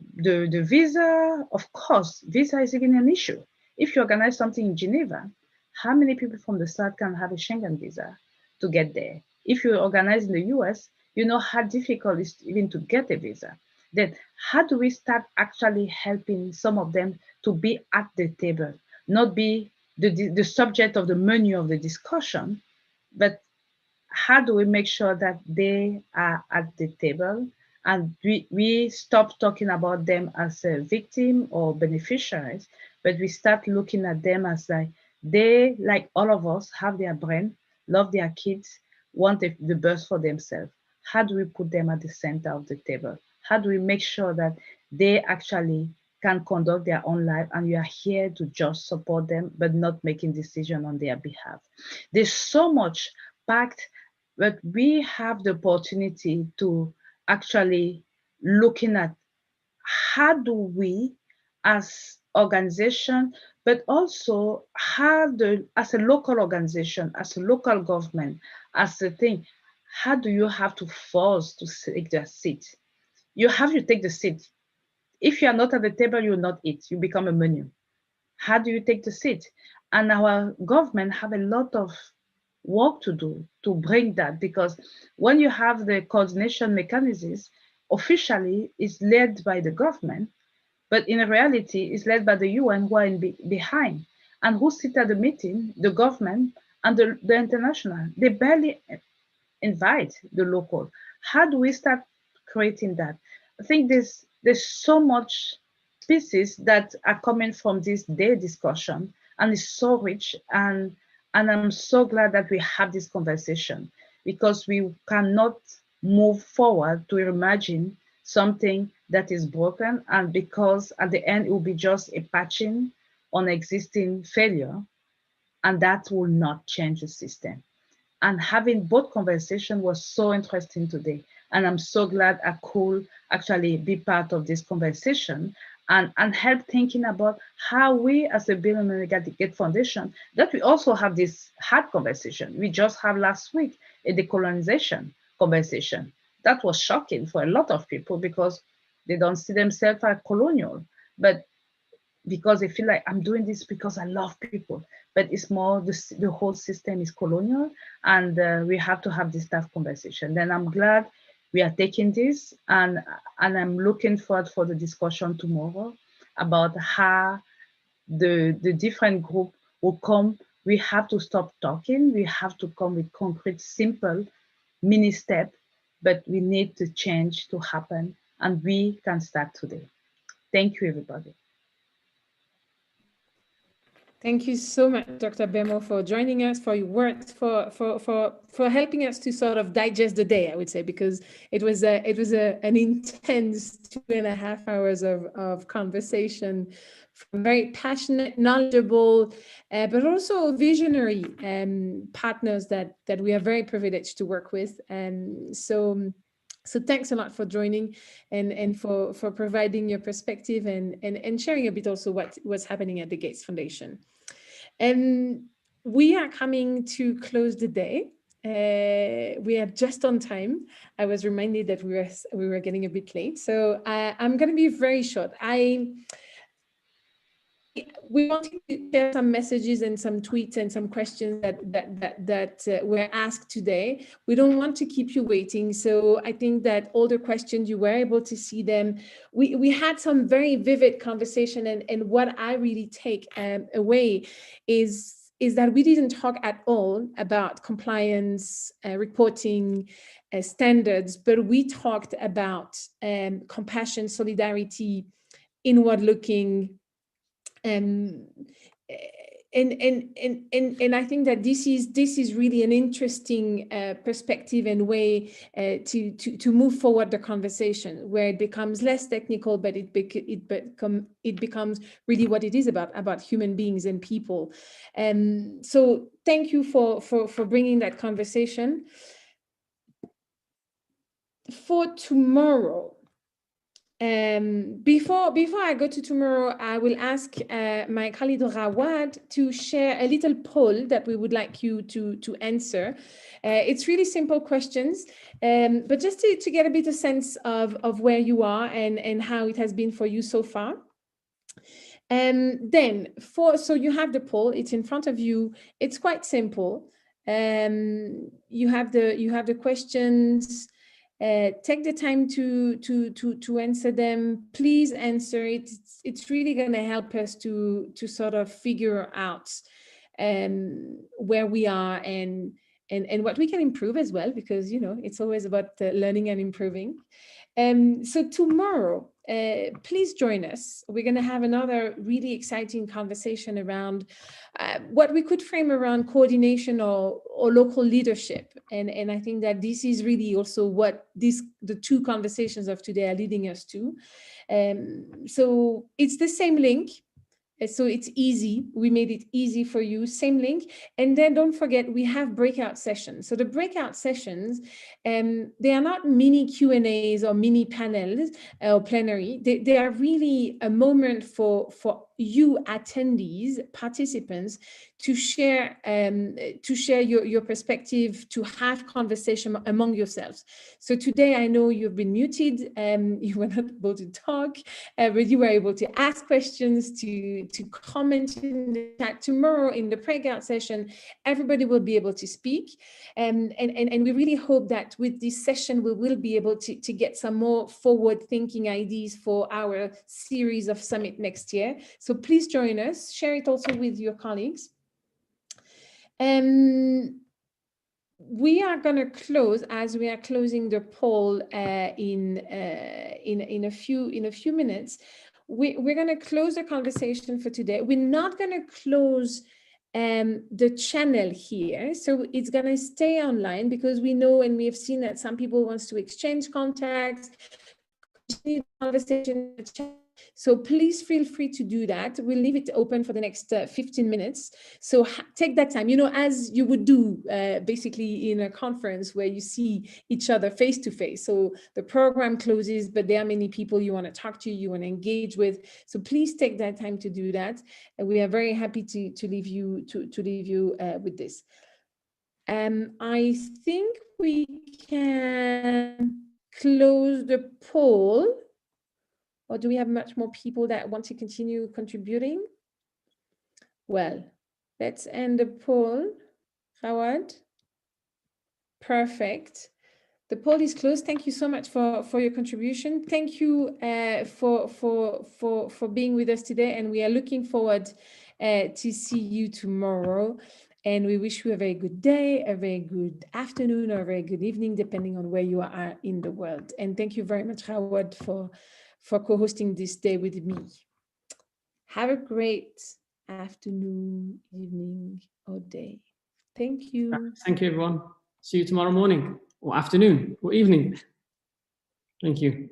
visa, of course, visa is even an issue. If you organize something in Geneva, how many people from the South can have a Schengen visa to get there? If you organize in the US, you know how difficult it is even to get a visa. Then how do we start actually helping some of them to be at the table, not be the subject of the menu of the discussion, but how do we make sure that they are at the table and we stop talking about them as a victim or beneficiaries, but we start looking at them as like they, like all of us, have their brain, love their kids, want the best for themselves. How do we put them at the center of the table? How do we make sure that they actually can conduct their own life and we are here to just support them, but not making decisions on their behalf? There's so much packed, but we have the opportunity to actually looking at how do we as organization, but also how as a local organization, as a local government, as a thing, how do you have to force to take their seat? You have to take the seat. If you are not at the table, you will not eat. You become a menu. How do you take the seat? And our government have a lot of work to do to bring that, because when you have the coordination mechanisms, officially it's led by the government, but in reality it's led by the UN who are behind. And who sit at the meeting? The government and the international. They barely invite the local. How do we start creating that? I think there's so much pieces that are coming from this day discussion, and it's so rich, and I'm so glad that we have this conversation, because we cannot move forward to imagine something that is broken, and because at the end it will be just a patching on existing failure, and that will not change the system. And having both conversations was so interesting today. And I'm so glad I could actually be part of this conversation and help thinking about how we as a Bill and Melinda Gates Foundation, that we also have this hard conversation. We just had last week a decolonization conversation. That was shocking for a lot of people because they don't see themselves as colonial, but because they feel like I'm doing this because I love people, but it's more the whole system is colonial, and we have to have this tough conversation. Then I'm glad we are taking this, and I'm looking forward for the discussion tomorrow about how the different group will come. We have to stop talking. We have to come with concrete, simple, mini step, but we need the change to happen, and we can start today. Thank you, everybody. Thank you so much, Dr. Bemo, for joining us, for your words, for helping us to sort of digest the day, I would say, because it was an intense 2.5 hours of conversation from very passionate, knowledgeable, but also visionary partners that we are very privileged to work with. So thanks a lot for joining and for providing your perspective and sharing a bit also what's happening at the Gates Foundation. And we are coming to close the day. We are just on time. I was reminded that we were getting a bit late, so I'm going to be very short. We wanted to share some messages and some tweets and some questions that were asked today. We don't want to keep you waiting, so I think that all the questions, you were able to see them. We had some very vivid conversation, and what I really take away is that we didn't talk at all about compliance, reporting, standards, but we talked about compassion, solidarity, inward looking. And I think that this is really an interesting perspective and way to move forward the conversation, where it becomes less technical, but it becomes really what it is about human beings and people. So thank you for bringing that conversation. For tomorrow, before I go to tomorrow, I will ask my colleague Rawad to share a little poll that we would like you to answer. It's really simple questions, but just to get a bit of sense of where you are and how it has been for you so far. So you have the poll, it's in front of you. It's quite simple. You have the questions. Take the time to answer them. Please answer it. It's really going to help us to sort of figure out where we are and what we can improve as well, because it's always about learning and improving. So tomorrow, please join us. We're going to have another really exciting conversation around what we could frame around coordination or local leadership. And I think that this is really also what the two conversations of today are leading us to. So it's the same link. So it's easy. We made it easy for you. Same link. And then don't forget, we have breakout sessions. So the breakout sessions, they are not mini Q&As or mini panels or plenary. They are really a moment for you attendees, participants, to share your perspective, to have conversation among yourselves. So today, I know you've been muted, you were not able to talk, but you were able to ask questions, to comment in the chat. Tomorrow in the breakout session, everybody will be able to speak. And we really hope that with this session, we will be able to get some more forward-thinking ideas for our series of summit next year. So please join us, share it also with your colleagues. We are going to close, as we are closing the poll in a few minutes. We're going to close the conversation for today. We're not going to close the channel here, so it's going to stay online, because we know and we have seen that some people want to exchange contacts, continue the conversation in the chat. So please feel free to do that. We'll leave it open for the next 15 minutes. So take that time, you know, as you would do basically in a conference where you see each other face to face. So the program closes, but there are many people you want to talk to, you want to engage with. So please take that time to do that. And we are very happy to leave you with this. I think we can close the poll. Or do we have much more people that want to continue contributing? Well, let's end the poll. Howard? Perfect. The poll is closed. Thank you so much for your contribution. Thank you for being with us today. And we are looking forward to see you tomorrow. And we wish you a very good day, a very good afternoon, or a very good evening, depending on where you are in the world. And thank you very much, Howard, for co-hosting this day with me. Have a great afternoon, evening, or day. Thank you. Thank you, everyone. See you tomorrow morning, or afternoon, or evening. Thank you.